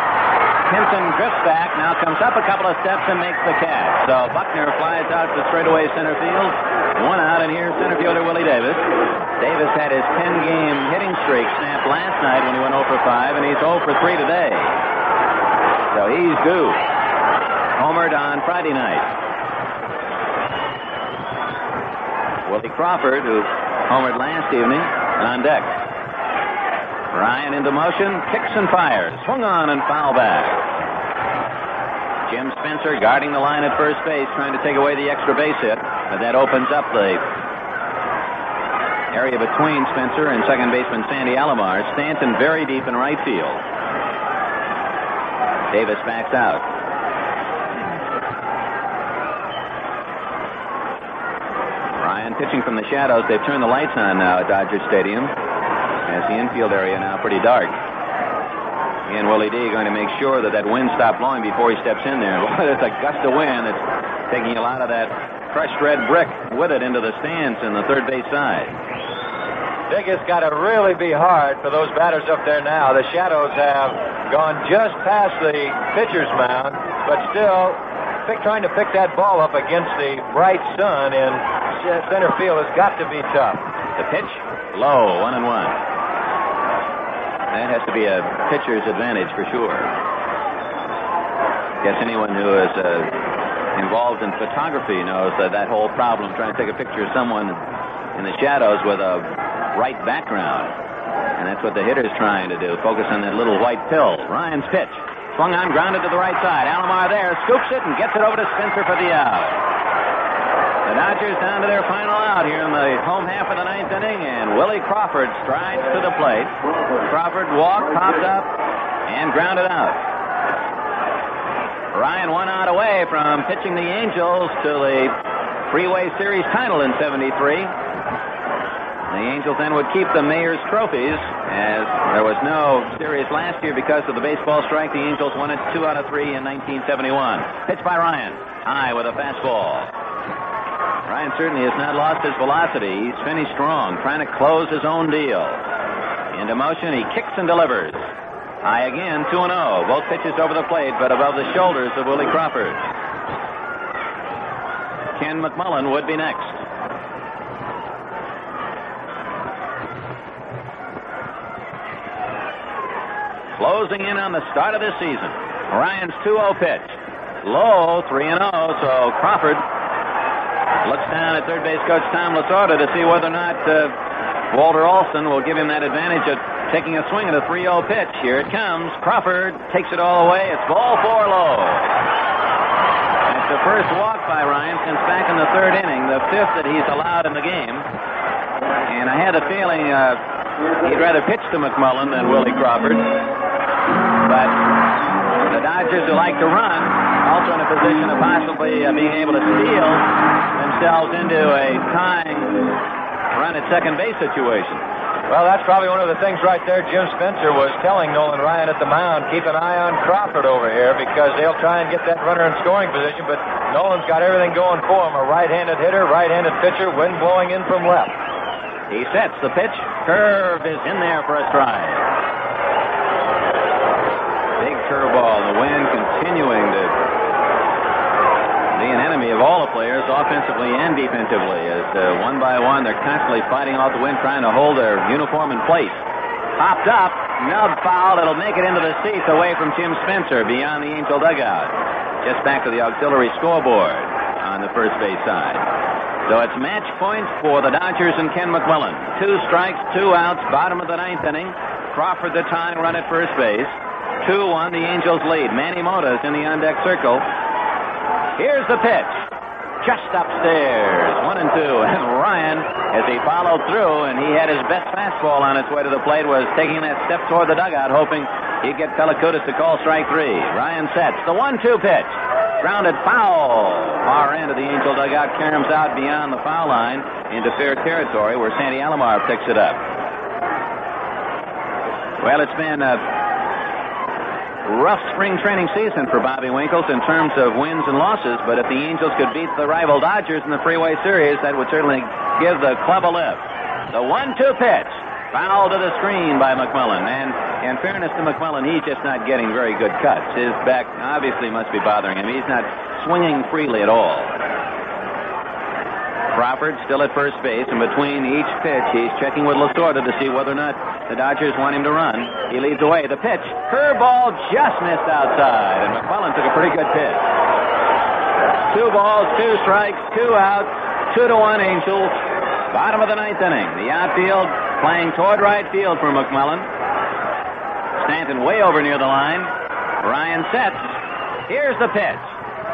Pinson drifts back, now comes up a couple of steps and makes the catch. So Buckner flies out to straightaway center field. 1 out, and here's center fielder Willie Davis. Davis had his 10-game hitting streak snapped last night when he went 0 for 5, and he's 0 for 3 today. So he's due. Homered on Friday night. Willie Crawford, who homered last evening, on deck. Ryan into motion, kicks and fires. Swung on and foul back. Jim Spencer guarding the line at first base, trying to take away the extra base hit. But that opens up the area between Spencer and second baseman Sandy Alomar. Stanton very deep in right field. Davis backs out. Ryan pitching from the shadows. They've turned the lights on now at Dodger Stadium, as the infield area now pretty dark. And Willie D going to make sure that wind stops blowing before he steps in there. There's a gust of wind that's taking a lot of that crushed red brick with it into the stands in the third base side. Dick, it's got to really be hard for those batters up there now. The shadows have gone just past the pitcher's mound, but still trying to pick that ball up against the bright sun in center field has got to be tough. The pitch, low, 1-1. That has to be a pitcher's advantage for sure. I guess anyone who is involved in photography knows that whole problem, trying to take a picture of someone in the shadows with a bright background. And that's what the hitter's trying to do, focus on that little white pill. Ryan's pitch, swung on, grounded to the right side. Alomar there, scoops it and gets it over to Spencer for the out. The Dodgers down to their final out here in the home half of the 9th inning, and Willie Crawford strides to the plate. Crawford walked, popped up, and grounded out. Ryan 1 out away from pitching the Angels to the Freeway Series title in '73. The Angels then would keep the Mayor's trophies, as there was no series last year because of the baseball strike. The Angels won it 2 out of 3 in 1971. Pitch by Ryan, high with a fastball. Ryan certainly has not lost his velocity. He's finished strong, trying to close his own deal. Into motion, he kicks and delivers. High again, 2-0. Both pitches over the plate, but above the shoulders of Willie Crawford. Ken McMullen would be next. Closing in on the start of this season. Ryan's 2-0 pitch. Low, 3-0, so Crawford looks down at third base coach Tom Lasorda to see whether or not Walter Olson will give him that advantage of taking a swing at a 3-0 pitch. Here it comes. Crawford takes it all away. It's ball 4 low. That's the first walk by Ryan since back in the 3rd inning, the 5th that he's allowed in the game. And I had a feeling he'd rather pitch to McMullen than Willie Crawford. But the Dodgers, who like to run, also in a position of possibly being able to steal themselves into a tying run at second base situation. Well, that's probably one of the things right there. Jim Spencer was telling Nolan Ryan at the mound, keep an eye on Crawford over here because they'll try and get that runner in scoring position, but Nolan's got everything going for him. A right-handed hitter, right-handed pitcher, wind blowing in from left. He sets the pitch. Curve is in there for a strike. Big curveball. The wind continuing to be an enemy of all the players, offensively and defensively, as one by one they're constantly fighting off the wind, trying to hold their uniform in place. Popped up, nub foul. It'll make it into the seats away from Jim Spencer beyond the Angel dugout. Just back to the auxiliary scoreboard on the first base side. So it's match point for the Dodgers and Ken McMillan. 2 strikes, 2 outs, bottom of the 9th inning. Crawford the tying run at first base. 2-1, the Angels lead. Manny Mota's in the on-deck circle. Here's the pitch. Just upstairs. 1-2. And Ryan, as he followed through, and he had his best fastball on its way to the plate, was taking that step toward the dugout, hoping he'd get Pellicutis to call strike 3. Ryan sets the 1-2 pitch. Grounded foul. Far end of the Angel dugout. Caroms out beyond the foul line into fair territory where Sandy Alomar picks it up. Well, it's been a rough spring training season for Bobby Winkles in terms of wins and losses, but if the Angels could beat the rival Dodgers in the Freeway Series, that would certainly give the club a lift. The 1-2 pitch. Foul to the screen by McMillan, and in fairness to McMillan, he's just not getting very good cuts. His back obviously must be bothering him. He's not swinging freely at all. Crawford still at first base, and between each pitch, he's checking with Lasorda to see whether or not the Dodgers want him to run. He leads away. The pitch, curveball, just missed outside, and McMillan took a pretty good pitch. 2 balls, 2 strikes, 2 outs, 2-1 Angels. Bottom of the 9th inning. The outfield playing toward right field for McMillan. Stanton way over near the line. Ryan sets. Here's the pitch.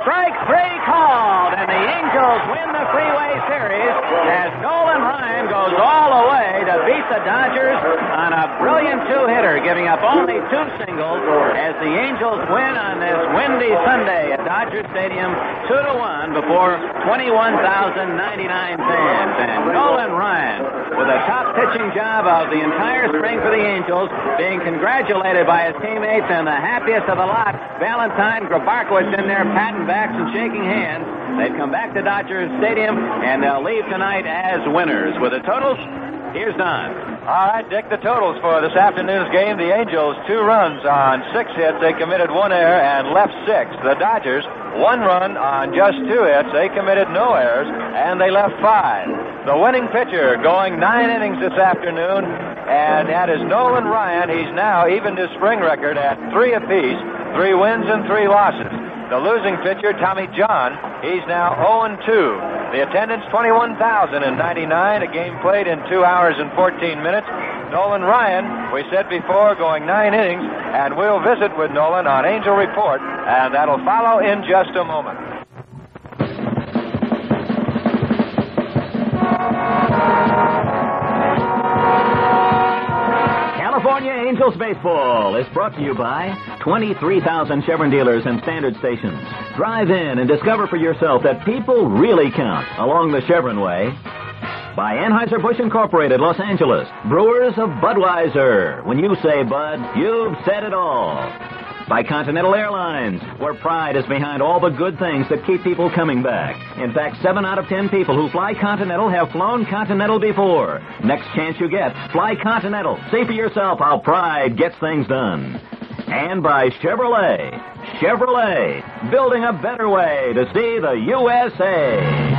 Strike 3 called, and the Angels win the Freeway Series as Nolan Ryan goes all the way to beat the Dodgers on a brilliant 2-hitter, giving up only 2 singles as the Angels win on this windy Sunday at Dodger Stadium 2-1 before 21,099 fans. And Nolan Ryan, with a top pitching job of the entire spring for the Angels, being congratulated by his teammates and the happiest of the lot, Valentine, Grabarkowitz in there patting backs and shaking hands. They've come back to Dodger Stadium, and they'll leave tonight as winners. With the totals, here's Don. All right, Dick, the totals for this afternoon's game. The Angels, 2 runs on 6 hits. They committed 1 error and left 6. The Dodgers, 1 run on just 2 hits. They committed no errors, and they left 5. The winning pitcher going 9 innings this afternoon, and that is Nolan Ryan. He's now evened his spring record at 3 apiece, 3 wins and 3 losses. The losing pitcher, Tommy John, he's now 0-2. The attendance, 21,099. A game played in 2 hours and 14 minutes. Nolan Ryan, we said before, going 9 innings, and we'll visit with Nolan on Angel Report, and that'll follow in just a moment. California Angels Baseball is brought to you by 23,000 Chevron dealers and standard stations. Drive in and discover for yourself that people really count along the Chevron way. By Anheuser-Busch Incorporated, Los Angeles, brewers of Budweiser. When you say Bud, you've said it all. By Continental Airlines, where pride is behind all the good things that keep people coming back. In fact, 7 out of 10 people who fly Continental have flown Continental before. Next chance you get, fly Continental. See for yourself how pride gets things done. And by Chevrolet. Chevrolet, building a better way to see the USA.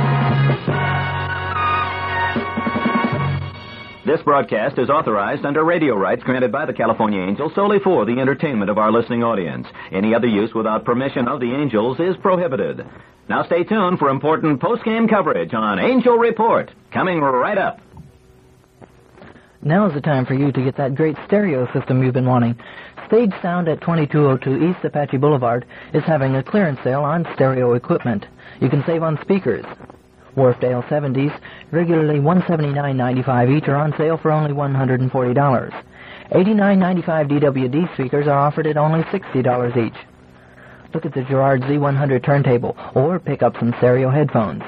This broadcast is authorized under radio rights granted by the California Angels solely for the entertainment of our listening audience. Any other use without permission of the Angels is prohibited. Now stay tuned for important post-game coverage on Angel Report, coming right up. Now is the time for you to get that great stereo system you've been wanting. Stage Sound at 2202 East Apache Boulevard is having a clearance sale on stereo equipment. You can save on speakers. Wharfdale 70s, regularly $179.95 each, are on sale for only $140. $89.95 DWD speakers are offered at only $60 each. Look at the Gerard Z100 turntable, or pick up some stereo headphones.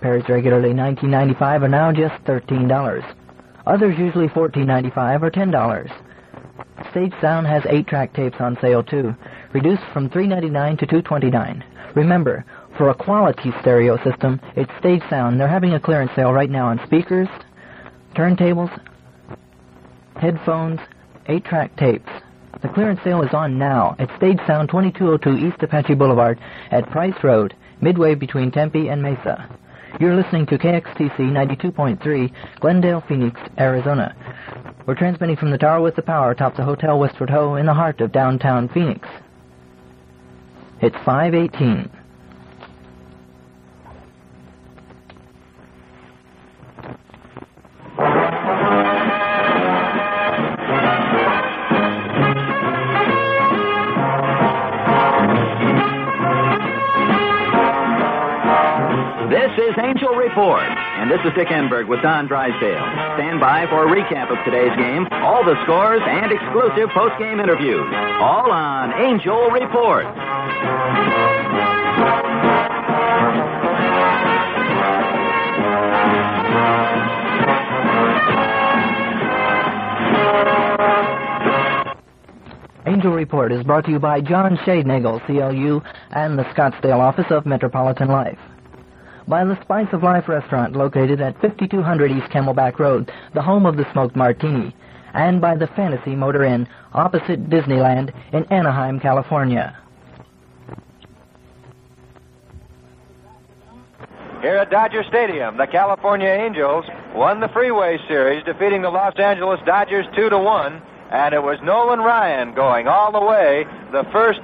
Pairs regularly $19.95 are now just $13. Others usually $14.95 or $10. Stage Sound has 8-track tapes on sale too, reduced from $3.99 to $2.29. Remember, for a quality stereo system, it's Stage Sound. They're having a clearance sale right now on speakers, turntables, headphones, 8-track tapes. The clearance sale is on now at Stage Sound, 2202 East Apache Boulevard at Price Road, midway between Tempe and Mesa. You're listening to KXTC 92.3, Glendale, Phoenix, Arizona. We're transmitting from the tower with the power atop the Hotel Westward Ho in the heart of downtown Phoenix. It's 5:18. This is Angel Report, and this is Dick Enberg with Don Drysdale. Stand by for a recap of today's game, all the scores, and exclusive post-game interviews. All on Angel Report. Angel Report is brought to you by John Shadenagel, CLU, and the Scottsdale office of Metropolitan Life. By the Spice of Life restaurant located at 5200 East Camelback Road, the home of the smoked martini, and by the Fantasy Motor Inn opposite Disneyland in Anaheim, California. Here at Dodger Stadium, the California Angels won the Freeway Series, defeating the Los Angeles Dodgers 2-1, and it was Nolan Ryan going all the way, the first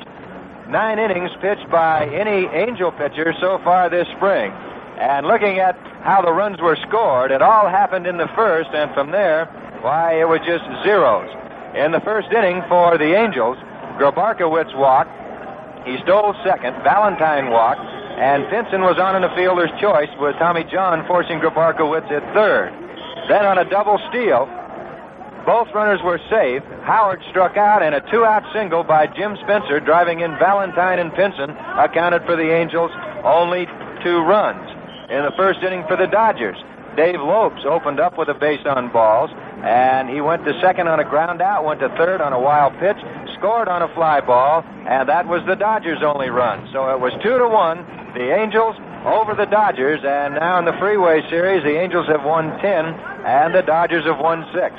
9 innings pitched by any Angel pitcher so far this spring. And looking at how the runs were scored, it all happened in the first, and from there, why, it was just zeros. In the first inning for the Angels, Grabarkowitz walked, he stole second, Valentine walked, and Pinson was on in the fielder's choice with Tommy John forcing Grabarkowitz at third. Then on a double steal, both runners were safe. Howard struck out, and a 2-out single by Jim Spencer driving in Valentine and Pinson accounted for the Angels' only 2 runs. In the first inning for the Dodgers, Dave Lopes opened up with a base on balls, and he went to second on a ground out, went to third on a wild pitch, scored on a fly ball, and that was the Dodgers' only run. So it was 2-1, the Angels over the Dodgers, and now in the Freeway Series, the Angels have won 10, and the Dodgers have won 6.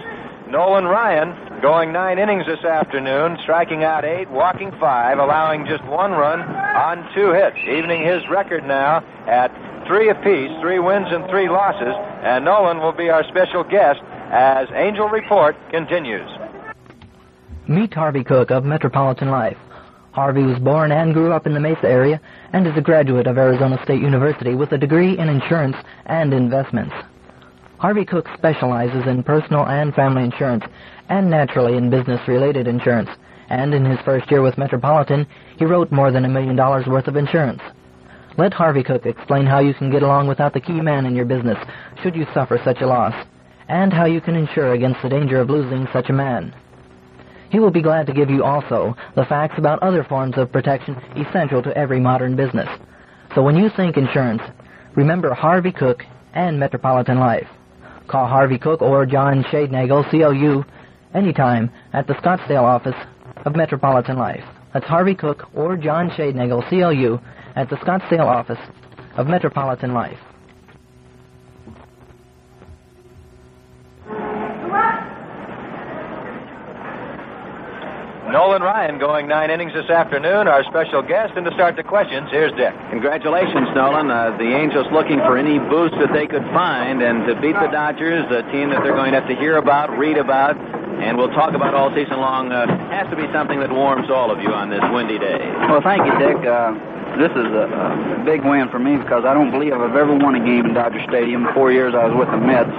Nolan Ryan going 9 innings this afternoon, striking out 8, walking 5, allowing just 1 run on 2 hits, evening his record now at 3 apiece, 3 wins and 3 losses, and Nolan will be our special guest as Angel Report continues. Meet Harvey Cook of Metropolitan Life. Harvey was born and grew up in the Mesa area and is a graduate of Arizona State University with a degree in insurance and investments. Harvey Cook specializes in personal and family insurance and naturally in business-related insurance, and in his first year with Metropolitan, he wrote more than $1 million worth of insurance. Let Harvey Cook explain how you can get along without the key man in your business should you suffer such a loss, and how you can insure against the danger of losing such a man. He will be glad to give you also the facts about other forms of protection essential to every modern business. So when you think insurance, remember Harvey Cook and Metropolitan Life. Call Harvey Cook or John Shadenagel, CLU, anytime at the Scottsdale office of Metropolitan Life. That's Harvey Cook or John Shadenagel, CLU, at the Scottsdale office of Metropolitan Life. Nolan Ryan going 9 innings this afternoon, our special guest, and to start the questions, here's Dick. Congratulations, Nolan. The Angels looking for any boost that they could find, and to beat the Dodgers, a team that they're going to have to hear about, read about, and we'll talk about all season long, has to be something that warms all of you on this windy day. Well, thank you, Dick. This is a big win for me because I don't believe I've ever won a game in Dodger Stadium. 4 years I was with the Mets.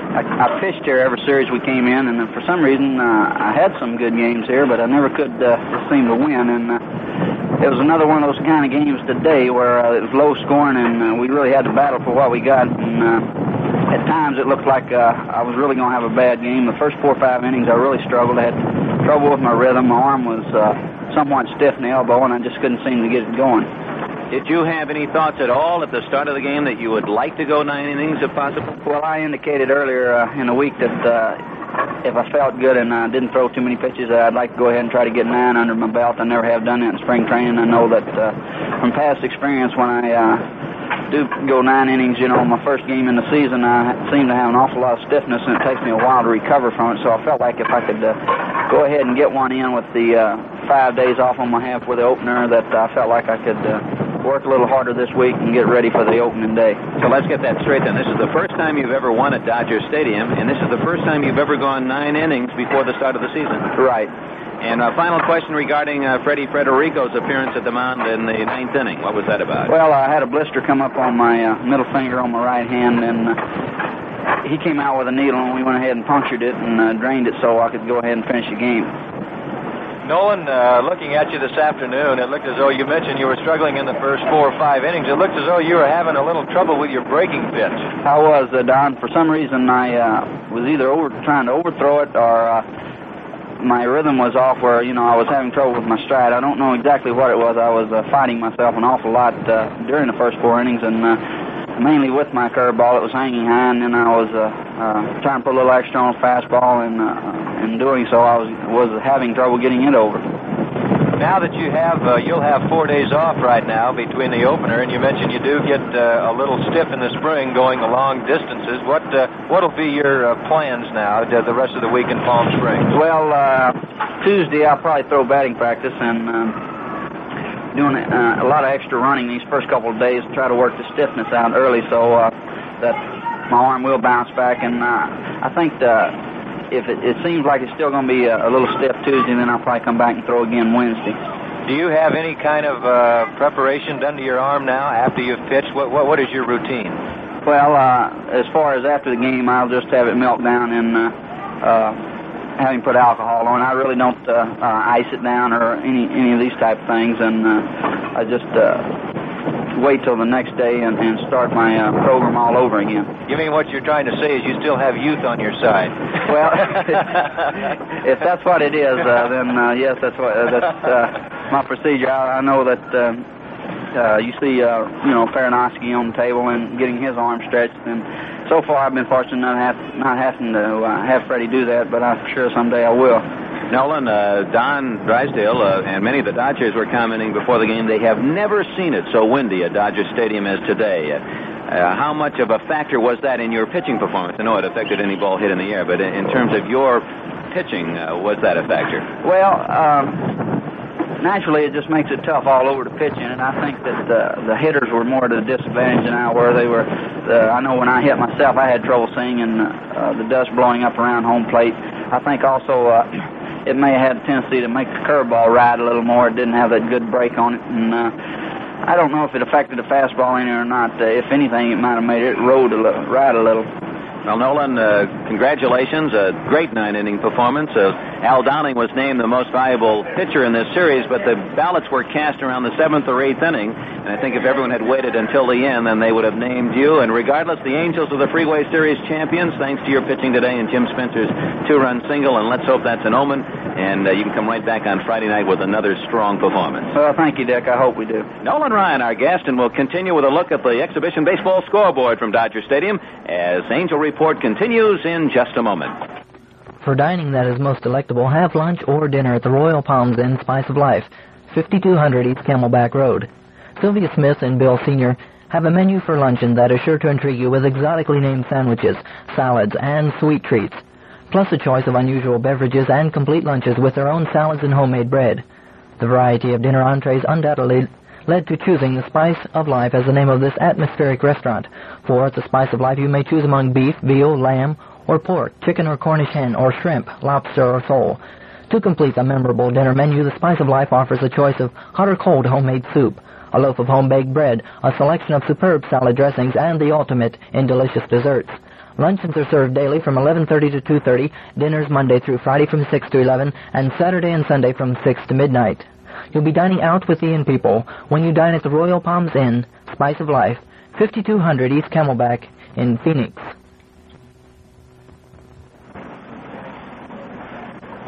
I pitched here every series we came in, and for some reason I had some good games here, but I never could seem to win. And it was another one of those kind of games today where it was low scoring, and we really had to battle for what we got. And at times it looked like I was really going to have a bad game. The first 4 or 5 innings, I really struggled. I had trouble with my rhythm. My arm was somewhat stiff in the elbow, and I just couldn't seem to get it going. Did you have any thoughts at all at the start of the game that you would like to go 9 innings if possible? Well, I indicated earlier in the week that if I felt good and didn't throw too many pitches, I'd like to go ahead and try to get 9 under my belt. I never have done that in spring training. I know that from past experience, when I do go 9 innings, my first game in the season, I seem to have an awful lot of stiffness, and it takes me a while to recover from it. So I felt like if I could go ahead and get one in with the 5 days off on my half with the opener, that I felt like I could work a little harder this week and get ready for the opening day. So let's get that straight then. This is the first time you've ever won at Dodger Stadium, and this is the first time you've ever gone 9 innings before the start of the season. Right. And a final question regarding Freddie Frederico's appearance at the mound in the 9th inning. What was that about? Well, I had a blister come up on my middle finger on my right hand, and he came out with a needle, and we went ahead and punctured it and drained it so I could go ahead and finish the game. Nolan, looking at you this afternoon, it looked as though you mentioned you were struggling in the first 4 or 5 innings. It looked as though you were having a little trouble with your breaking pitch. I was, Don. For some reason, I was either trying to overthrow it or my rhythm was off where, I was having trouble with my stride. I don't know exactly what it was. I was fighting myself an awful lot during the first 4 innings, and mainly with my curveball. It was hanging high, and then I was trying to put a little extra on a fastball, and in doing so, I was having trouble getting it over. Now that you'll have 4 days off right now between the opener, and you mentioned you do get a little stiff in the spring going the long distances. What'll be your plans now the rest of the week in Palm Springs? Well, Tuesday I'll probably throw batting practice and doing a lot of extra running these first couple of days to try to work the stiffness out early so that my arm will bounce back. And I think if it seems like it's still going to be a little stiff Tuesday, then I'll probably come back and throw again Wednesday. Do you have any kind of preparation done to your arm now after you've pitched? What is your routine? Well, as far as after the game, I'll just have it melt down and having put alcohol on. I really don't ice it down or any of these type of things, and I just wait till the next day and start my program all over again. You mean what you're trying to say is you still have youth on your side? Well, if that's what it is, then yes, that's my procedure. I know that you see Farinowski on the table and getting his arm stretched, and so far I've been fortunate not having to have Freddie do that, but I'm sure someday I will. Nolan, Don Drysdale and many of the Dodgers were commenting before the game they have never seen it so windy at Dodger Stadium as today. How much of a factor was that in your pitching performance? I know it affected any ball hit in the air, but in terms of your pitching, was that a factor? Well, naturally, it just makes it tough all over to pitch in, and I think that the hitters were more to the disadvantage than I were. They were. I know when I hit myself, I had trouble seeing, and the dust blowing up around home plate. I think also it may have had a tendency to make the curveball ride a little more. It didn't have that good break on it, and I don't know if it affected the fastball any or not. If anything, it might have made it ride a little. Well, Nolan, congratulations. A great 9-inning performance. Al Downing was named the most valuable pitcher in this series, but the ballots were cast around the 7th or 8th inning, and I think if everyone had waited until the end, then they would have named you. And regardless, the Angels are the Freeway Series champions, thanks to your pitching today and Jim Spencer's 2-run single, and let's hope that's an omen, and you can come right back on Friday night with another strong performance. Well, thank you, Dick. I hope we do. Nolan Ryan, our guest, and we'll continue with a look at the exhibition baseball scoreboard from Dodger Stadium as Angel Report continues in just a moment. For dining that is most delectable, have lunch or dinner at the Royal Palms Inn Spice of Life, 5200 East Camelback Road. Sylvia Smith and Bill Sr. have a menu for luncheon that is sure to intrigue you with exotically named sandwiches, salads, and sweet treats, plus a choice of unusual beverages and complete lunches with their own salads and homemade bread. The variety of dinner entrees undoubtedly led to choosing the Spice of Life as the name of this atmospheric restaurant. For at the Spice of Life you may choose among beef, veal, lamb, or pork, chicken or Cornish hen, or shrimp, lobster or sole. To complete the memorable dinner menu, the Spice of Life offers a choice of hot or cold homemade soup, a loaf of home-baked bread, a selection of superb salad dressings, and the ultimate in delicious desserts. Luncheons are served daily from 11:30 to 2:30, dinners Monday through Friday from 6 to 11, and Saturday and Sunday from 6 to midnight. You'll be dining out with the Inn people when you dine at the Royal Palms Inn, Spice of Life, 5200 East Camelback in Phoenix.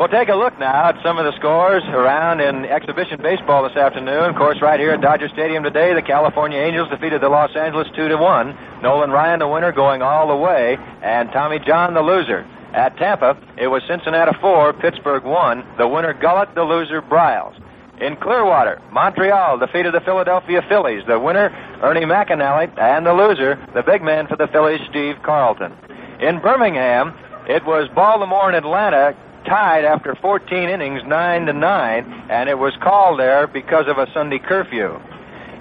We'll take a look now at some of the scores around in exhibition baseball this afternoon. Of course, right here at Dodger Stadium today, the California Angels defeated the Los Angeles 2-1. Nolan Ryan, the winner, going all the way, and Tommy John, the loser. At Tampa, it was Cincinnati 4, Pittsburgh 1. The winner, Gullett, the loser, Bryles. In Clearwater, Montreal defeated the Philadelphia Phillies. The winner, Ernie McAnally, and the loser, the big man for the Phillies, Steve Carlton. In Birmingham, it was Baltimore and Atlanta tied after 14 innings, 9-9, and it was called there because of a Sunday curfew.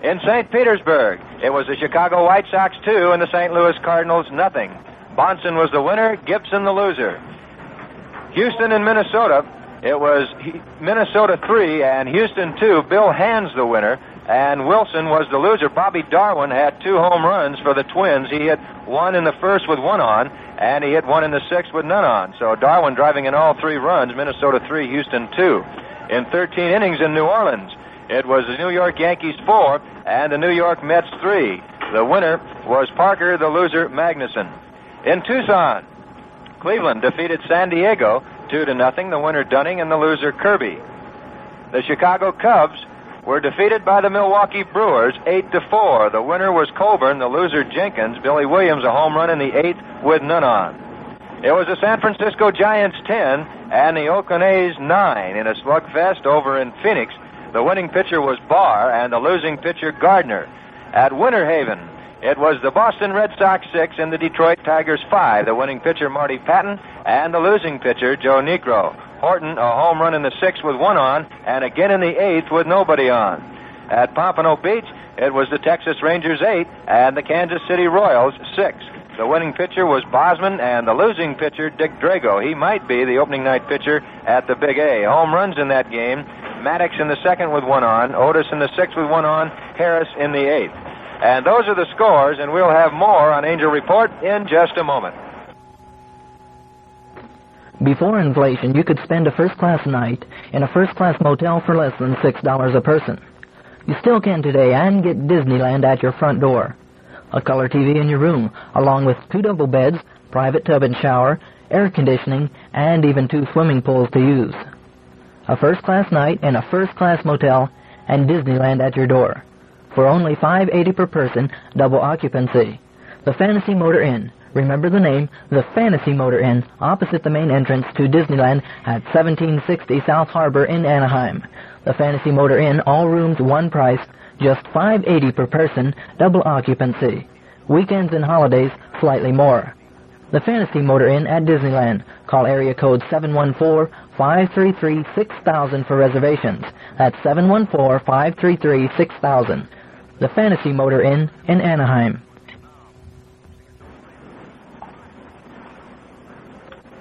In St. Petersburg, it was the Chicago White Sox 2 and the St. Louis Cardinals 0. Bonson was the winner, Gibson the loser. Houston and Minnesota, it was Minnesota 3 and Houston 2. Bill Hands the winner, and Wilson was the loser. Bobby Darwin had 2 home runs for the Twins. He hit one in the first with 1 on, and he hit one in the sixth with none on. So Darwin driving in all 3 runs, Minnesota 3, Houston 2. In 13 innings in New Orleans, it was the New York Yankees 4 and the New York Mets 3. The winner was Parker, the loser, Magnuson. In Tucson, Cleveland defeated San Diego 2-0, the winner Dunning and the loser Kirby. The Chicago Cubs were defeated by the Milwaukee Brewers 8-4. The winner was Colburn, the loser Jenkins. Billy Williams a home run in the 8th with none on. It was the San Francisco Giants 10 and the Oakland A's 9 in a slugfest over in Phoenix. The winning pitcher was Barr and the losing pitcher Gardner. At Winter Haven, it was the Boston Red Sox 6 and the Detroit Tigers 5. The winning pitcher Marty Patton and the losing pitcher Joe Niekro. Horton a home run in the 6th with 1 on and again in the 8th with nobody on. At Pompano Beach, it was the Texas Rangers 8 and the Kansas City Royals 6. The winning pitcher was Bosman and the losing pitcher Dick Drago. He might be the opening night pitcher at the Big A. Home runs in that game, Maddox in the 2nd with 1 on, Otis in the 6th with 1 on, Harris in the 8th. And those are the scores, and we'll have more on Angel Report in just a moment. Before inflation, you could spend a first-class night in a first-class motel for less than $6 a person. You still can today and get Disneyland at your front door. A color TV in your room, along with 2 double beds, private tub and shower, air conditioning, and even 2 swimming pools to use. A first-class night in a first-class motel and Disneyland at your door. For only $5.80 per person, double occupancy. The Fantasy Motor Inn. Remember the name, the Fantasy Motor Inn, opposite the main entrance to Disneyland at 1760 South Harbor in Anaheim. The Fantasy Motor Inn, all rooms one price, just $5.80 per person, double occupancy. Weekends and holidays, slightly more. The Fantasy Motor Inn at Disneyland. Call area code 714-533-6000 for reservations. That's 714-533-6000. The Fantasy Motor Inn in Anaheim.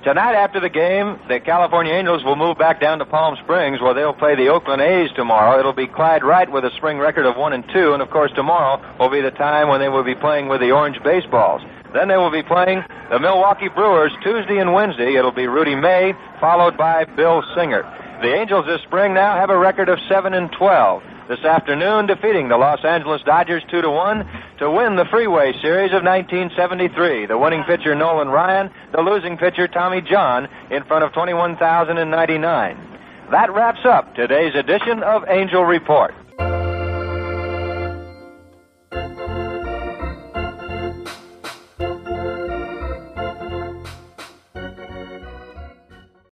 Tonight after the game, the California Angels will move back down to Palm Springs where they'll play the Oakland A's tomorrow. It'll be Clyde Wright with a spring record of 1-2, and of course tomorrow will be the time when they will be playing with the Orange Baseballs. Then they will be playing the Milwaukee Brewers Tuesday and Wednesday. It'll be Rudy May, followed by Bill Singer. The Angels this spring now have a record of 7-12. This afternoon, defeating the Los Angeles Dodgers 2-1 to win the Freeway Series of 1973. The winning pitcher, Nolan Ryan, the losing pitcher, Tommy John, in front of 21,099. That wraps up today's edition of Angel Report.